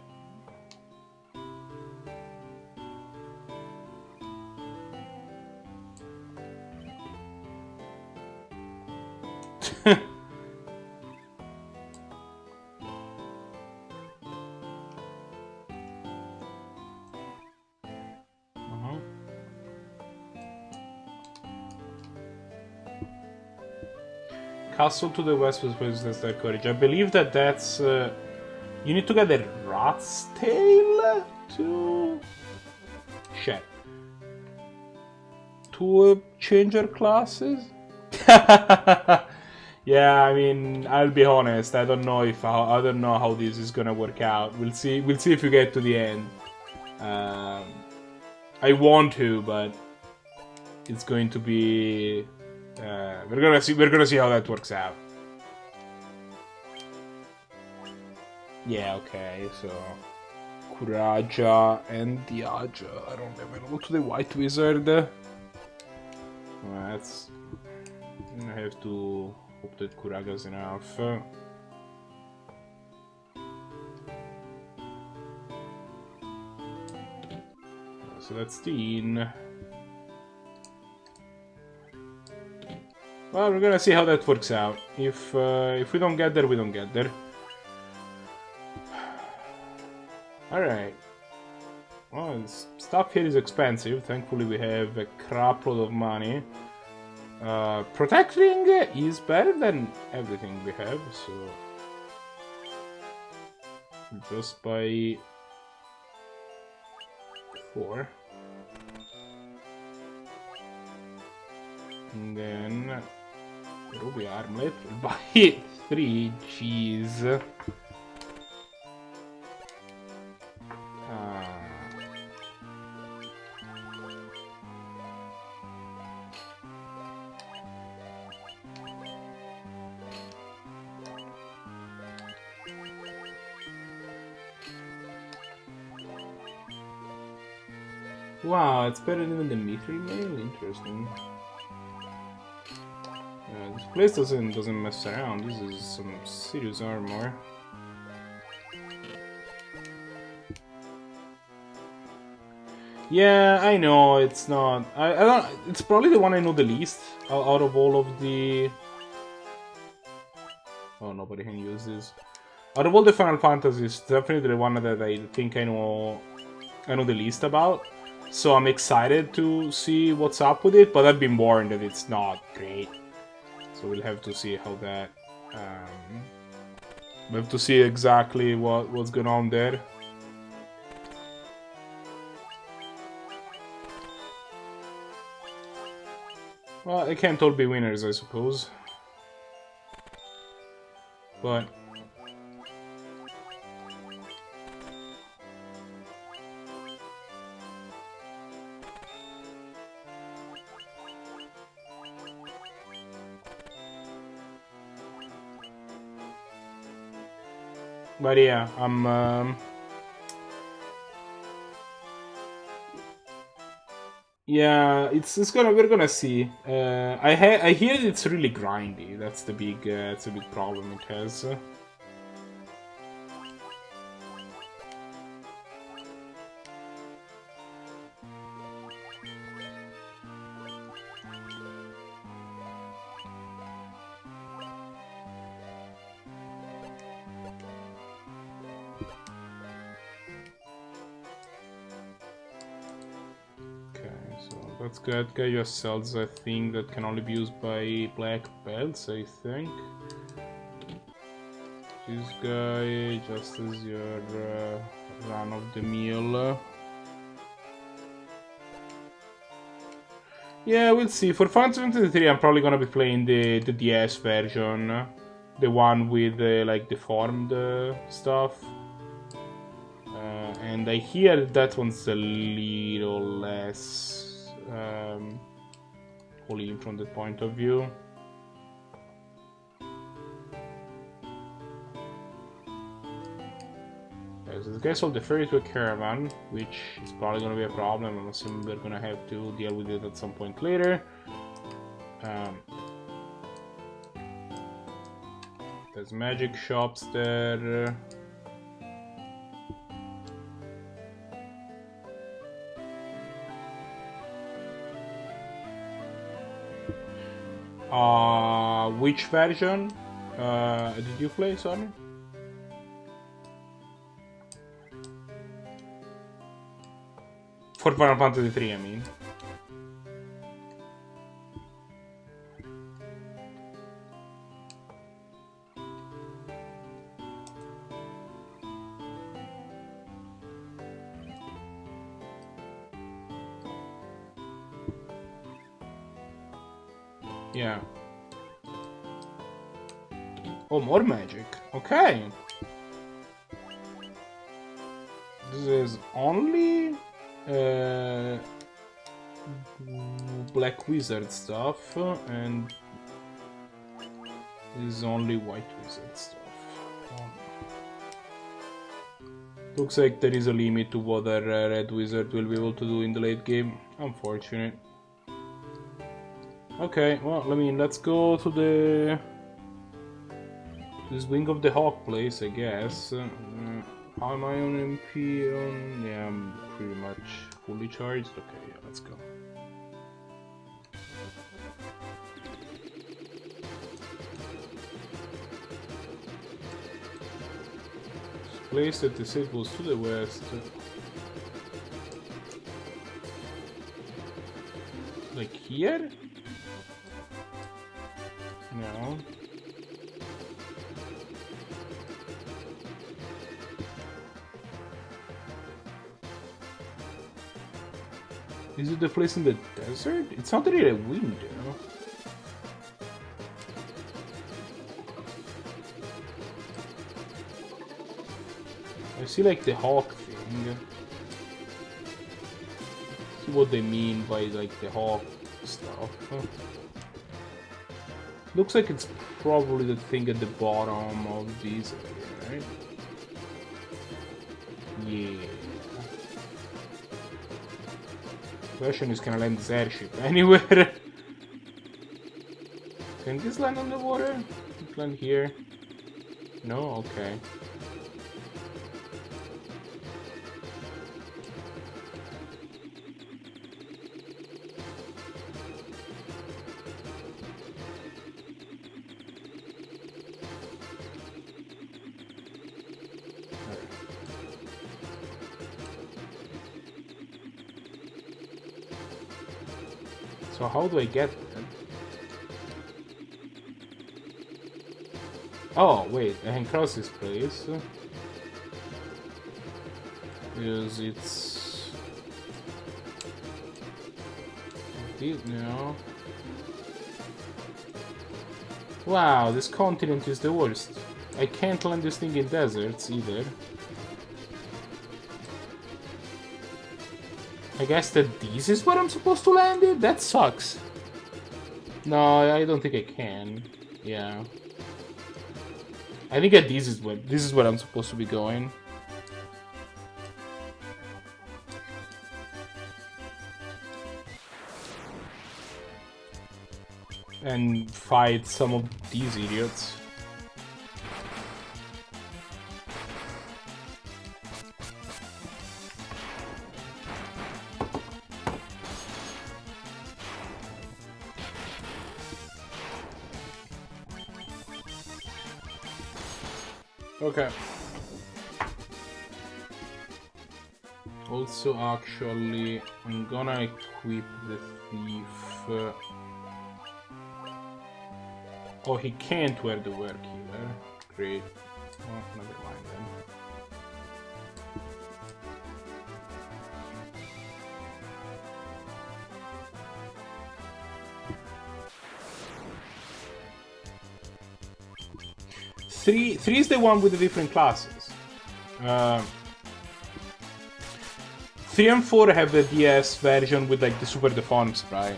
Castle to the west was Princess Dark Courage. I believe that that's... you need to get the rat's tail to... Shit. To change your classes? Yeah, I mean, I'll be honest. I don't know how this is gonna work out. We'll see. We'll see if we get to the end. I want to, but it's going to be... we're gonna see how that works out. Yeah, okay, so Kuraja and Diaja are only available to the White Wizard. That's... I have to hope that Kuraga's enough. So that's Teen. Well, we're gonna see how that works out. If we don't get there, we don't get there. Alright. Well, stuff here is expensive. Thankfully we have a crap load of money. Protecting is better than everything we have, so... Just buy... 4. And then... Ruby Armlet will buy 3. Jeez. Wow, it's better than the Mithril mail? Interesting. This place doesn't mess around. This is some serious armor. Yeah, I know, it's not... I don't... It's probably the one I know the least out of all of the... Oh, nobody can use this. Out of all the Final Fantasies, it's definitely the one that I think I know the least about. So I'm excited to see what's up with it, but I've been warned that it's not great. So we'll have to see how that... we'll have to see exactly what's going on there. Well, they can't all be winners, I suppose. But... But yeah, I'm... Yeah, we're gonna see. I hear it's really grindy. That's the big problem it has. Let's get yourselves a thing that can only be used by black belts, I think. This guy, just as your run of the mill. Yeah, we'll see. For Final Fantasy 23, I'm probably gonna be playing the DS version, the one with like deformed stuff. And I hear that one's a little less holy from that point of view. so this guy sold the ferry to a caravan, which is probably gonna be a problem. I'm assuming we're gonna have to deal with it at some point later. There's magic shops there. Which version did you play, sorry? For Final Fantasy 3, I mean. Yeah. Oh, more magic. Okay. This is only Black Wizard stuff, and this is only White Wizard stuff. Looks like there is a limit to what a Red Wizard will be able to do in the late game. Unfortunate. Okay, well, I mean, let's go to this Wing of the Hawk place, I guess. How am I on MP? Yeah, I'm pretty much fully charged. Okay, yeah, let's go. This place that they said was to the west. Like here? No. Is it the place in the desert? It's not really a window. I see like the hawk thing. See what they mean by like the hawk stuff. Looks like it's probably the thing at the bottom of these area, right? Yeah. Question is, can I land this airship anywhere? Can this land on the water? It land here? No? Okay. So how do I get there? Oh, wait, I can cross this place. Because it's... No. Wow, this continent is the worst. I can't land this thing in deserts either. I guess that this is where I'm supposed to land it? That sucks. No, I don't think I can. Yeah. I think that this is where I'm supposed to be going. And fight some of these idiots. Okay. Also, actually, I'm gonna equip the thief. Oh, he can't wear the work healer. Great. Oh, never mind then. Three is the one with the different classes. 3 and 4 have the DS version with like the super deformed sprite.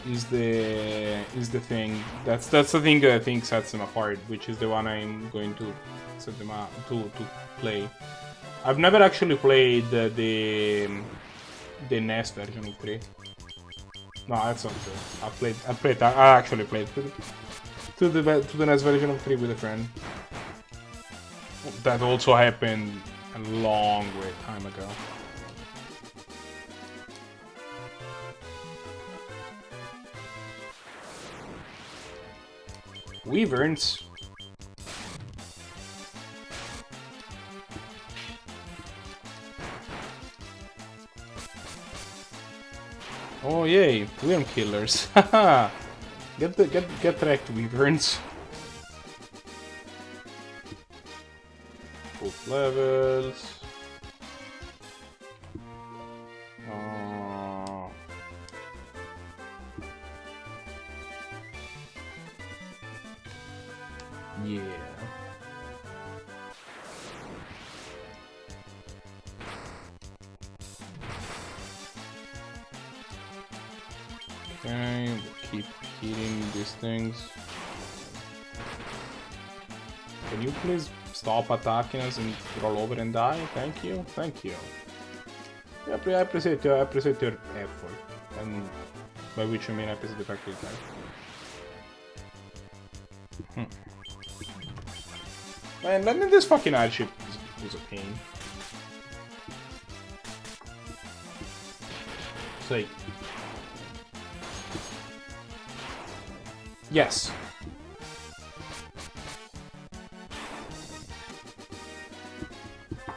is the thing. That's the thing that I think sets them apart, which is the one I'm going to set them up to play. I've never actually played the NES version of 3. No, that's not true. I actually played to the NES version of 3 with a friend. That also happened a long time ago. Wyverns. Oh yay, worm killers. Haha. Get wrecked, Wyverns. Both levels. Yeah. Okay, we'll keep hitting these things. Can you please stop attacking us and roll over and die? Thank you, thank you. Yeah, I appreciate your effort, and by which I mean I appreciate the fact that you died. Man, landing this fucking airship was a pain. It's like... Yes.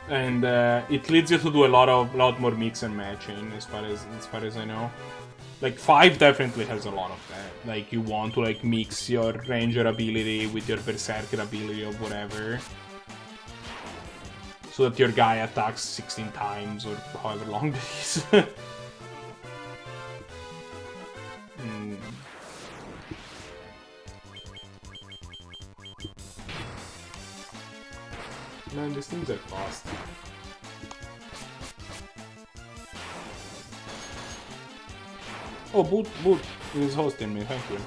And it leads you to do a lot more mix and matching, as far as I know. Like 5 definitely has a lot of that. Like you want to like mix your ranger ability with your berserker ability or whatever, so that your guy attacks 16 times or however long it is. Man, these things are fast. Oh, Boot is hosting me, thank you.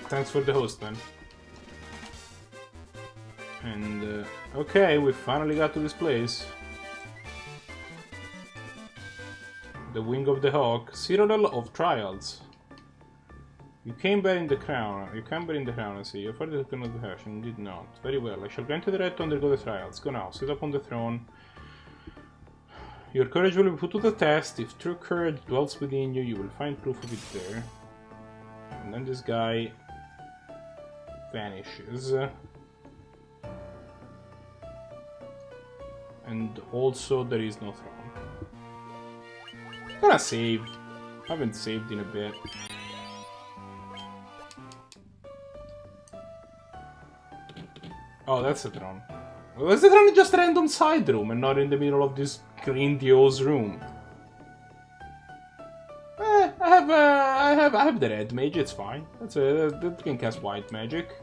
Thanks for the host, man. And, okay, we finally got to this place. The Wing of the Hawk, Citadel of Trials. You came bearing the crown, I see. You further took another house, and did not. Very well, I shall grant you the right to undergo the trials. Go now, sit upon the throne. Your courage will be put to the test. If true courage dwells within you, you will find proof of it there. And then this guy vanishes. And also there is no throne. I'm gonna save. I haven't saved in a bit. Oh, that's the throne. Well, is the throne just a random side room and not in the middle of this grandiose room? I have the red mage. It's fine. That can cast white magic.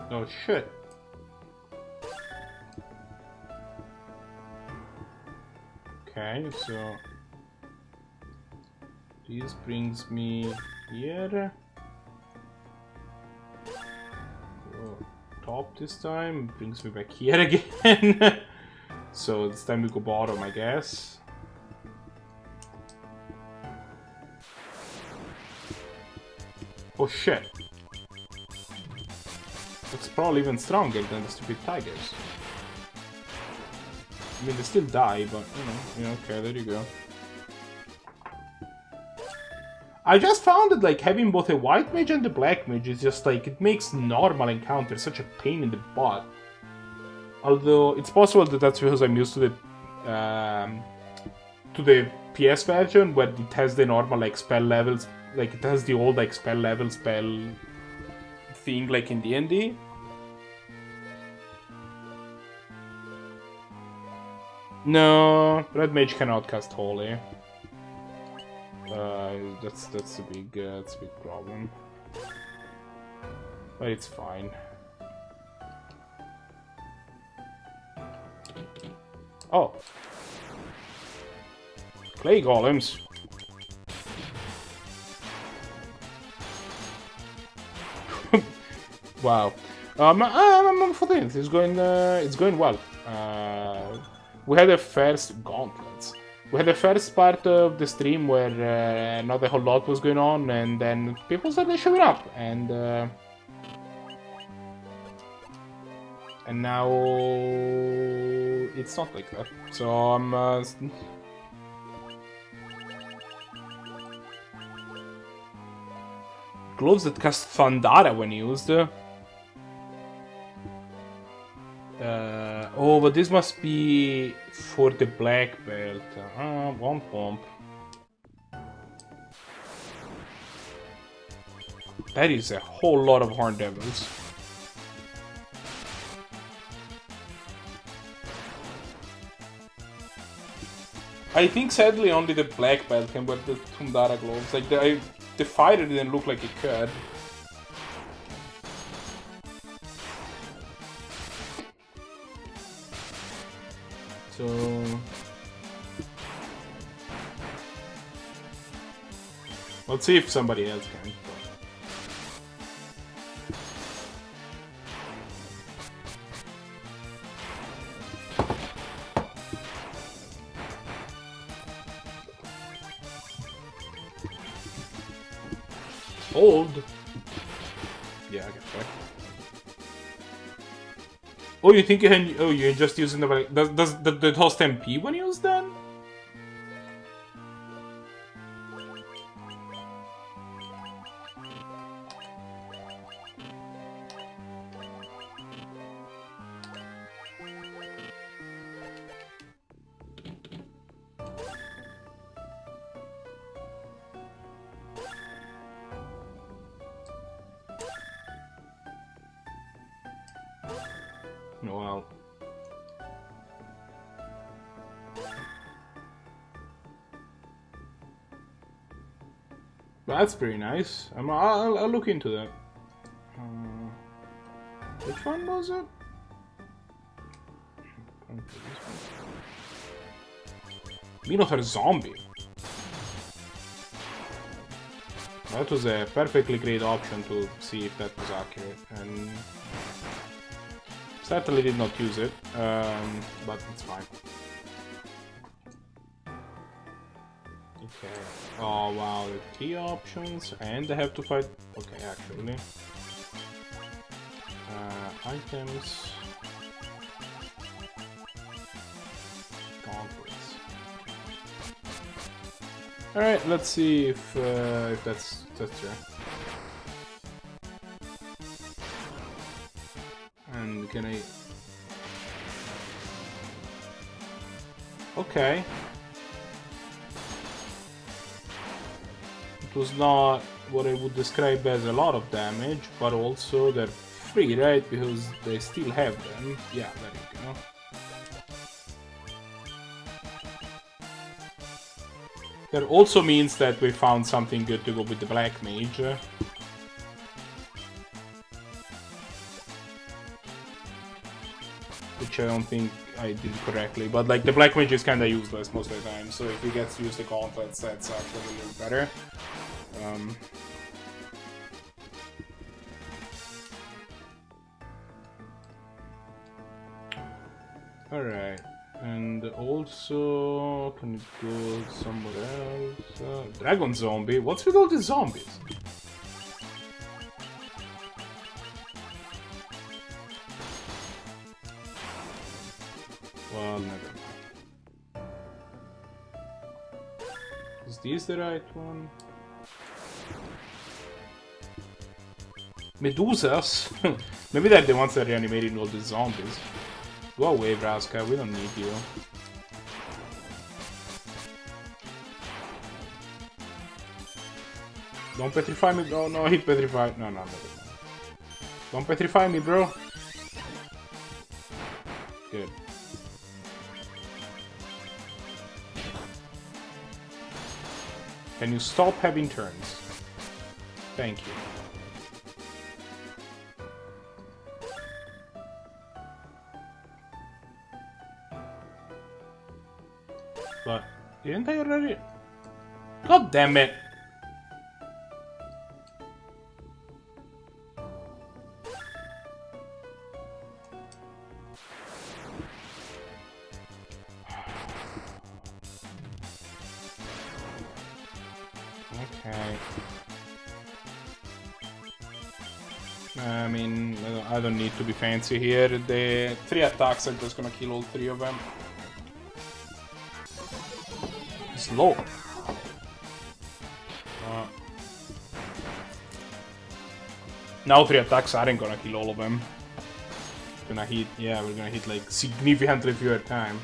Oh shit. Okay, so this brings me here. Go top this time, brings me back here again. So this time we go bottom, I guess. Oh shit. It's probably even stronger than the stupid tigers. I mean, they still die, but, you know, yeah, okay, there you go. I just found that, like, having both a white mage and a black mage is just, like, it makes normal encounters such a pain in the butt. Although, it's possible that that's because I'm used to the PS version, where it has the normal, like, spell levels, like, it has the old, like, spell level spell thing, like, in D&D. No, red mage cannot cast holy. That's a big problem. But it's fine. Oh. Clay golems. Wow. I'm for things. It's going well. We had the first gauntlets. We had the first part of the stream where not a whole lot was going on, and then people started showing up, and now it's not like that. So I'm. Gloves that cast Thundara when used. Oh, but this must be for the black belt. Womp womp. That is a whole lot of Horn Devils. I think sadly only the black belt can wear the Thundara gloves. Like the fighter didn't look like it could. So let's see if somebody else can. Old. Yeah, I get that. Oh, you think you can? Oh, you're just using the. Does the host MP when used then? Well. That's pretty nice. I'll look into that. Which one was it? Minotaur Zombie. That was a perfectly great option to see if that was accurate, and certainly did not use it, but it's fine. Okay. Oh wow, the 3 options, and they have to fight. Okay, actually. Items. Gauntlets. Alright, let's see if that's true. And can I... Okay. It was not what I would describe as a lot of damage, but also they're free, right? Because they still have them. Yeah, there you go. That also means that we found something good to go with the Black Mage. Which I don't think I did correctly, but like the Black Mage is kinda useless most of the time, so if he gets to use the gauntlets, that's actually a little better. Alright, and also can it go somewhere else? Dragon Zombie? What's with all these zombies? Well, never mind. Is this the right one? Medusas? Maybe they're the ones that are reanimating all the zombies. Go away, Vraska, we don't need you. Don't petrify me. Oh no, he petrified. No, never mind. Don't petrify me, bro. Good. Can you stop having turns? Thank you. But didn't I already? God damn it! Okay. I mean, I don't need to be fancy here. The 3 attacks are just gonna kill all 3 of them. Slow. Now 3 attacks aren't gonna kill all of them. Gonna hit, yeah, we're gonna hit like significantly fewer time.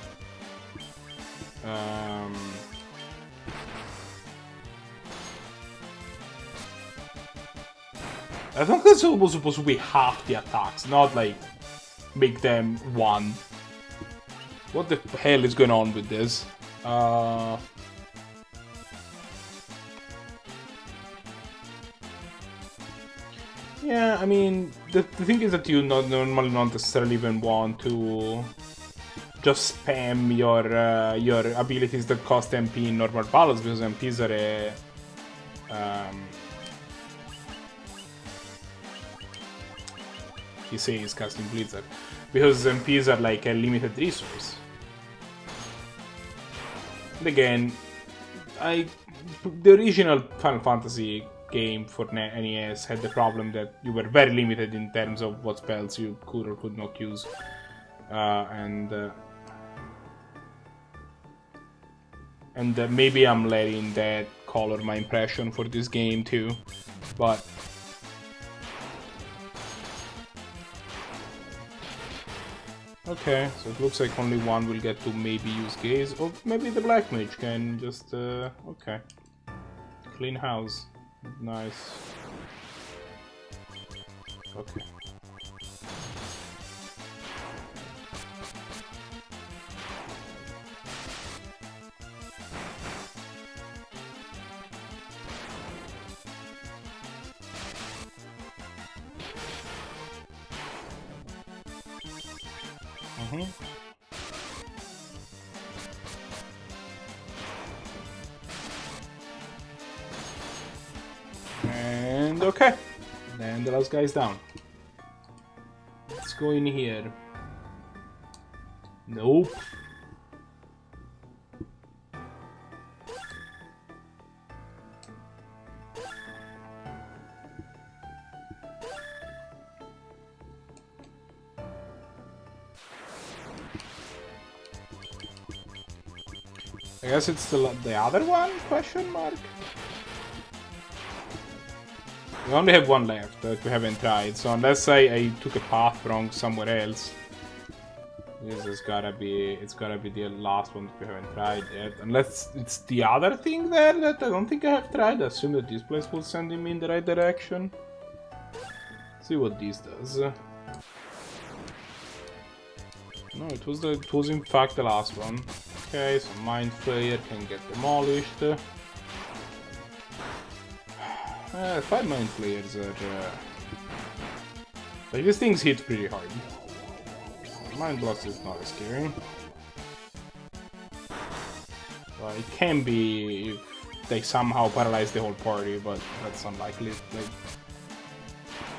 I think that's supposed to be half the attacks, not like make them 1. What the hell is going on with this? Yeah, I mean, the thing is that you normally not necessarily even want to just spam your abilities that cost MP in normal battles, because MPs are a he says casting Blizzard, because MPs are like a limited resource. And again, the original Final Fantasy game for NES had the problem that you were very limited in terms of what spells you could or could not use, and maybe I'm letting that color my impression for this game too, but okay, so it looks like only one will get to maybe use Gaze, or maybe the Black Mage can just, okay. Clean house. Nice. Okay. And okay, then the last guy is down. Let's go in here. Nope. I guess it's the other one? Question mark. We only have one left that we haven't tried, so unless I took a path wrong somewhere else, this has gotta be, it's gotta be the last one that we haven't tried yet. Unless it's the other thing there that I don't think I have tried. I assume that this place will send me in the right direction. See what this does. No, it was in fact the last one. Okay, so Mind Flayer can get demolished. 5 Mind Flayers are... like, these things hit pretty hard. Mind Blast is not as scary. Well, it can be if they somehow paralyze the whole party, but that's unlikely. Like,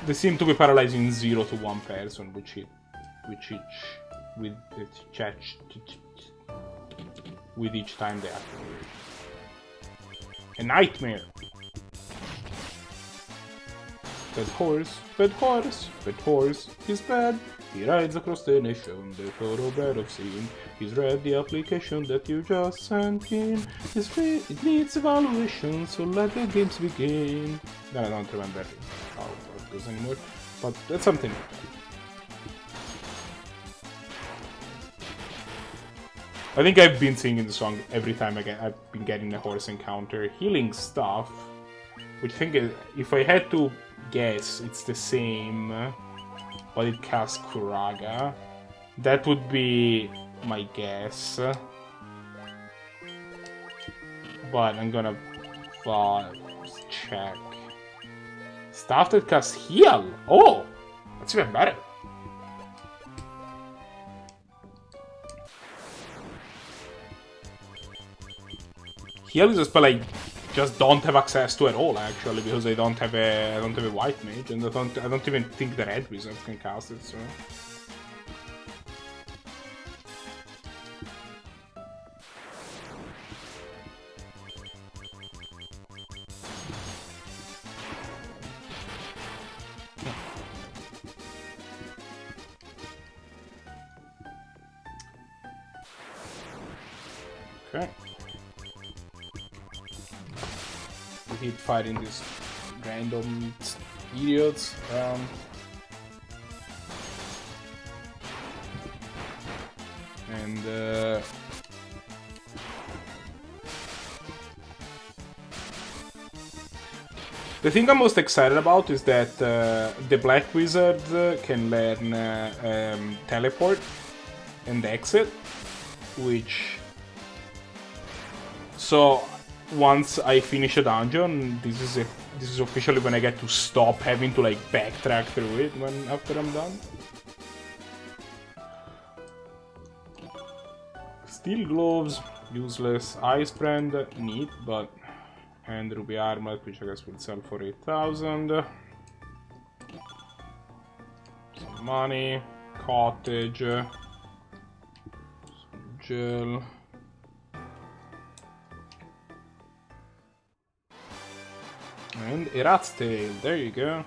they seem to be paralyzing 0 to 1 person, with each time they activate. A nightmare! Bad horse, bad horse, bad horse, he's bad. He rides across the nation, the thoroughbred of sin. He's read the application that you just sent in. It's free, it needs evaluation, so let the games begin. I don't remember how it goes anymore, but that's something. I think I've been singing the song every time I've been getting a horse encounter. Healing stuff, which I think is, if I had to guess, it's the same, but it casts Kuraga. That would be my guess. But I'm gonna check. Stuff that casts Heal! Oh! That's even better. Heal is a spell I just don't have access to at all, actually, because I don't have a white mage, and I don't even think the red wizard can cast it. So. Okay. We keep fighting these random idiots. The thing I'm most excited about is that the Black Wizard can learn teleport and exit, which... So, once I finish a dungeon, this is officially when I get to stop having to like backtrack through it after I'm done. Steel gloves, useless. Ice brand, neat, but... And ruby armlet, which I guess will sell for 8,000. Some money, cottage, some gel. And a rat's tail, there you go.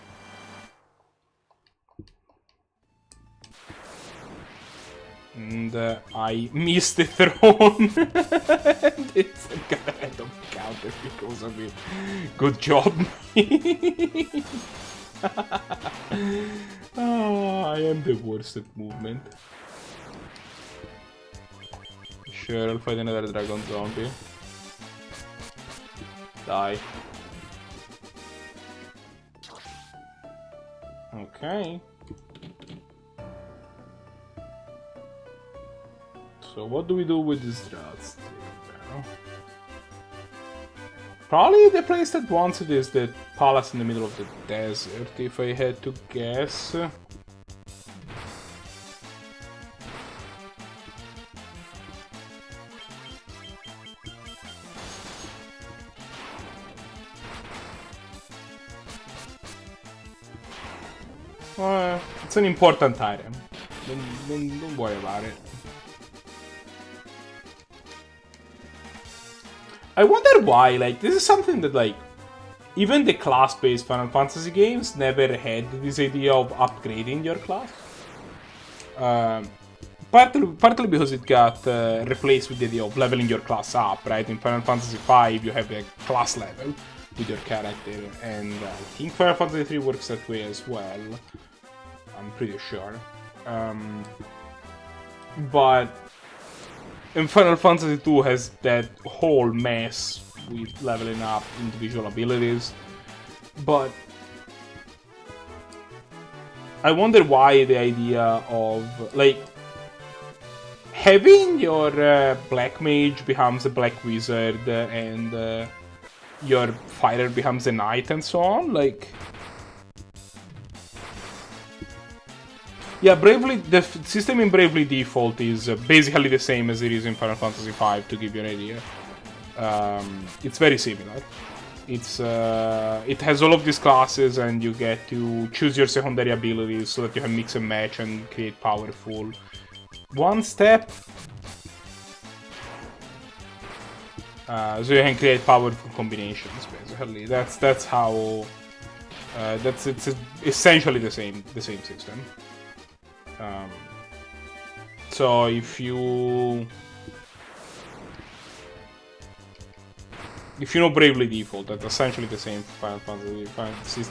And I missed the throne. And it's a random counter because of it. Good job. Oh, I am the worst at movement. Sure, I'll fight another dragon zombie. Die. Okay. So what do we do with this rats now? Probably the place that wants it is the palace in the middle of the desert, if I had to guess. It's an important item. Don't worry about it. I wonder why, like, this is something that, like, even the class-based Final Fantasy games never had this idea of upgrading your class. Partly because it got replaced with the idea of leveling your class up, right? In Final Fantasy V, you have a class level with your character, and I think Final Fantasy III works that way as well. I'm pretty sure. But... And Final Fantasy II has that whole mess with leveling up individual abilities, but I wonder why the idea of, like, having your Black Mage becomes a Black Wizard and your Fighter becomes a Knight and so on, like... Yeah, Bravely, the system in Bravely Default is basically the same as it is in Final Fantasy V, to give you an idea. It's very similar. It has all of these classes, and you get to choose your secondary abilities so that you can mix and match and create powerful one step. So you can create powerful combinations, basically. That's how. It's essentially the same system. So if you know Bravely Default, that's essentially the same Final Fantasy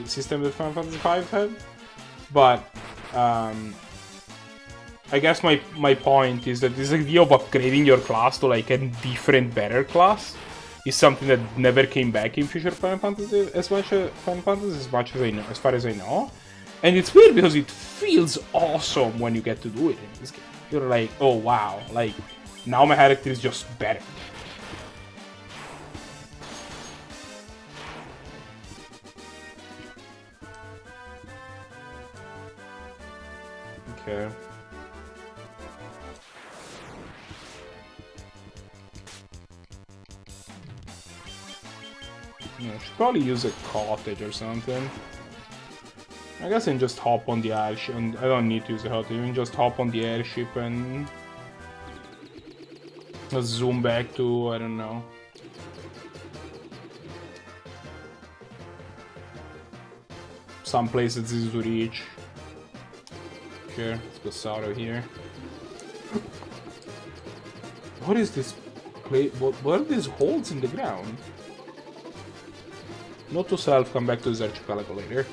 system that Final Fantasy V had. But I guess my point is that this idea of upgrading your class to like a different, better class is something that never came back in future Final Fantasy as much as I know, as far as I know. And it's weird because it feels awesome when you get to do it in this game. You're like, oh wow, like, now my character is just better. Okay. Yeah, should probably use a cottage or something. I guess I can just hop on the airship, and I don't need to use a cottage. I can just hop on the airship and just zoom back to, I don't know. Some place it's easy to reach. Sure, let's go south of here. What is this place? What are these holes in the ground? Note to self, come back to this archipelago later.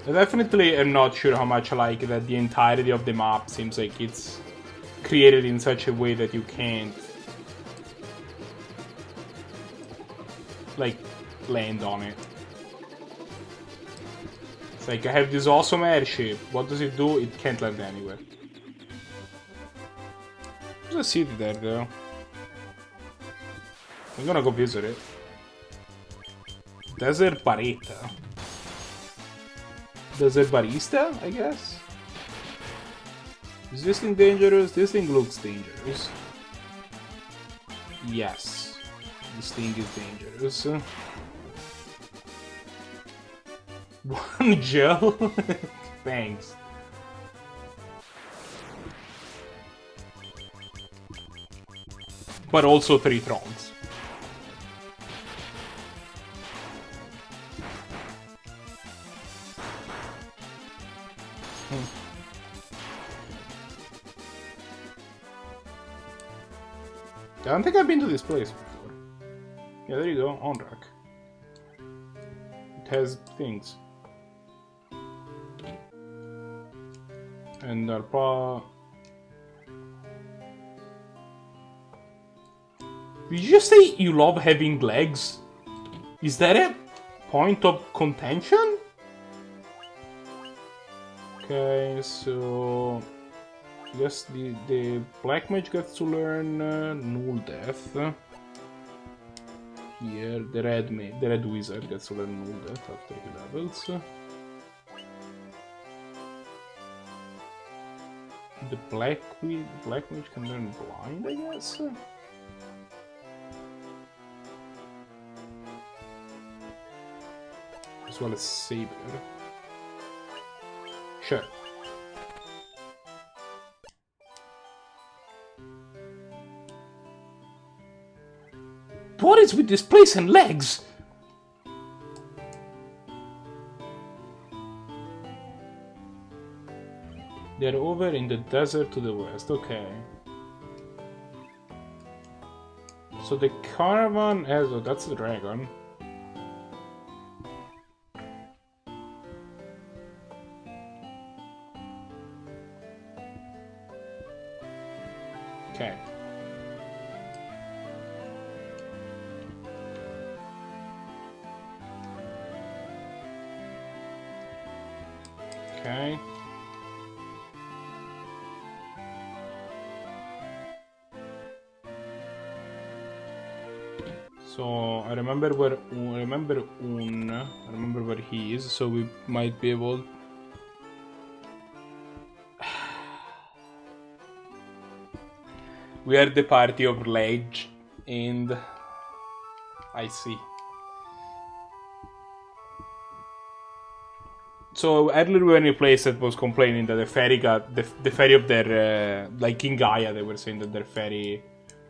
I definitely am not sure how much I like that the entirety of the map seems like it's created in such a way that you can't like land on it. It's like I have this awesome airship. What does it do? It can't land anywhere. There's a city there though. I'm gonna go visit it. Desert Barretta. Desert Barista, I guess? Is this thing dangerous? This thing looks dangerous. Yes. This thing is dangerous. One gel? Thanks. But also 3 thrones. I don't think I've been to this place before. Yeah, there you go, on rack. It has things. And Arpa. Did you just say you love having legs? Is that a point of contention? Okay, so I guess the black mage gets to learn Null Death. Here, the red wizard gets to learn Null Death at 3 levels. The black mage can learn Blind, I guess. As well as Saber. Sure. What is with this place and legs? They're over in the desert to the west, okay. So the caravan has... oh, that's the dragon. Okay. Okay. So I remember where he is, so we might be able. We are the party of Ledge, and I see. So earlier we were in a place that was complaining that the ferry got the ferry of their like in Gaia, they were saying that their ferry,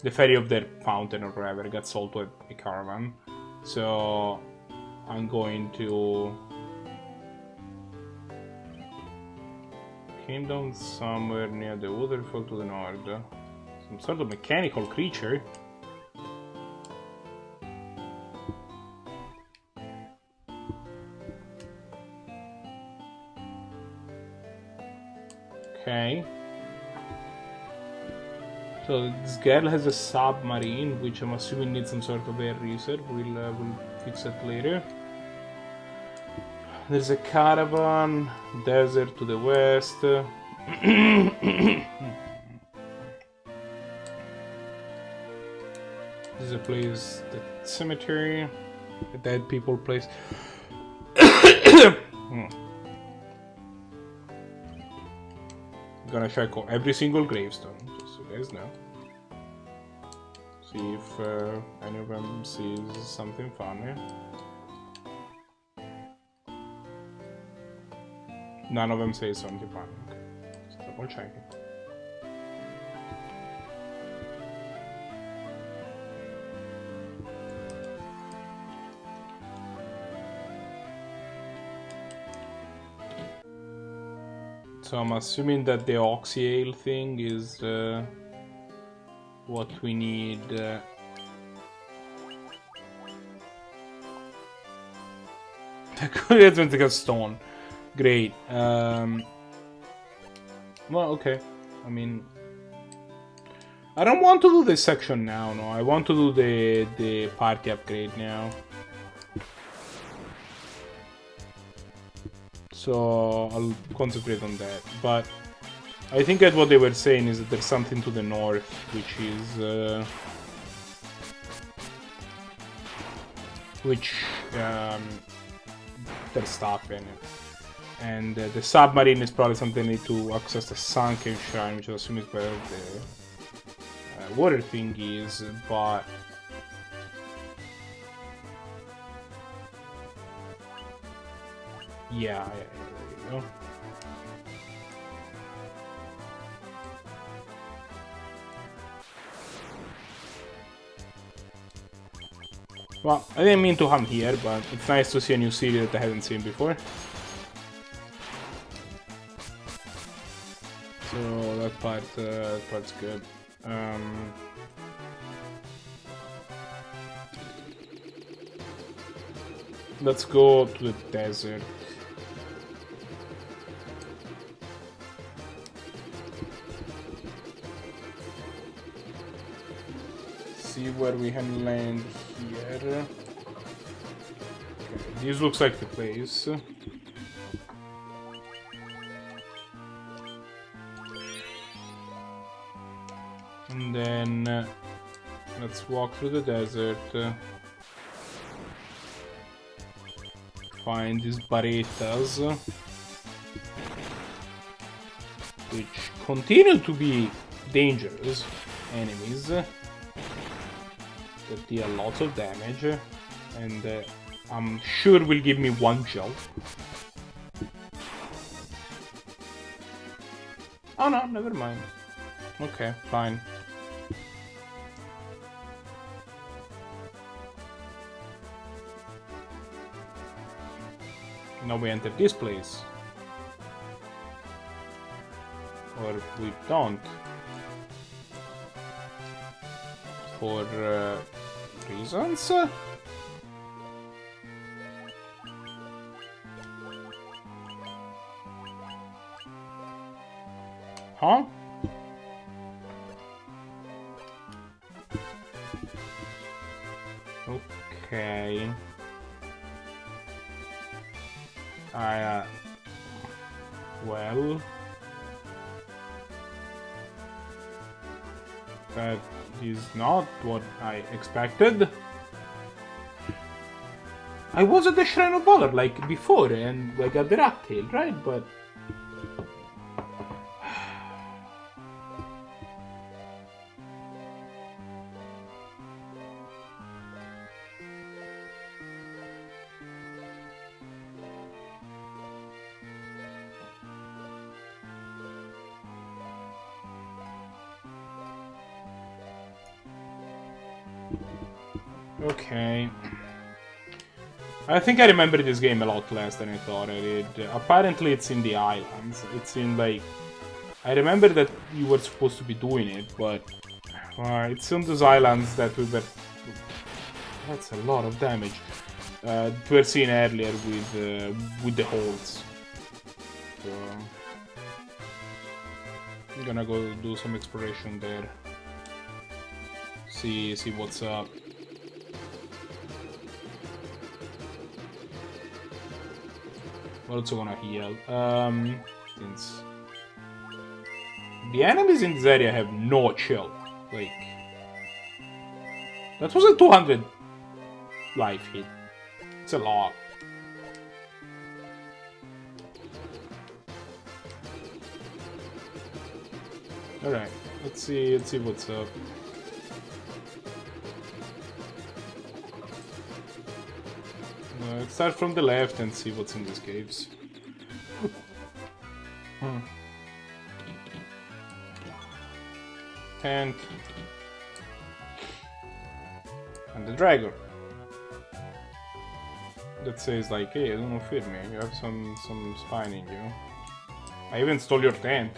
the ferry of their fountain or whatever, got sold to a caravan. So I'm going to came down somewhere near the waterfall to the north. Some sort of mechanical creature. Okay. So this girl has a submarine, which I'm assuming needs some sort of air reserve. We'll fix that later. There's a caravan, desert to the west. There's a place, the cemetery, the dead people place. Gonna check every single gravestone, just so you guys know. See if any of them sees something funny. None of them say something funny. Okay. Just double checking. So I'm assuming that the Oxyale thing is what we need. It's going to take a stone. Great. Well, okay. I mean, I don't want to do this section now. No, I want to do the party upgrade now. So I'll concentrate on that. But I think that what they were saying is that there's something to the north, which is there's stuff in it. And the submarine is probably something need to access the sunken shrine, which I assume is where the water thing is, but yeah, there you go. Well, I didn't mean to come here, but it's nice to see a new city that I haven't seen before. So that part's good. Let's go to the desert. See where we can land here. Okay, this looks like the place. And then let's walk through the desert. Find these Baretas, which continue to be dangerous enemies that deal lots of damage, and I'm sure will give me one jolt. Oh no, never mind. Okay, fine. Now we enter this place. Or we don't. For reasons? Huh? Okay. Well, that is not what I expected. I was at the Shrine of Valor like before, and I got the rat tail, right? But okay. I think I remember this game a lot less than I thought I did. Apparently it's in the islands. It's in like... I remember that you were supposed to be doing it, but... it's on those islands that we were... That's a lot of damage. We were seeing earlier with the holes. So... I'm gonna go do some exploration there. See what's up. We're also gonna heal. Since the enemies in this area have no chill. Like, that was a 200 life hit. It's a lot. Alright, let's see what's up. Let's start from the left and see what's in these caves. Tent. And the dragon. That says like, hey, do not fear me, you have some spine in you. I even stole your tent.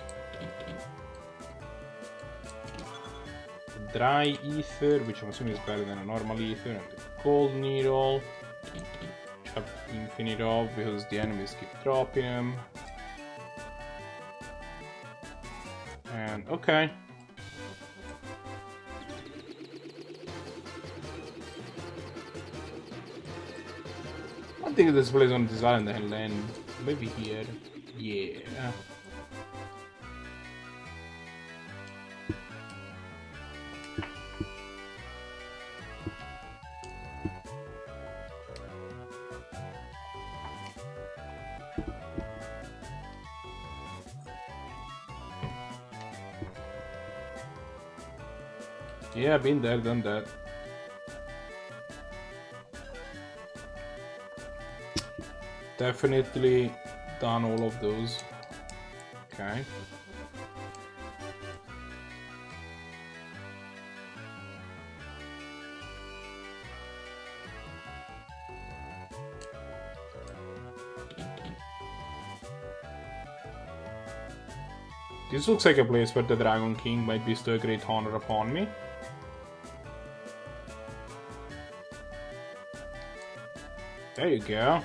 Dry ether, which I'm assuming is better than a normal ether, and the cold needle, which I have infinite of because the enemies keep dropping them. And okay. I think this place on this island and land maybe here. Yeah. Yeah, been there, done that. Definitely done all of those. Okay. This looks like a place where the Dragon King might bestow a great honor upon me. There you go.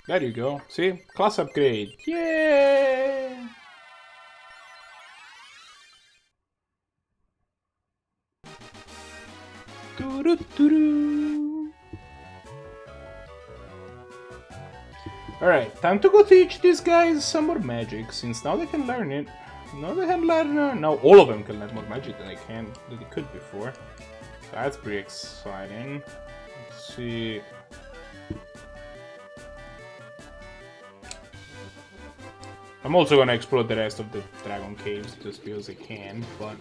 There you go. See? Class upgrade. Yay! Alright, time to go teach these guys some more magic, since now they can learn it. Now they can learn... now all of them can learn more magic than they could before. So that's pretty exciting. Let's see... I'm also gonna explore the rest of the Dragon Caves just because I can, but...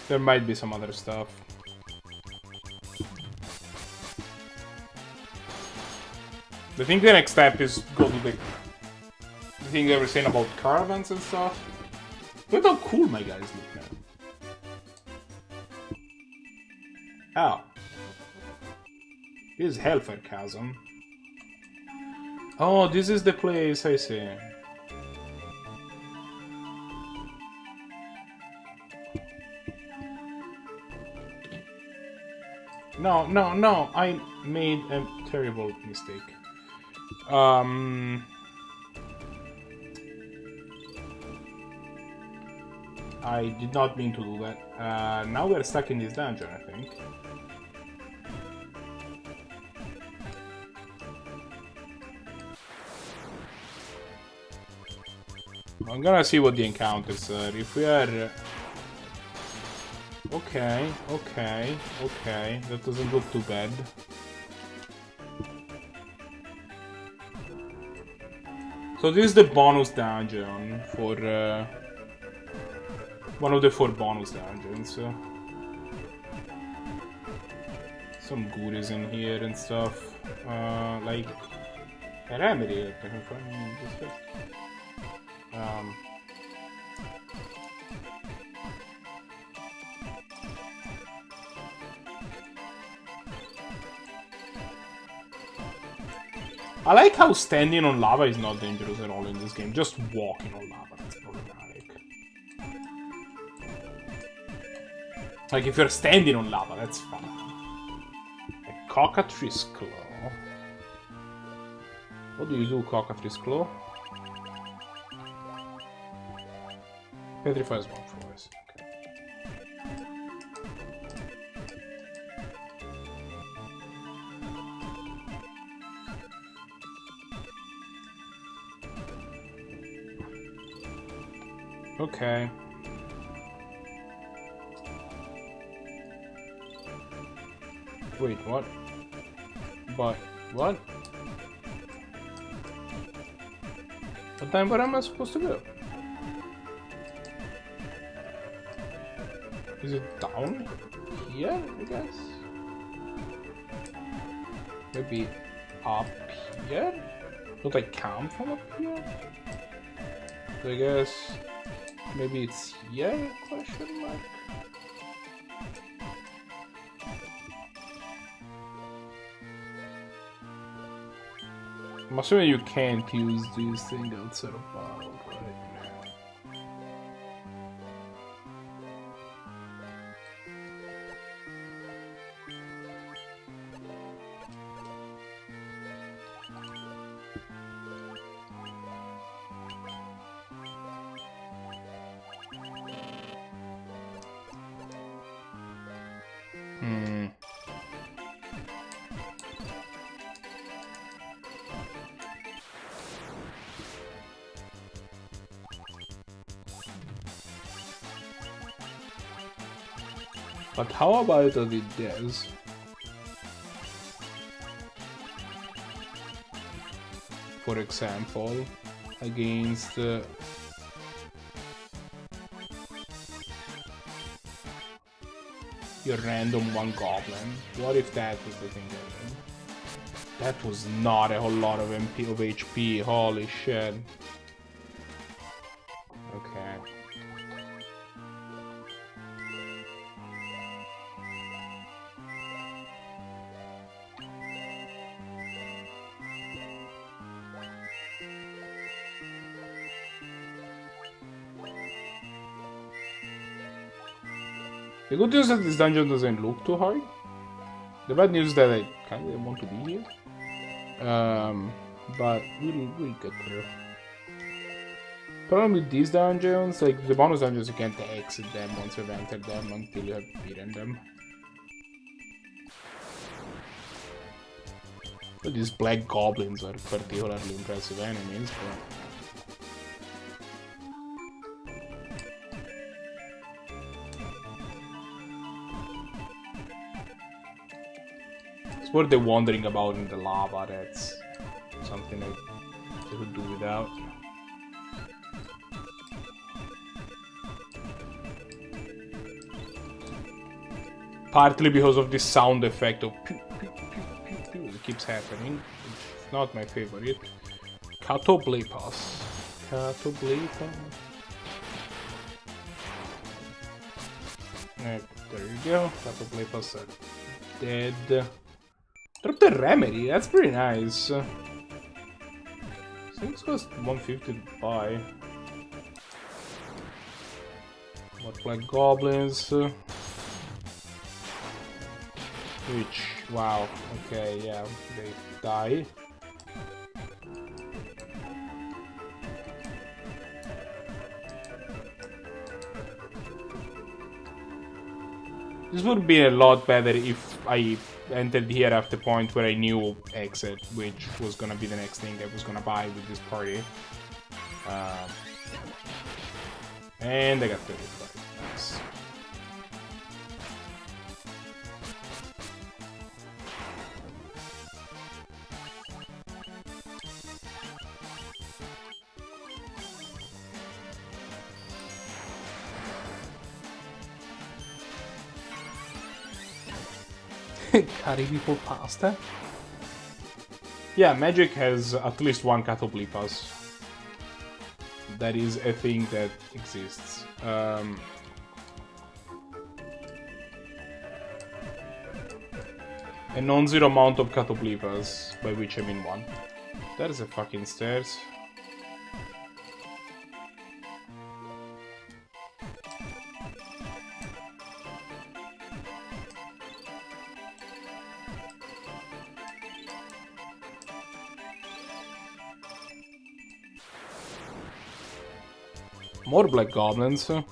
there might be some other stuff. I think the next step is go to the thing they were saying about caravans and stuff. Look how cool my guys look now. Oh. This is Hellfire Chasm. Oh, this is the place, I see. No, I made a terrible mistake. I did not mean to do that. Now we're stuck in this dungeon, I think. I'm gonna see what the encounters are. If we are... okay. That doesn't look too bad. So this is the bonus dungeon for... one of the 4 bonus dungeons. Some goodies in here and stuff. Like... a remedy that I can find in this place. I like how standing on lava is not dangerous at all in this game. Just walking on lava, that's problematic. Like, if you're standing on lava, that's fine. A cockatrice claw. What do you do, cockatrice claw? Petrifies one for us. Okay. Wait, what? But what? But then where am I supposed to go? Is it down here, I guess? Maybe up here? Don't I come from up here? So I guess maybe it's here? Question mark. I'm assuming you can't use these things outside of battle, right? But how about the Dez? For example, against your random one goblin. What if that was the thing that did? That was not a whole lot of MP of HP. Holy shit. Okay. The good news is that this dungeon doesn't look too hard. The bad news is that I kind of want to be here. But we'll get through. Problem with these dungeons, like the bonus dungeons, you can't exit them once you've entered them until you have beaten them. But these black goblins are particularly impressive enemies, but... It's what they're wandering about in the lava, that's something I could do without. Partly because of this sound effect of pew, pew, pew, pew, pew that keeps happening. It's not my favorite. Catoblepas. Catoblepas. There you go. Catoblepas are dead. Drop the remedy, that's pretty nice. Things cost 150 to buy. More black goblins. Which, wow, okay, yeah, they die. This would be a lot better if I entered here at the point where I knew exit, which was gonna be the next thing I was gonna buy with this party. And I got 35. Nice. Curry people pasta? Yeah, Magic has at least one Catoblepas. That is a thing that exists. A non-zero amount of Catoblepas, by which I mean one. There's a fucking stairs. More black goblins. There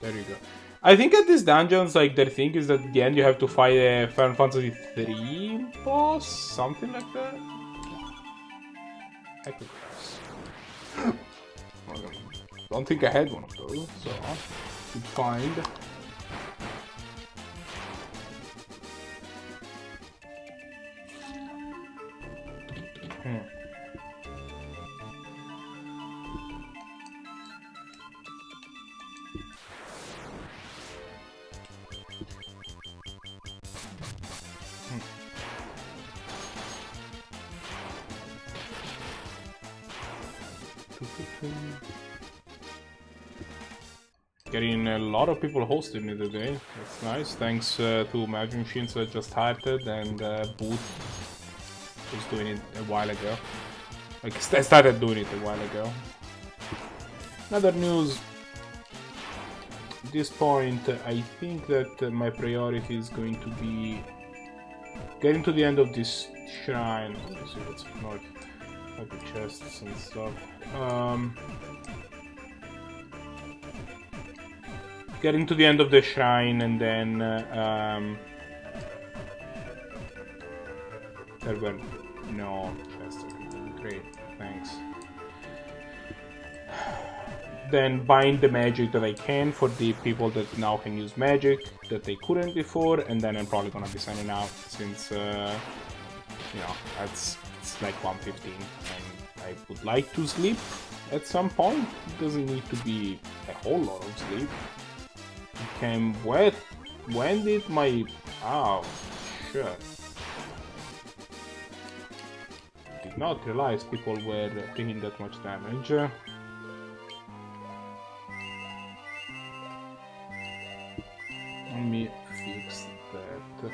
you go. I think at these dungeons, like, their thing is that at the end you have to fight a Final Fantasy 3 boss? Something like that? I could guess. Don't think I had one of those, so you'd find. Getting a lot of people hosting me today. That's nice. Thanks to Magic Machines that just started and Boot was doing it a while ago. Like, I started doing it a while ago. Another news. At this point, I think that my priority is going to be getting to the end of this shrine. Let me see what's north. Like the chests and stuff. Getting to the end of the shrine and then there were no chests. Great, thanks. Then bind the magic that I can for the people that now can use magic that they couldn't before, and then I'm probably gonna be signing out since you know it's like 1:15 and I would like to sleep at some point. It doesn't need to be a whole lot of sleep. When did my... Oh, shit. Did not realize people were taking that much damage. Let me fix that.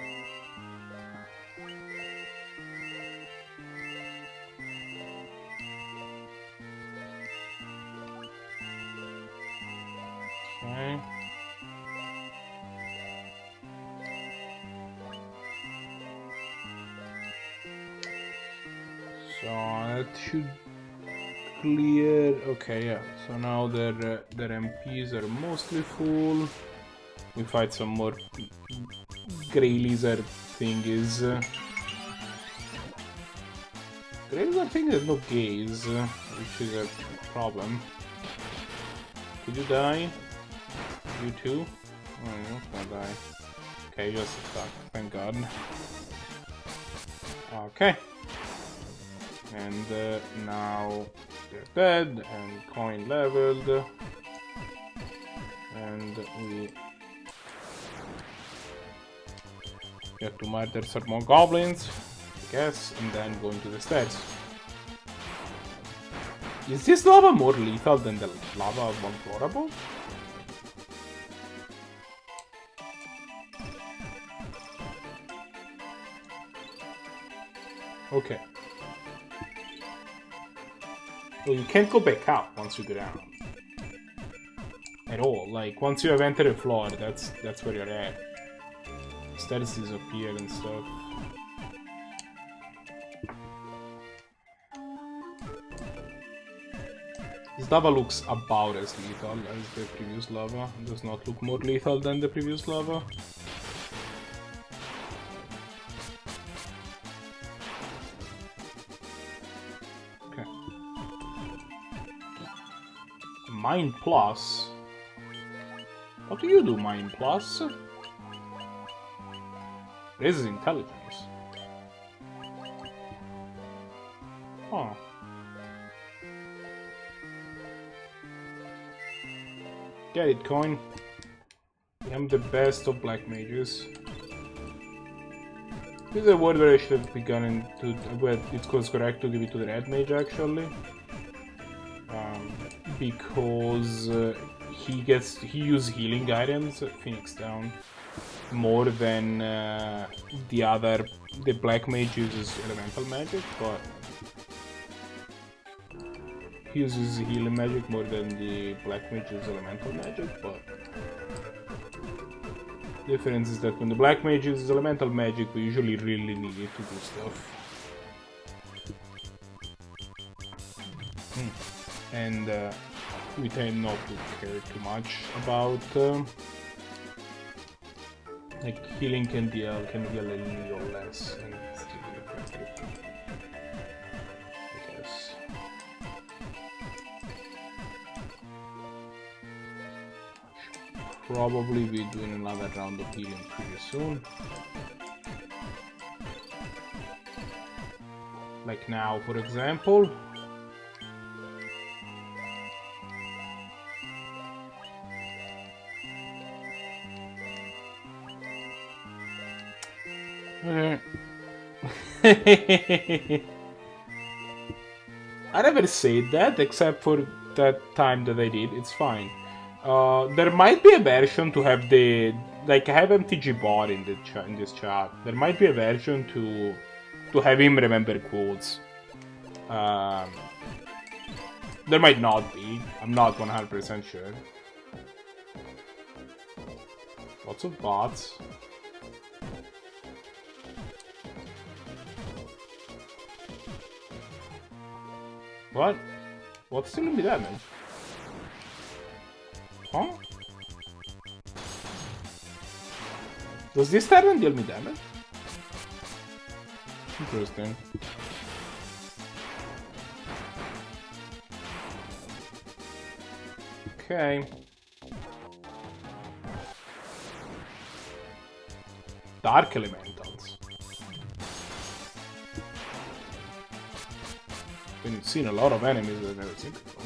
Okay. So that should clear. Okay, yeah. So now their MPs are mostly full. We fight some more grey lizard thingies. Grey lizard thing has no gaze, which is a problem. Did you die? You too? Oh, you're not gonna die. Okay, you're stuck. Thank God. Okay. And now they're dead and coin leveled. And we get to murder some more goblins, I guess, and then go into the stairs. Is this lava more lethal than the lava of Unflorable? Okay. Well, you can't go back up once you go down. At all. Like, once you have entered a floor, that's where you're at. Stairs disappear and stuff. This lava looks about as lethal as the previous lava. It does not look more lethal than the previous lava. Okay. Mind Plus? What do you do, Mind Plus? This is intelligence. Oh. Get it, coin. I'm the best of black mages. This is a word where I should have begun to, where it was correct to give it to the red mage actually. Because he uses healing items, Phoenix down, more than the black mage uses elemental magic, but he uses healing magic more than the black mage uses elemental magic, but Difference is that when the black mage uses elemental magic, we usually really need it to do stuff. And we tend not to care too much about like healing can deal a little less and still be effective, I guess. Probably be doing another round of healing pretty soon. Like now, for example. Okay. I never said that, except for that time that I did. It's fine. There might be a version to have the like I have MTG bot in this chat. There might be a version to have him remember quotes. There might not be. I'm not 100% sure. Lots of bots. What? What's dealing me damage? Huh? Does this tyrant deal me damage? Interesting. Okay. Dark Elementals. Been seen a lot of enemies that I've never seen before.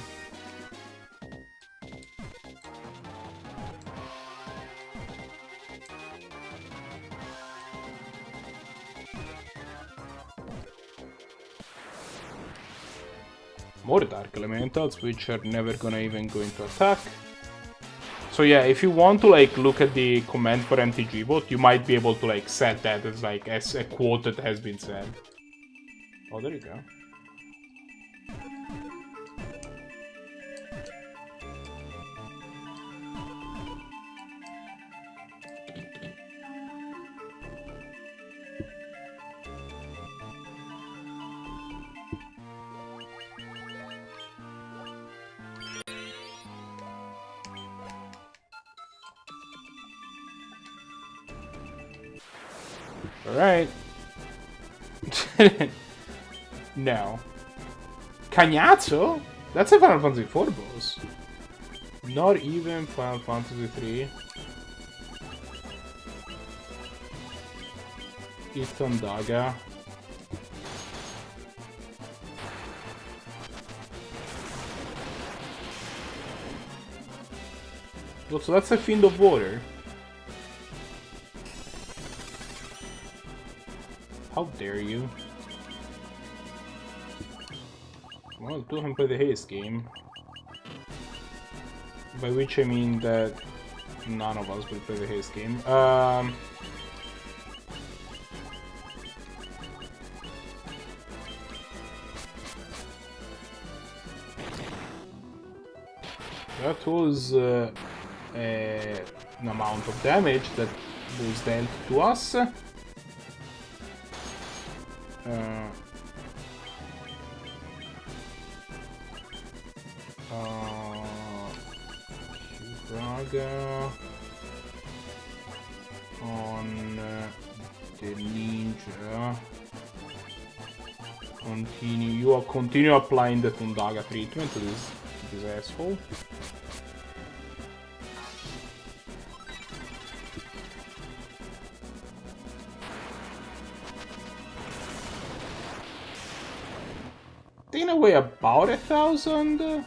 More Dark Elementals, which are never gonna even go into attack. So yeah, if you want to like look at the command for MTG bot, you might be able to like set that as like as a quote that has been said. Oh, there you go. Alright. No. Cagnazzo? That's a Final Fantasy IV boss. Not even Final Fantasy III. Ethan Daga. Oh, so that's a Fiend of Water. How dare you? Well, do him play the haste game. By which I mean that none of us will play the haste game. That was an amount of damage that was dealt to us. Braga on the ninja. Continue applying the Tundaga treatment to this asshole. Taking away about 1,000?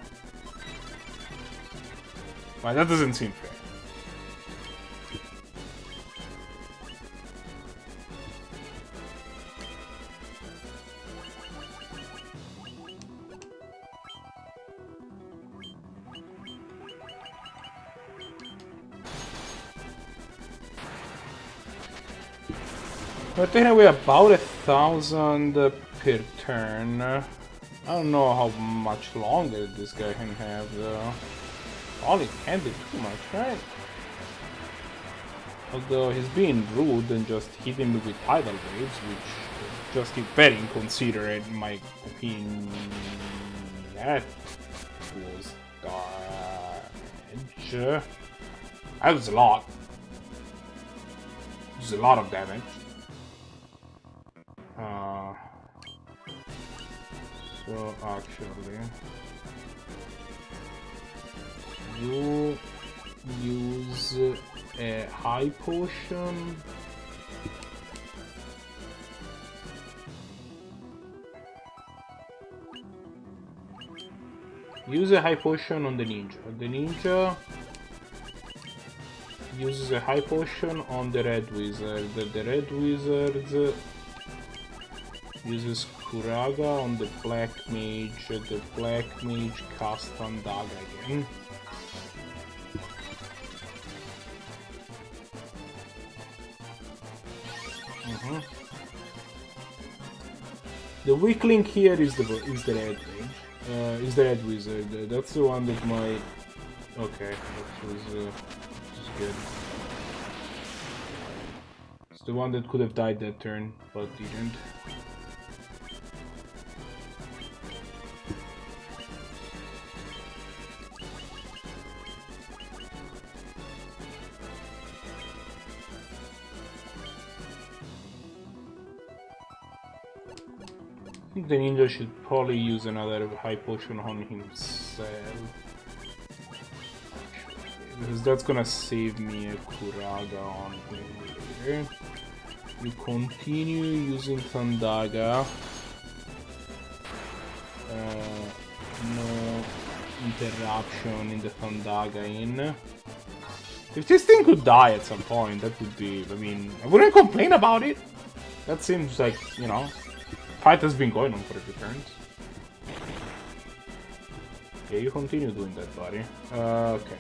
Well, that doesn't seem fair. We're taking away about 1,000 per turn. I don't know how much longer this guy can have though. All it can't be too much, right? Although he's being rude and just hitting me with tidal waves, which just is very inconsiderate in my opinion. That was damage. That was a lot. There's a lot of damage. So actually, you use a high potion. Use a high potion on the ninja. The ninja uses a high potion on the red wizard. The red wizard uses Kuraga on the black mage. The black mage casts Thundaga again. The weak link here is the red mage. Is the red wizard. That's the one that might. Okay, that was good. It's the one that could have died that turn, but didn't. I think the ninja should probably use another high potion on himself. Because that's gonna save me a Kuraga on him later. You continue using Thundaga. No interruption in the Thundaga in. If this thing could die at some point, that would be, I mean, I wouldn't complain about it. That seems like, you know, fight has been going on for a few turns. Yeah, you continue doing that, buddy. Okay.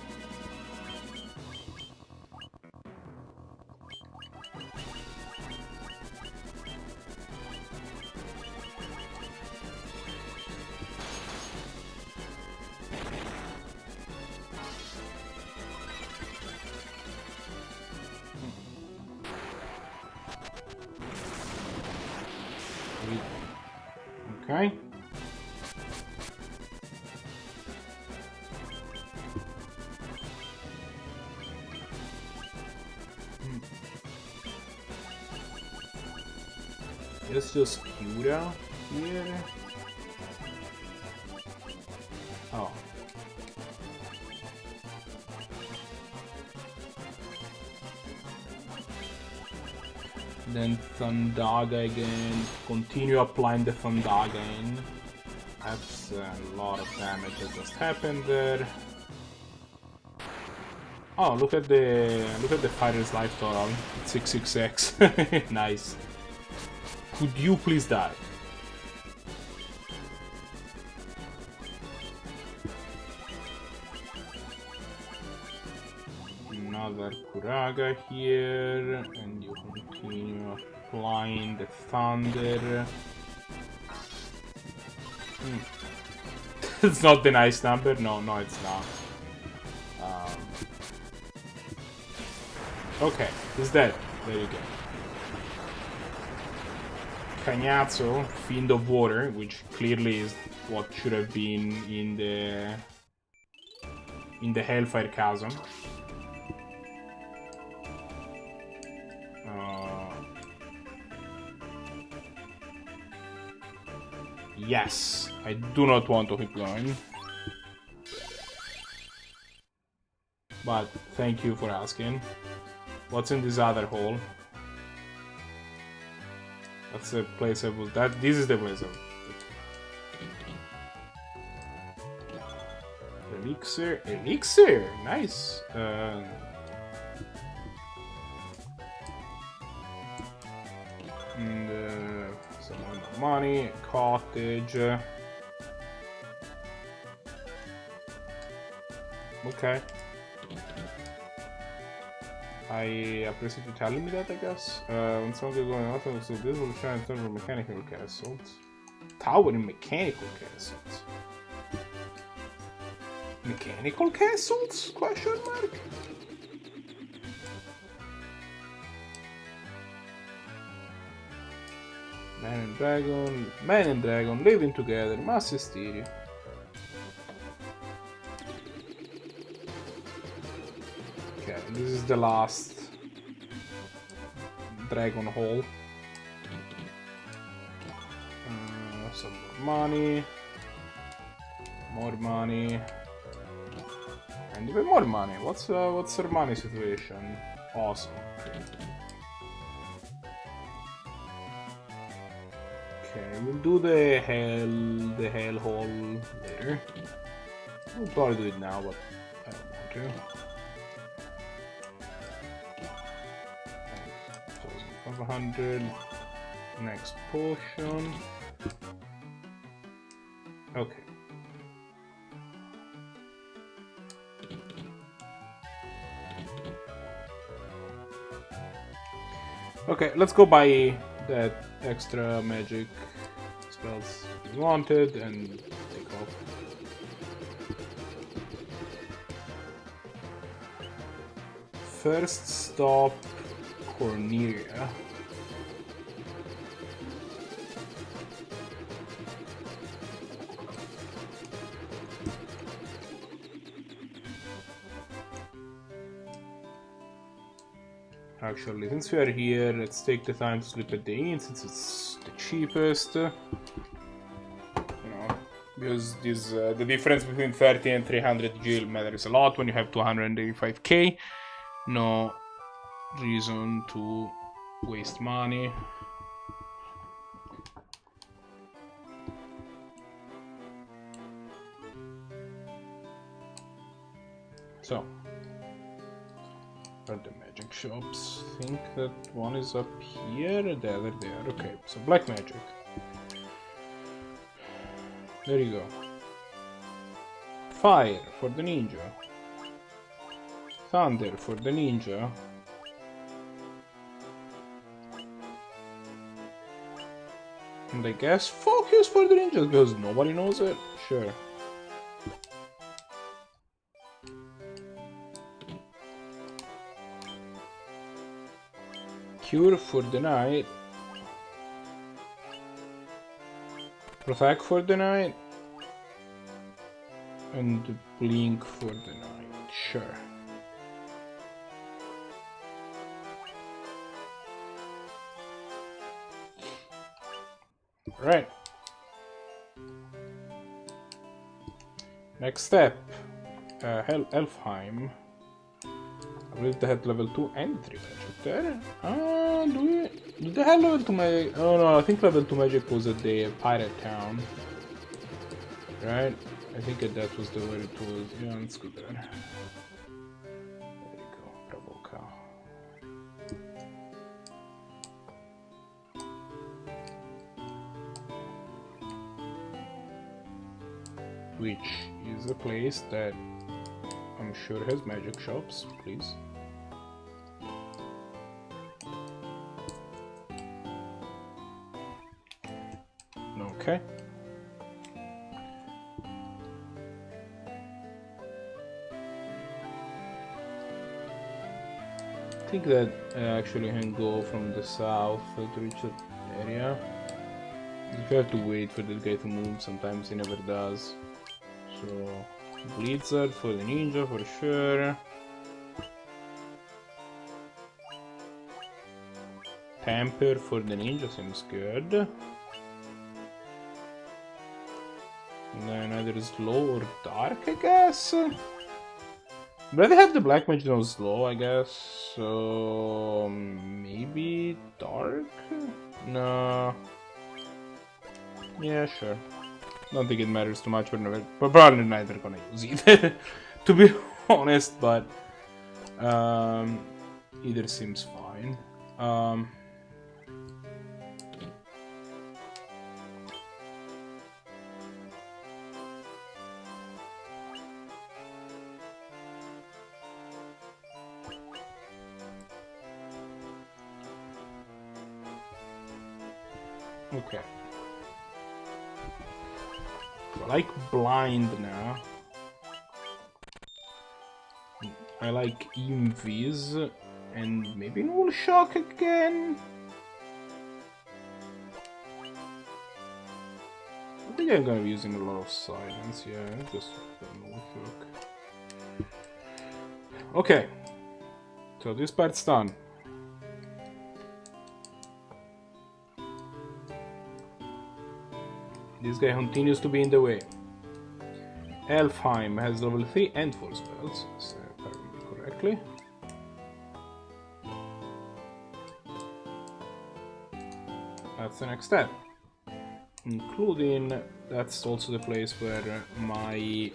Okay. Let's just Cura here. Oh. Then Thundaga again. Continue applying the Thundaga in. That's a lot of damage that just happened there. Oh, look at the fighter's life total. It's 666. Nice. Could you please die? Another Kuraga here, and you continue applying the thunder. It's not the nice number. No, it's not. Okay, he's dead. There you go. Cagnazzo, Fiend of Water, which clearly is what should have been in the Hellfire Chasm. Yes, I do not want to keep going. But thank you for asking. What's in this other hole? That's the place I was. This is the place I was. Elixir, nice. And some more money, cottage. Okay. I appreciate you telling me that, I guess. When something going on, so this will try in terms of mechanical castles. Towering mechanical castles. Mechanical castles? Question mark? Man and dragon living together, mass hysteria. Okay, this is the last dragon hole. Some more money, and even more money. What's our money situation? Awesome. Okay, we'll do the hell hole later. We'll probably do it now, but I don't want to. 1,500. Next potion. Okay. Okay, let's go buy that extra magic spells we wanted and take off. First stop, Cornelia. Actually, since we are here, let's take the time to sleep at the inn since it's the cheapest. You know, because this the difference between 30 and 300 gil matters a lot when you have 285k. No reason to waste money. So, where are the magic shops? I think that one is up here, the other there. Okay, so black magic. There you go. Fire for the ninja. Thunder for the ninja. And I guess focus for the ninjas because nobody knows it. Sure. Cure for the night. Protect for the night. And blink for the night. Sure. Right. Next step. Elfheim. I believe they had level 2 and 3 magic there. Did they have level 2 magic? Oh no, I think level 2 magic was at the pirate town. Right? I think that was the where it was. Yeah, let's go there. There you go, Bravo cow. Which is a place that I'm sure has magic shops, please. Okay. I think that I actually can go from the south to reach that area. If you have to wait for this guy to move, sometimes he never does. So, Blizzard for the ninja for sure. Temper for the ninja seems good. And then either slow or dark, I guess. But they have the black mage no slow, I guess. So maybe dark? No. Yeah, sure. Don't think it matters too much, but probably neither gonna use either, to be honest. But either seems fine. Okay. I like blind now. I like invis and maybe null shock again. think I'm gonna be using a lot of silence, yeah, just don't know if you look. Okay, so this part's done. This guy continues to be in the way. Elfheim has level 3 and 4 spells, if I remember correctly. That's the next step. Including, that's also the place where my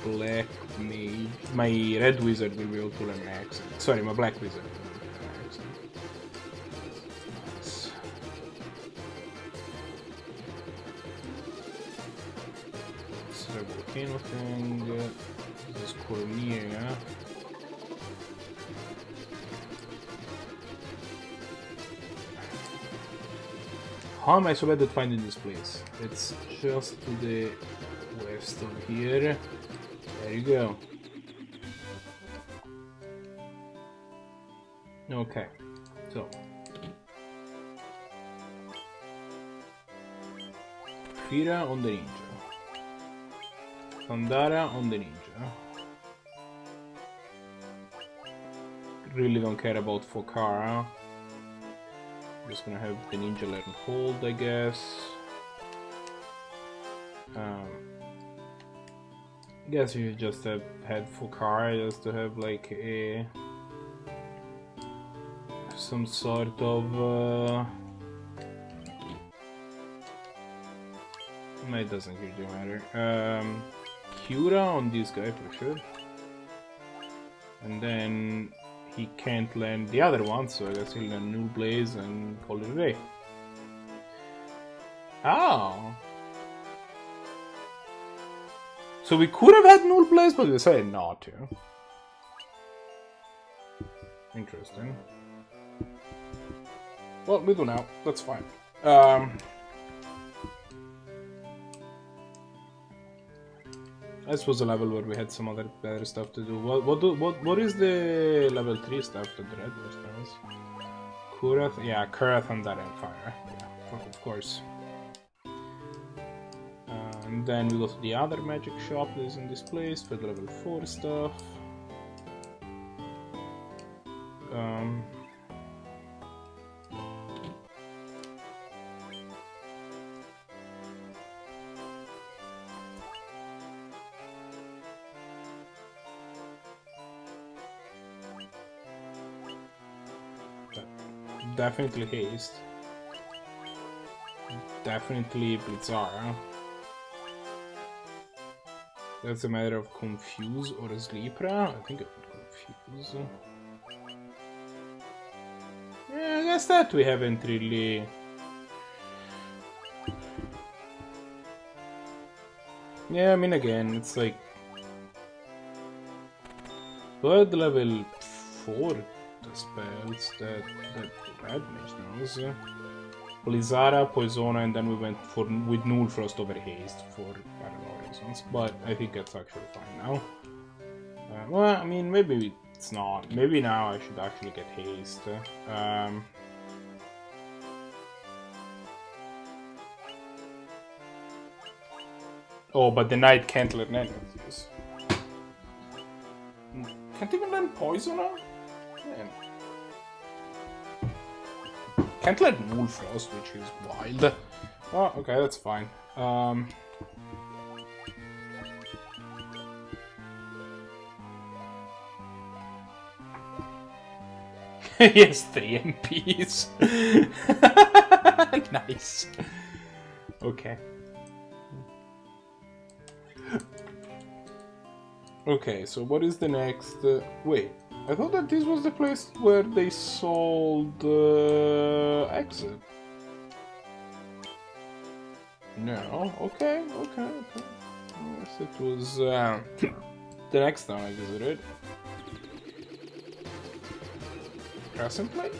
black mage, my red wizard will be able to learn accent. Sorry, my black wizard will be able to learn accent. Nice. This is a volcano thing. This is Cornelia. How am I so bad at finding this place? It's just to the west of here. There you go. Okay, so Fira on the ninja. Pandara on the ninja. Really don't care about Fokara. Just gonna have the ninja learn hold, I guess. Guess you just have had Fokara just to have like a some sort of it doesn't really matter. Cura on this guy for sure, and then he can't learn the other one, so I guess he'll learn Null Blaze and call it a day. Oh! So we could have had Null Blaze, but we decided not to. Interesting. Well, we do now. That's fine. This was a level where we had some other better stuff to do. What is the level 3 stuff that the red was knows? Kurath, yeah, Kurath and that and fire. Yeah, of course. And then we go to the other magic shop that is in this place for the level 4 stuff. Definitely haste. Definitely Blitzara. That's a matter of confuse or Sleepra. I think I would confuse. Yeah, I guess that we haven't really. Yeah, I mean again, it's like bird level 4 the spells that red mage knows. Blizzara, Poisona, and then we went with Null Frost over Haste for I don't know reasons, but I think that's actually fine now. Well, I mean maybe it's not. Maybe now I should actually get Haste. Oh, but the knight can't learn any of these. Can't even learn Poisoner? Man. Can't learn Null Frost, which is wild. Oh, okay, that's fine. He has 3 MPs. Nice. Okay. Okay, so what is the next? Wait, I thought that this was the place where they sold exit. No, okay. Yes, it was the next time I visited. Crescent Lake? Is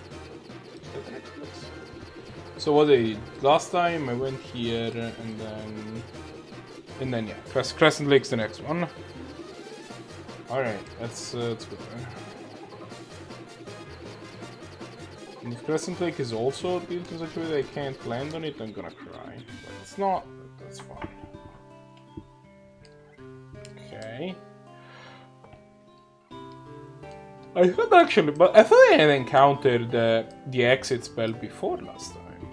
that the next place? So what I did last time, I went here and then yeah, Crescent Lake's the next one. Alright, let's go there. And if Crescent Lake is also built in such a way that I can't land on it, I'm gonna cry. But it's not, that's fine. I thought actually, but I thought I had encountered the exit spell before last time.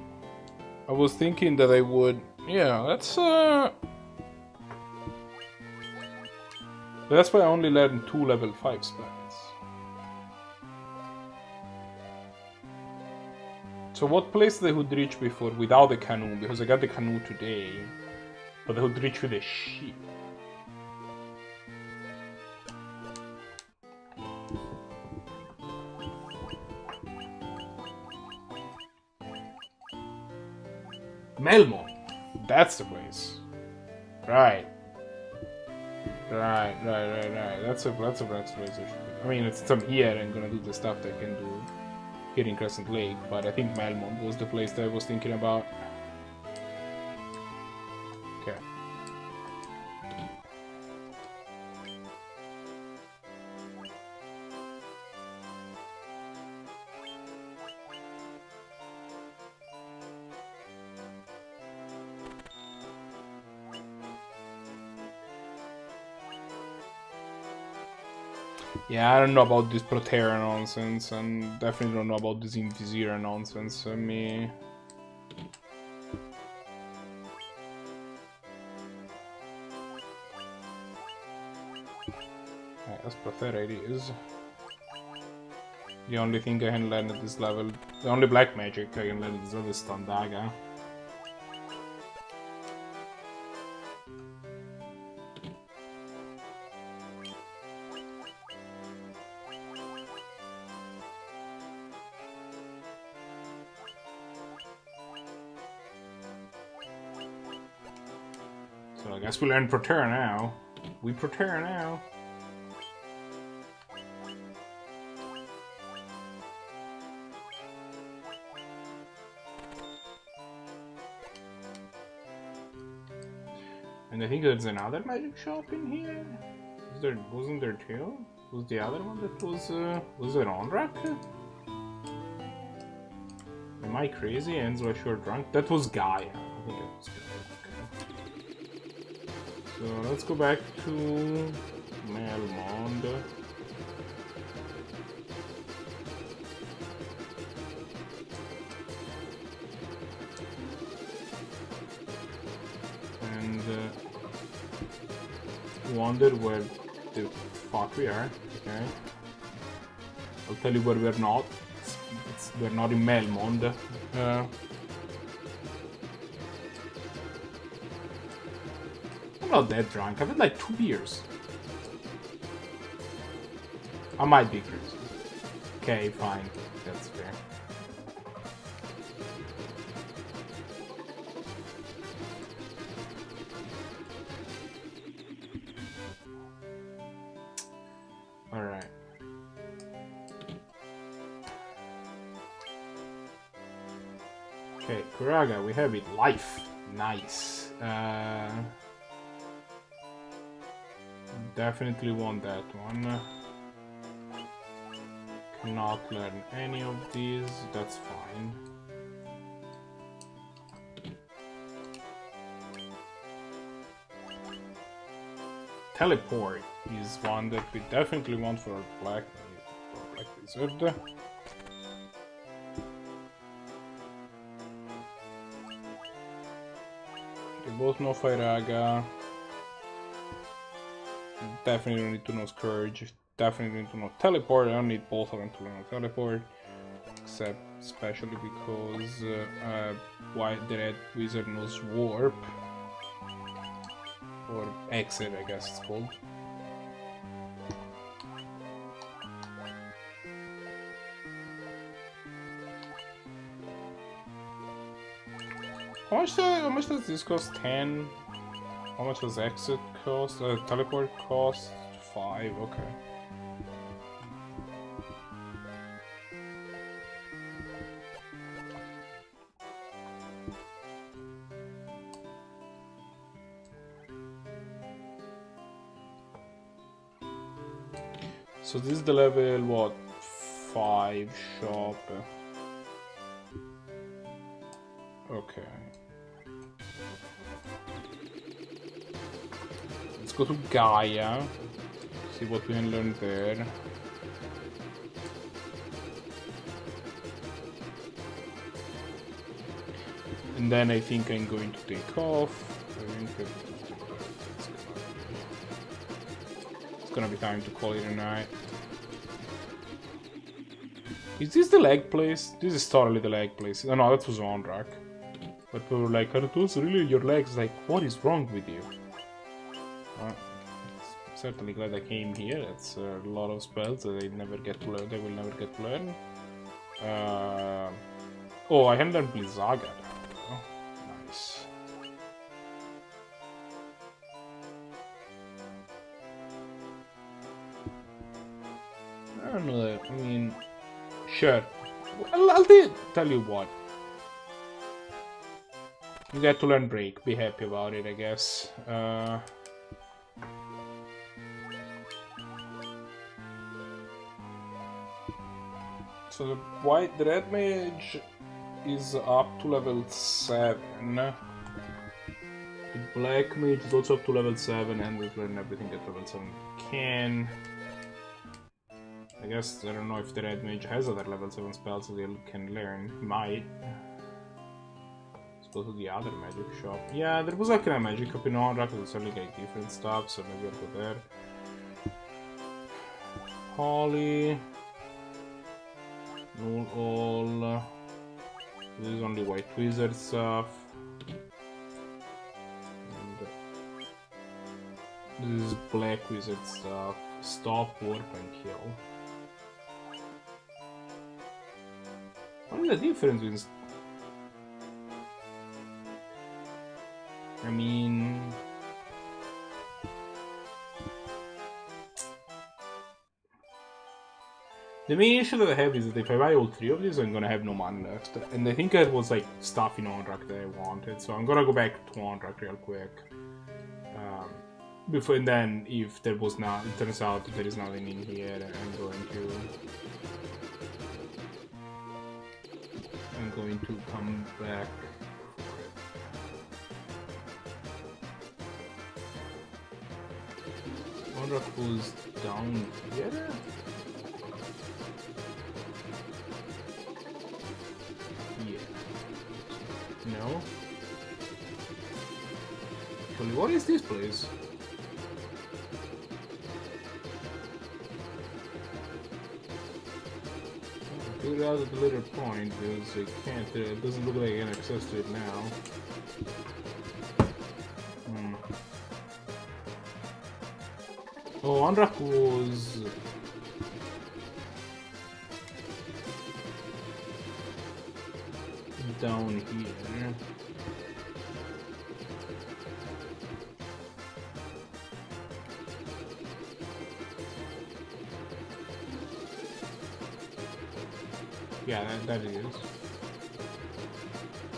I was thinking that I would. Yeah, that's why I only learned 2 level 5 spells. So what place they would reach before without the canoe? Because I got the canoe today, but they would reach with a ship. Melmo, that's the place. Right. That's a place. I mean, since I'm here, I'm gonna do the stuff that I can do here in Crescent Lake, but I think Melmond was the place that I was thinking about. Okay. Yeah, I don't know about this Protera nonsense, and definitely don't know about this Invisira nonsense. Let me... Yeah, that's Protera it is. The only thing I can learn at this level, the only black magic I can learn at this level is Standaga. So I guess we learn Protera now. We Protera now. And I think there's another magic shop in here. Wasn't there two? Was the other one that was it on rack? Am I crazy? Enzo sure drunk. That was Gaia. I think it was Gaia. Okay. So let's go back to Melmond. And wonder where the fuck we are. Okay. I'll tell you where we're not. We're not in Melmond. I'm not that drunk. I've had like 2 beers. I might be crazy. Okay, fine. That's fair. Alright. Okay, Kuraga, we have it. Life. Nice. Definitely want that one. Cannot learn any of these, that's fine. Teleport is one that we definitely want for Black Wizard. They both know Firaga. Definitely don't need to know Scourge. Definitely need to know Teleport. I don't need both of them to learn Teleport. Except especially because the Red Wizard knows Warp. Or Exit, I guess it's called. How much does this cost? 10? How much does Exit cost? Teleport cost? 5, okay. So this is the level, what, 5 shop. Okay. Let's go to Gaia, see what we can learn there. And then I think I'm going to take off. It's gonna be time to call it a night. Is this the leg place? This is totally the leg place. Oh no, that was on rack. But we were like, are those really your legs? Like, what is wrong with you? Certainly glad I came here. That's a lot of spells that they never get to learn. They will never get to learn. Oh, I haven't done Blizzaga. Oh, nice. I don't know. I mean, sure. I'll tell you what. You get to learn Break. Be happy about it, I guess. So the red mage is up to level 7. The black mage is also up to level 7 and we've learned everything at level 7 can. I guess I don't know if the red mage has other level 7 spells that he can learn. He might. Let's go to the other magic shop. Yeah, there was like a magic shop in Onrak that selling like different stuff, so maybe I'll go there. Holly. Null all. This is only white wizard stuff. And this is black wizard stuff. Stop, warp, and kill. What is the difference with this? I mean... The main issue that I have is that if I buy all 3 of these, I'm gonna have no money left. And I think that was like stuff in Onrak that I wanted, so I'm gonna go back to Onrak real quick. Before, and then if there was not, it turns out that there is nothing in here, I'm going to come back. Onrak was down here? No. Actually, what is this place? Figure out at the later point because I can't. It doesn't look like I can access to it now. Oh, Onrak was. Down here. Yeah, that is.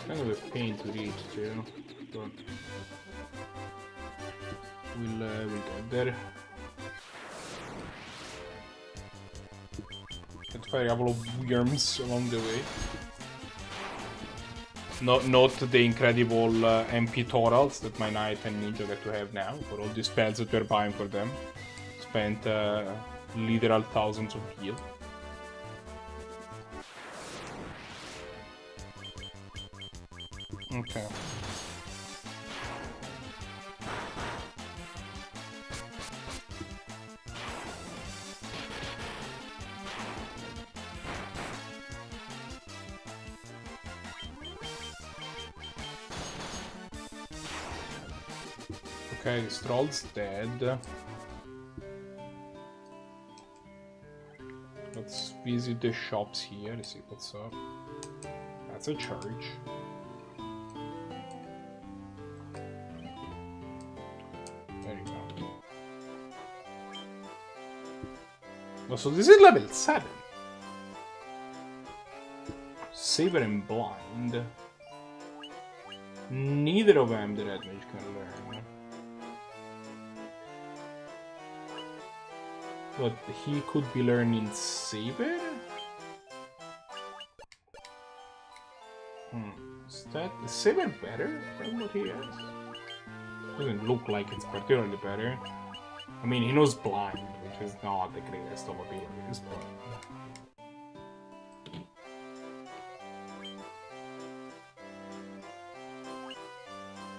Kind of a pain to reach too, but we'll get there. Let's fight a couple of worms along the way. Not the incredible MP Torals that my Knight and Ninja get to have now, for all the spells that we're buying for them. Spent literal thousands of heal. Okay. Okay, Stroll's dead. Let's visit the shops here to see what's up. That's a church. There you go. Oh, so this is level 7. Saber and Blind. Neither of them the red mage can learn. But he could be learning Saber? Is Saber better than what he has? Doesn't look like it's particularly better. I mean, he knows Blind, which is not the greatest of abilities, but...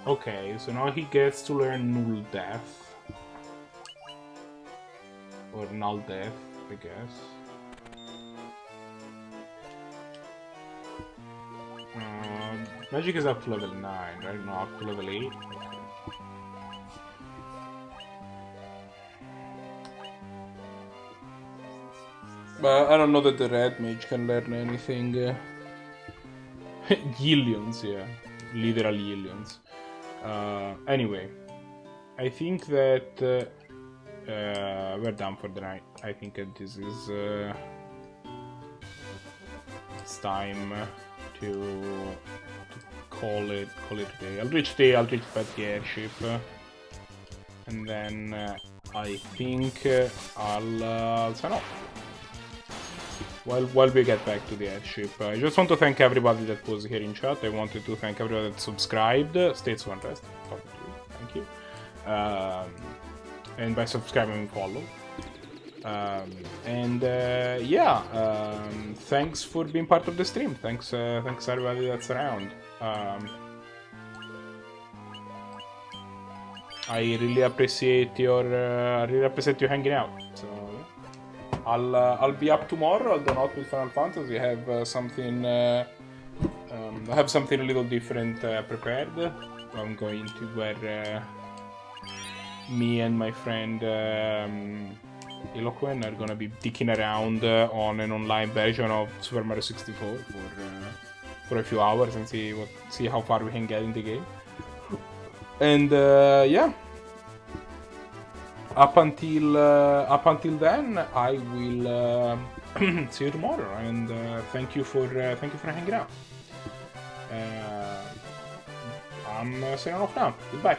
Okay, so now he gets to learn Null Death. Or Null Death, I guess. Magic is up to level 9, right? No, up to level 8. Okay. But I don't know that the red mage can learn anything. Yillions, yeah. Literal Yillions. Anyway, I think that we're done for the night. I think that this is it's time to call it a day. I'll reach back the airship, and then I think I'll sign off. While we get back to the airship, I just want to thank everybody that was here in chat. I wanted to thank everybody that subscribed. States One Rest, thank you. And by subscribing, follow. Thanks for being part of the stream. Thanks everybody that's around. I really appreciate you hanging out. So I'll be up tomorrow. Although not with Final Fantasy, I have something. I have something a little different prepared. I'm going to where me and my friend Eloquen are gonna be dicking around on an online version of Super Mario 64 for a few hours and see how far we can get in the game. And up until then, I will see you tomorrow. And thank you for hanging out. I'm signing off now. Goodbye.